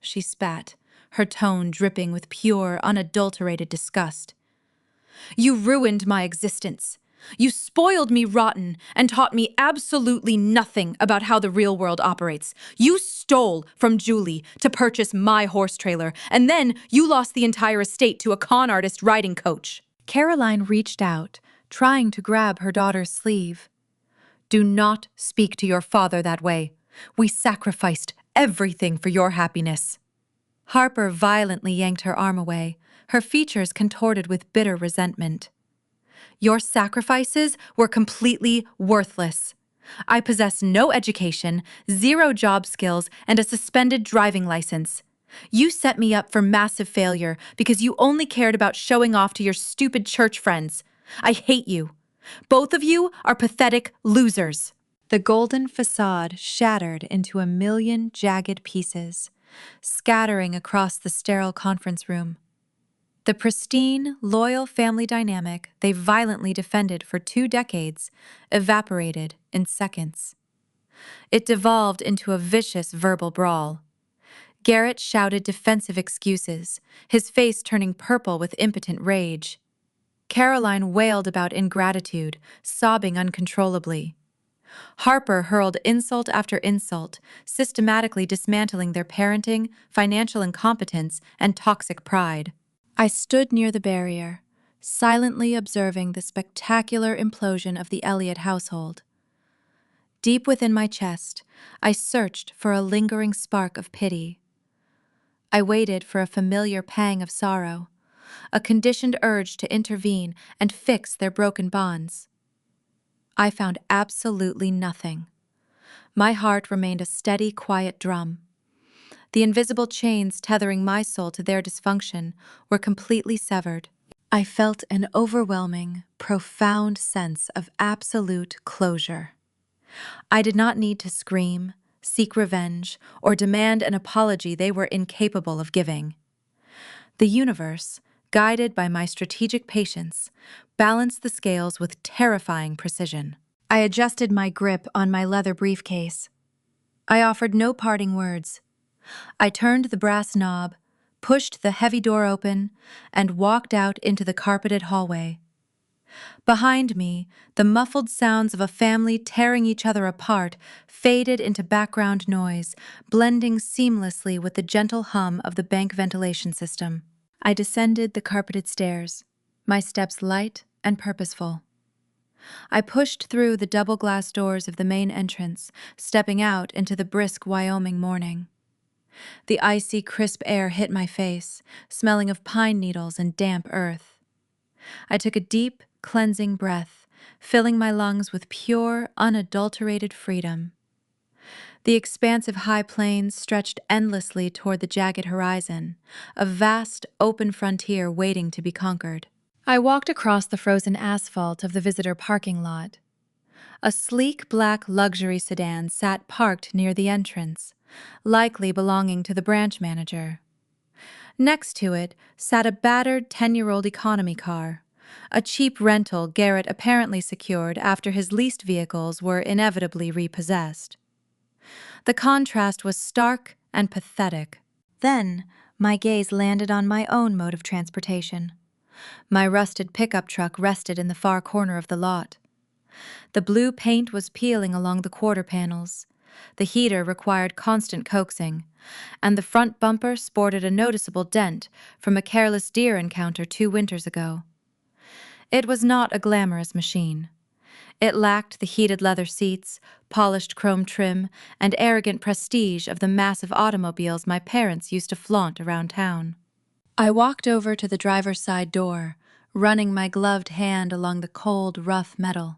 she spat, her tone dripping with pure, unadulterated disgust. "You ruined my existence. You spoiled me rotten and taught me absolutely nothing about how the real world operates. You stole from Julie to purchase my horse trailer, and then you lost the entire estate to a con artist riding coach. Caroline reached out, trying to grab her daughter's sleeve. Do not speak to your father that way. We sacrificed everything for your happiness. Harper violently yanked her arm away, her features contorted with bitter resentment. Your sacrifices were completely worthless. I possess no education, 0 job skills, and a suspended driving license. You set me up for massive failure because you only cared about showing off to your stupid church friends. I hate you. Both of you are pathetic losers. The golden facade shattered into a million jagged pieces, scattering across the sterile conference room. The pristine, loyal family dynamic they violently defended for 2 decades evaporated in seconds. It devolved into a vicious verbal brawl. Garrett shouted defensive excuses, his face turning purple with impotent rage. Caroline wailed about ingratitude, sobbing uncontrollably. Harper hurled insult after insult, systematically dismantling their parenting, financial incompetence, and toxic pride. I stood near the barrier, silently observing the spectacular implosion of the Elliott household. Deep within my chest, I searched for a lingering spark of pity. I waited for a familiar pang of sorrow, a conditioned urge to intervene and fix their broken bonds. I found absolutely nothing. My heart remained a steady, quiet drum. The invisible chains tethering my soul to their dysfunction were completely severed. I felt an overwhelming, profound sense of absolute closure. I did not need to scream, seek revenge, or demand an apology they were incapable of giving. The universe, guided by my strategic patience, balanced the scales with terrifying precision. I adjusted my grip on my leather briefcase. I offered no parting words. I turned the brass knob, pushed the heavy door open, and walked out into the carpeted hallway. Behind me, the muffled sounds of a family tearing each other apart faded into background noise, blending seamlessly with the gentle hum of the bank ventilation system. I descended the carpeted stairs, my steps light and purposeful. I pushed through the double glass doors of the main entrance, stepping out into the brisk Wyoming morning. The icy, crisp air hit my face, smelling of pine needles and damp earth. I took a deep, cleansing breath, filling my lungs with pure, unadulterated freedom. The expansive high plains stretched endlessly toward the jagged horizon, a vast, open frontier waiting to be conquered. I walked across the frozen asphalt of the visitor parking lot. A sleek black luxury sedan sat parked near the entrance, likely belonging to the branch manager. Next to it sat a battered 10-year-old economy car, a cheap rental Garrett apparently secured after his leased vehicles were inevitably repossessed. The contrast was stark and pathetic. Then, my gaze landed on my own mode of transportation. My rusted pickup truck rested in the far corner of the lot. The blue paint was peeling along the quarter panels. The heater required constant coaxing, and the front bumper sported a noticeable dent from a careless deer encounter 2 winters ago. It was not a glamorous machine. It lacked the heated leather seats, polished chrome trim, and arrogant prestige of the massive automobiles my parents used to flaunt around town. I walked over to the driver's side door, running my gloved hand along the cold, rough metal.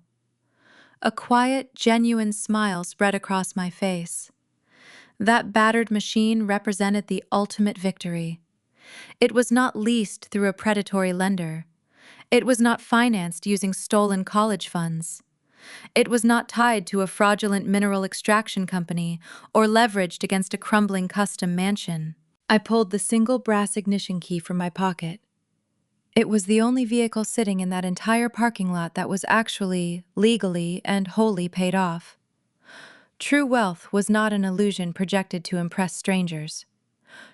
A quiet, genuine smile spread across my face. That battered machine represented the ultimate victory. It was not leased through a predatory lender. It was not financed using stolen college funds. It was not tied to a fraudulent mineral extraction company or leveraged against a crumbling custom mansion. I pulled the single brass ignition key from my pocket. It was the only vehicle sitting in that entire parking lot that was actually, legally, and wholly paid off. True wealth was not an illusion projected to impress strangers.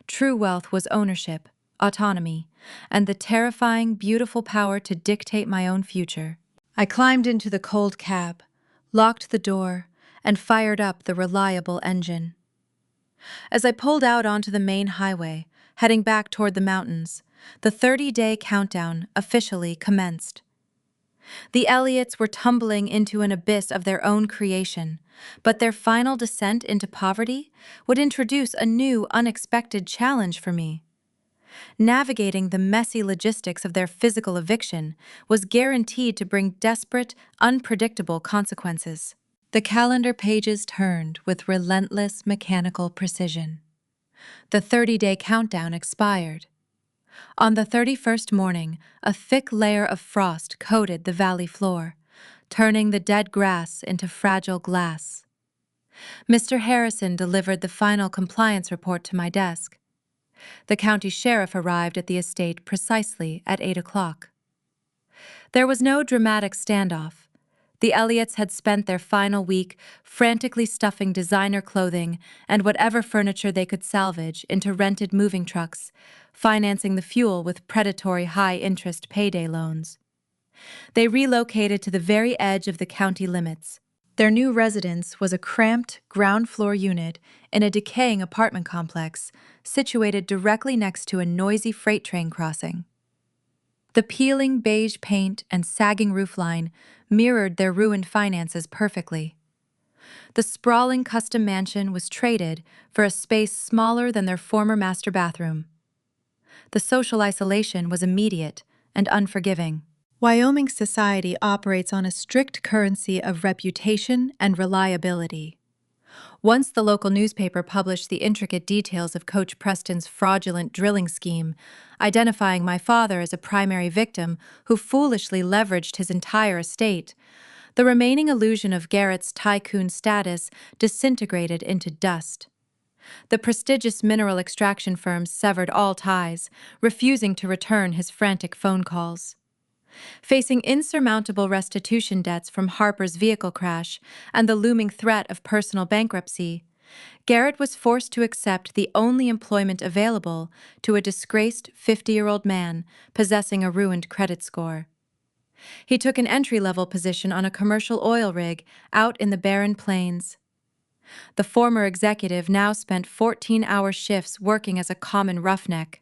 True wealth was ownership, autonomy, and the terrifying, beautiful power to dictate my own future. I climbed into the cold cab, locked the door, and fired up the reliable engine. As I pulled out onto the main highway, heading back toward the mountains, the 30-day countdown officially commenced. The Elliots were tumbling into an abyss of their own creation, but their final descent into poverty would introduce a new, unexpected challenge for me. Navigating the messy logistics of their physical eviction was guaranteed to bring desperate, unpredictable consequences. The calendar pages turned with relentless mechanical precision. The 30-day countdown expired. On the 31st morning, a thick layer of frost coated the valley floor, turning the dead grass into fragile glass. Mr. Harrison delivered the final compliance report to my desk. The county sheriff arrived at the estate precisely at 8 o'clock. There was no dramatic standoff. The Elliots had spent their final week frantically stuffing designer clothing and whatever furniture they could salvage into rented moving trucks, financing the fuel with predatory high-interest payday loans. They relocated to the very edge of the county limits. Their new residence was a cramped, ground-floor unit in a decaying apartment complex situated directly next to a noisy freight train crossing. The peeling beige paint and sagging roofline mirrored their ruined finances perfectly. The sprawling custom mansion was traded for a space smaller than their former master bathroom. The social isolation was immediate and unforgiving. Wyoming society operates on a strict currency of reputation and reliability. Once the local newspaper published the intricate details of Coach Preston's fraudulent drilling scheme, identifying my father as a primary victim who foolishly leveraged his entire estate, the remaining illusion of Garrett's tycoon status disintegrated into dust. The prestigious mineral extraction firms severed all ties, refusing to return his frantic phone calls. Facing insurmountable restitution debts from Harper's vehicle crash and the looming threat of personal bankruptcy, Garrett was forced to accept the only employment available to a disgraced 50-year-old man possessing a ruined credit score. He took an entry-level position on a commercial oil rig out in the barren plains. The former executive now spent 14-hour shifts working as a common roughneck.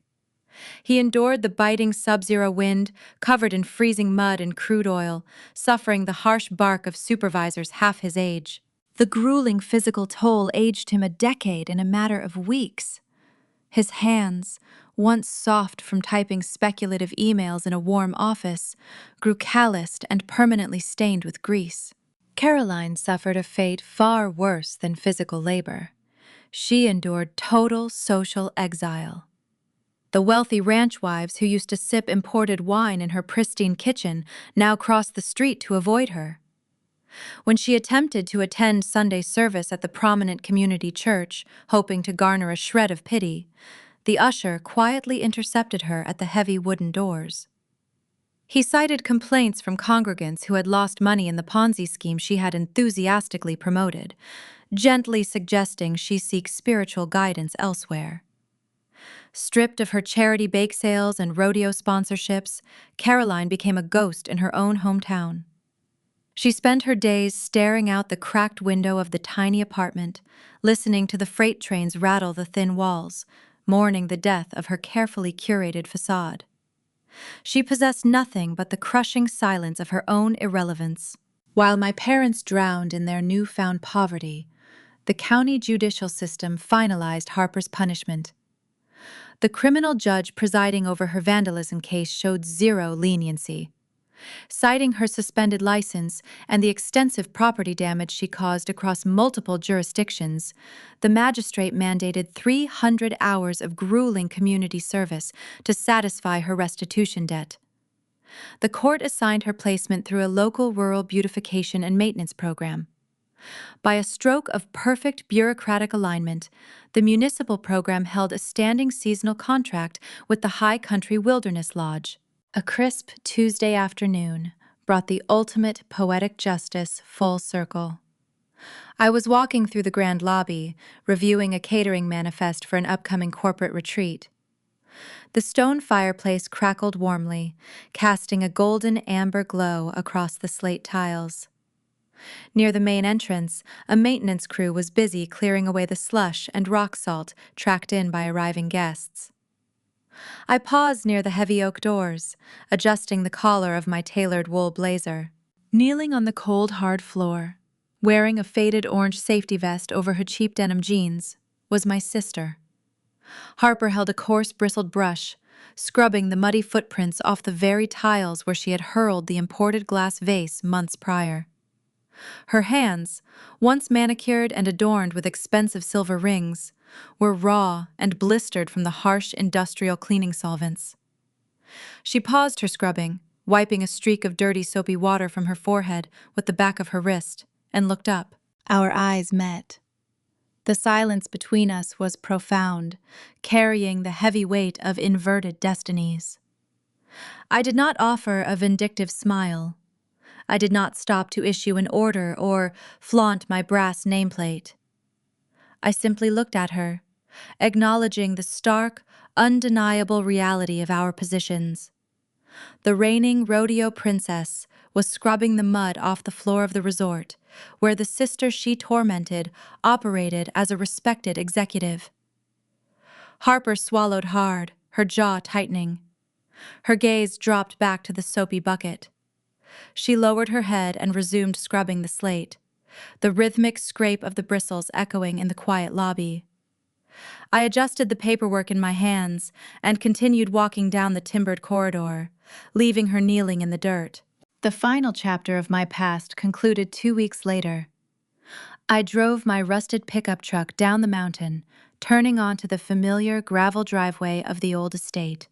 He endured the biting sub-zero wind, covered in freezing mud and crude oil, suffering the harsh bark of supervisors half his age. The grueling physical toll aged him a decade in a matter of weeks. His hands, once soft from typing speculative emails in a warm office, grew calloused and permanently stained with grease. Caroline suffered a fate far worse than physical labor. She endured total social exile. The wealthy ranch wives who used to sip imported wine in her pristine kitchen now crossed the street to avoid her. When she attempted to attend Sunday service at the prominent community church, hoping to garner a shred of pity, the usher quietly intercepted her at the heavy wooden doors. He cited complaints from congregants who had lost money in the Ponzi scheme she had enthusiastically promoted, gently suggesting she seek spiritual guidance elsewhere. Stripped of her charity bake sales and rodeo sponsorships, Caroline became a ghost in her own hometown. She spent her days staring out the cracked window of the tiny apartment, listening to the freight trains rattle the thin walls, mourning the death of her carefully curated facade. She possessed nothing but the crushing silence of her own irrelevance. While my parents drowned in their newfound poverty, the county judicial system finalized Harper's punishment. The criminal judge presiding over her vandalism case showed zero leniency. Citing her suspended license and the extensive property damage she caused across multiple jurisdictions, the magistrate mandated 300 hours of grueling community service to satisfy her restitution debt. The court assigned her placement through a local rural beautification and maintenance program. By a stroke of perfect bureaucratic alignment, the municipal program held a standing seasonal contract with the High Country Wilderness Lodge. A crisp Tuesday afternoon brought the ultimate poetic justice full circle. I was walking through the grand lobby, reviewing a catering manifest for an upcoming corporate retreat. The stone fireplace crackled warmly, casting a golden amber glow across the slate tiles. Near the main entrance, a maintenance crew was busy clearing away the slush and rock salt tracked in by arriving guests. I paused near the heavy oak doors, adjusting the collar of my tailored wool blazer. Kneeling on the cold, hard floor, wearing a faded orange safety vest over her cheap denim jeans, was my sister. Harper held a coarse, bristled brush, scrubbing the muddy footprints off the very tiles where she had hurled the imported glass vase months prior. Her hands, once manicured and adorned with expensive silver rings, were raw and blistered from the harsh industrial cleaning solvents. She paused her scrubbing, wiping a streak of dirty soapy water from her forehead with the back of her wrist, and looked up. Our eyes met. The silence between us was profound, carrying the heavy weight of inverted destinies. I did not offer a vindictive smile. I did not stop to issue an order or flaunt my brass nameplate. I simply looked at her, acknowledging the stark, undeniable reality of our positions. The reigning rodeo princess was scrubbing the mud off the floor of the resort, where the sister she tormented operated as a respected executive. Harper swallowed hard, her jaw tightening. Her gaze dropped back to the soapy bucket. She lowered her head and resumed scrubbing the slate, the rhythmic scrape of the bristles echoing in the quiet lobby. I adjusted the paperwork in my hands and continued walking down the timbered corridor, leaving her kneeling in the dirt. The final chapter of my past concluded 2 weeks later. I drove my rusted pickup truck down the mountain, turning onto the familiar gravel driveway of the old estate.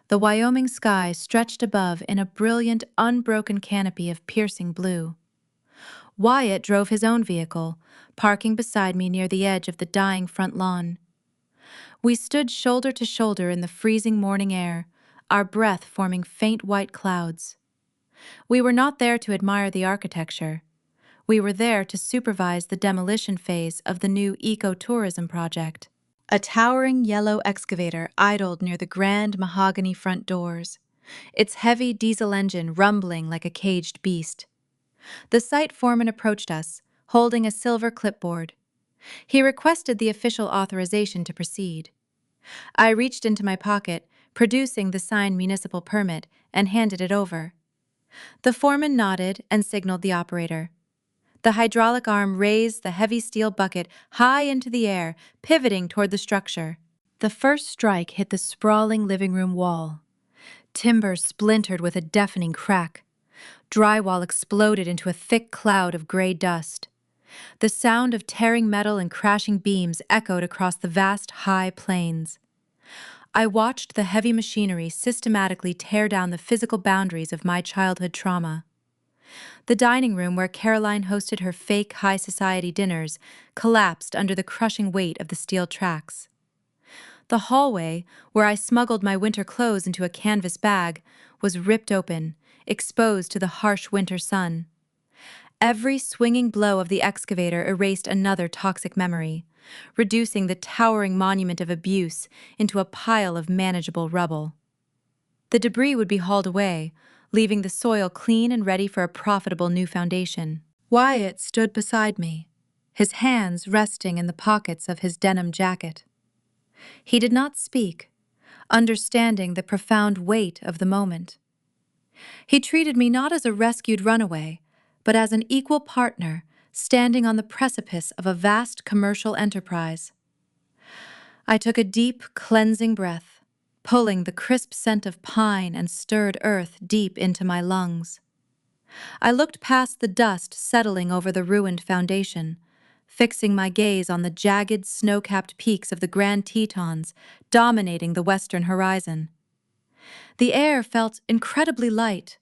The Wyoming sky stretched above in a brilliant, unbroken canopy of piercing blue. Wyatt drove his own vehicle, parking beside me near the edge of the dying front lawn. We stood shoulder to shoulder in the freezing morning air, our breath forming faint white clouds. We were not there to admire the architecture. We were there to supervise the demolition phase of the new ecotourism project. A towering yellow excavator idled near the grand mahogany front doors, its heavy diesel engine rumbling like a caged beast. The site foreman approached us, holding a silver clipboard. He requested the official authorization to proceed. I reached into my pocket, producing the signed municipal permit, and handed it over. The foreman nodded and signaled the operator. The hydraulic arm raised the heavy steel bucket high into the air, pivoting toward the structure. The first strike hit the sprawling living room wall. Timber splintered with a deafening crack. Drywall exploded into a thick cloud of gray dust. The sound of tearing metal and crashing beams echoed across the vast, high plains. I watched the heavy machinery systematically tear down the physical boundaries of my childhood trauma. The dining room where Caroline hosted her fake high society dinners collapsed under the crushing weight of the steel tracks. The hallway, where I smuggled my winter clothes into a canvas bag, was ripped open, exposed to the harsh winter sun. Every swinging blow of the excavator erased another toxic memory, reducing the towering monument of abuse into a pile of manageable rubble. The debris would be hauled away, leaving the soil clean and ready for a profitable new foundation. Wyatt stood beside me, his hands resting in the pockets of his denim jacket. He did not speak, understanding the profound weight of the moment. He treated me not as a rescued runaway, but as an equal partner standing on the precipice of a vast commercial enterprise. I took a deep, cleansing breath, pulling the crisp scent of pine and stirred earth deep into my lungs. I looked past the dust settling over the ruined foundation, fixing my gaze on the jagged, snow-capped peaks of the Grand Tetons dominating the western horizon. The air felt incredibly light.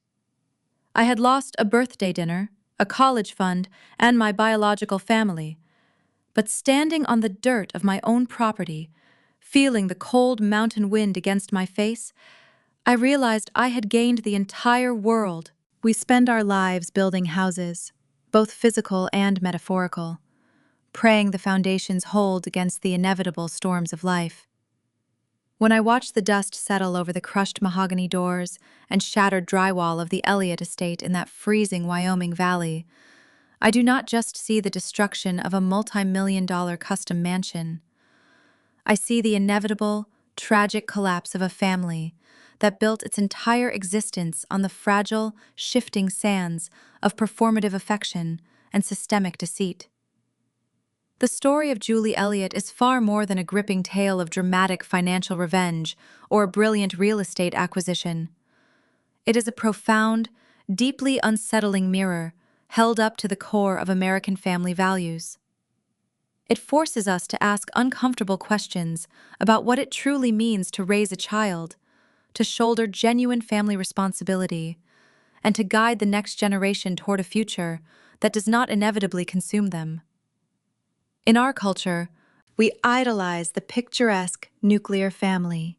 I had lost a birthday dinner, a college fund, and my biological family, but standing on the dirt of my own property, feeling the cold mountain wind against my face, I realized I had gained the entire world. We spend our lives building houses, both physical and metaphorical, praying the foundations hold against the inevitable storms of life. When I watch the dust settle over the crushed mahogany doors and shattered drywall of the Elliott estate in that freezing Wyoming valley, I do not just see the destruction of a multi-million-dollar custom mansion. I see the inevitable, tragic collapse of a family that built its entire existence on the fragile, shifting sands of performative affection and systemic deceit. The story of Julie Elliott is far more than a gripping tale of dramatic financial revenge or a brilliant real estate acquisition. It is a profound, deeply unsettling mirror held up to the core of American family values. It forces us to ask uncomfortable questions about what it truly means to raise a child, to shoulder genuine family responsibility, and to guide the next generation toward a future that does not inevitably consume them. In our culture, we idolize the picturesque nuclear family.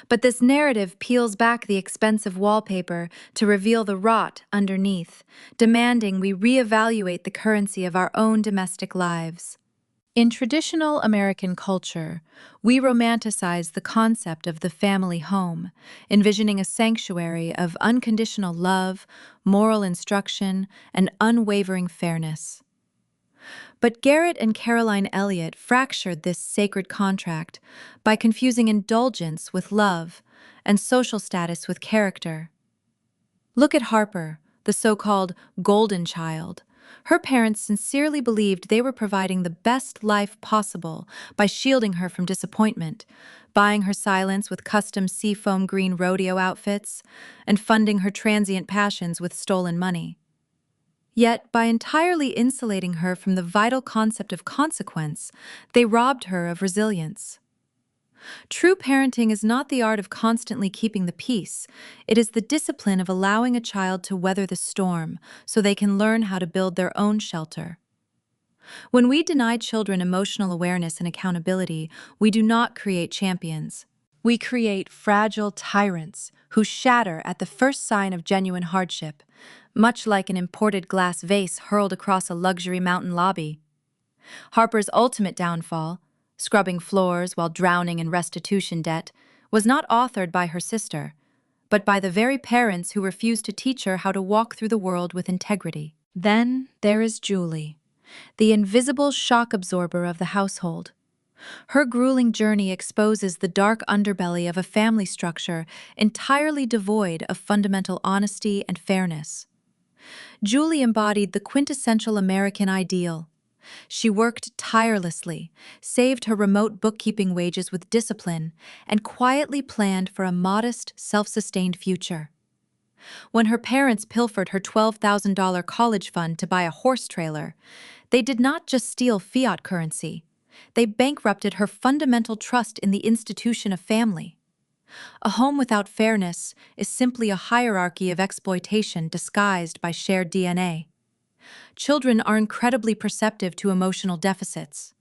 But this narrative peels back the expensive wallpaper to reveal the rot underneath, demanding we reevaluate the currency of our own domestic lives. In traditional American culture, we romanticize the concept of the family home, envisioning a sanctuary of unconditional love, moral instruction, and unwavering fairness. But Garrett and Caroline Elliott fractured this sacred contract by confusing indulgence with love and social status with character. Look at Harper, the so-called golden child. Her parents sincerely believed they were providing the best life possible by shielding her from disappointment, buying her silence with custom seafoam green rodeo outfits, and funding her transient passions with stolen money. Yet, by entirely insulating her from the vital concept of consequence, they robbed her of resilience. True parenting is not the art of constantly keeping the peace. It is the discipline of allowing a child to weather the storm so they can learn how to build their own shelter. When we deny children emotional awareness and accountability, we do not create champions. We create fragile tyrants who shatter at the first sign of genuine hardship, much like an imported glass vase hurled across a luxury mountain lobby. Harper's ultimate downfall, scrubbing floors while drowning in restitution debt, was not authored by her sister, but by the very parents who refused to teach her how to walk through the world with integrity. Then there is Julie, the invisible shock absorber of the household. Her grueling journey exposes the dark underbelly of a family structure entirely devoid of fundamental honesty and fairness. Julie embodied the quintessential American ideal. She worked tirelessly, saved her remote bookkeeping wages with discipline, and quietly planned for a modest, self-sustained future. When her parents pilfered her $12,000 college fund to buy a horse trailer, they did not just steal fiat currency. They bankrupted her fundamental trust in the institution of family. A home without fairness is simply a hierarchy of exploitation disguised by shared DNA. Children are incredibly perceptive to emotional deficits.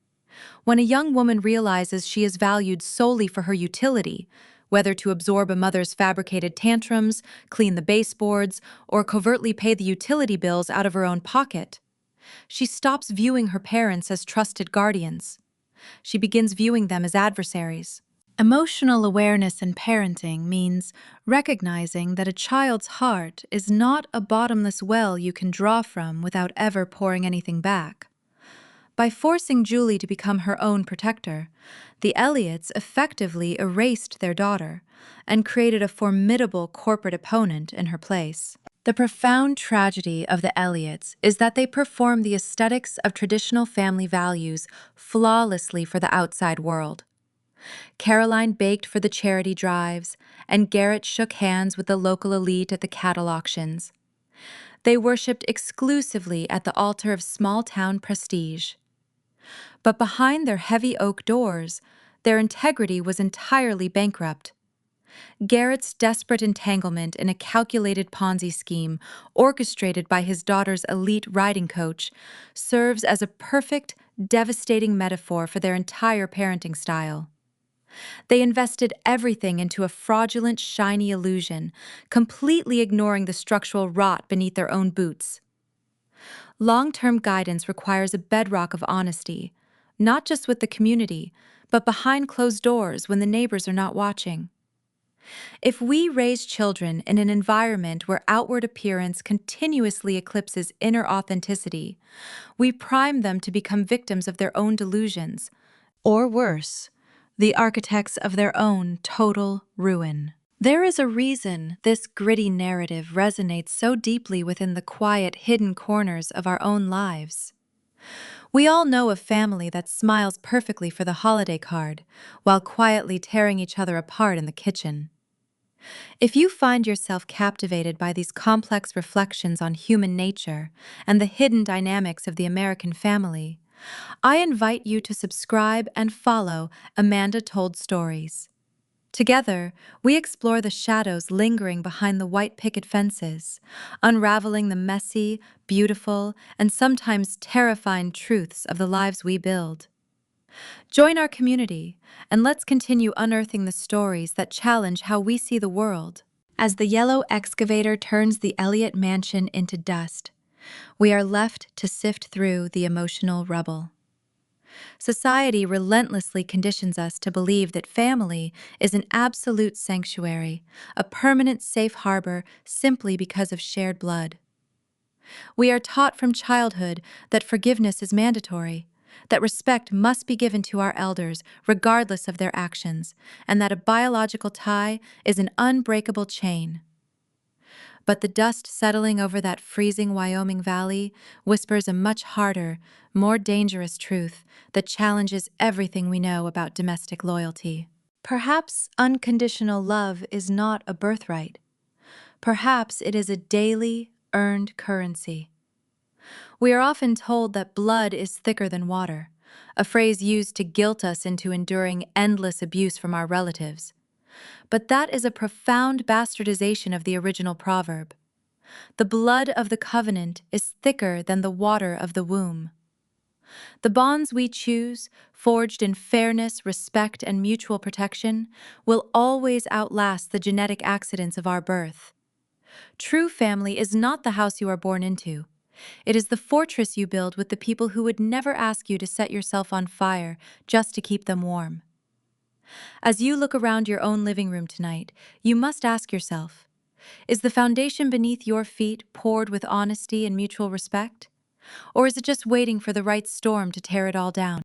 When a young woman realizes she is valued solely for her utility, whether to absorb a mother's fabricated tantrums, clean the baseboards, or covertly pay the utility bills out of her own pocket, she stops viewing her parents as trusted guardians. She begins viewing them as adversaries. Emotional awareness in parenting means recognizing that a child's heart is not a bottomless well you can draw from without ever pouring anything back. By forcing Julie to become her own protector, the Elliots effectively erased their daughter and created a formidable corporate opponent in her place. The profound tragedy of the Elliots is that they perform the aesthetics of traditional family values flawlessly for the outside world. Caroline baked for the charity drives, and Garrett shook hands with the local elite at the cattle auctions. They worshipped exclusively at the altar of small-town prestige. But behind their heavy oak doors, their integrity was entirely bankrupt. Garrett's desperate entanglement in a calculated Ponzi scheme, orchestrated by his daughter's elite riding coach, serves as a perfect, devastating metaphor for their entire parenting style. They invested everything into a fraudulent, shiny illusion, completely ignoring the structural rot beneath their own boots. Long-term guidance requires a bedrock of honesty, not just with the community, but behind closed doors when the neighbors are not watching. If we raise children in an environment where outward appearance continuously eclipses inner authenticity, we prime them to become victims of their own delusions, or worse, the architects of their own total ruin. There is a reason this gritty narrative resonates so deeply within the quiet, hidden corners of our own lives. We all know a family that smiles perfectly for the holiday card, while quietly tearing each other apart in the kitchen. If you find yourself captivated by these complex reflections on human nature and the hidden dynamics of the American family, I invite you to subscribe and follow Amanda Told Stories. Together, we explore the shadows lingering behind the white picket fences, unraveling the messy, beautiful, and sometimes terrifying truths of the lives we build. Join our community, and let's continue unearthing the stories that challenge how we see the world. As the yellow excavator turns the Elliott mansion into dust, we are left to sift through the emotional rubble. Society relentlessly conditions us to believe that family is an absolute sanctuary, a permanent safe harbor simply because of shared blood. We are taught from childhood that forgiveness is mandatory, that respect must be given to our elders regardless of their actions, and that a biological tie is an unbreakable chain. But the dust settling over that freezing Wyoming valley whispers a much harder, more dangerous truth that challenges everything we know about domestic loyalty. Perhaps unconditional love is not a birthright. Perhaps it is a daily, earned currency. We are often told that blood is thicker than water, a phrase used to guilt us into enduring endless abuse from our relatives. But that is a profound bastardization of the original proverb. The blood of the covenant is thicker than the water of the womb. The bonds we choose, forged in fairness, respect, and mutual protection, will always outlast the genetic accidents of our birth. True family is not the house you are born into. It is the fortress you build with the people who would never ask you to set yourself on fire just to keep them warm. As you look around your own living room tonight, you must ask yourself, is the foundation beneath your feet poured with honesty and mutual respect? Or is it just waiting for the right storm to tear it all down?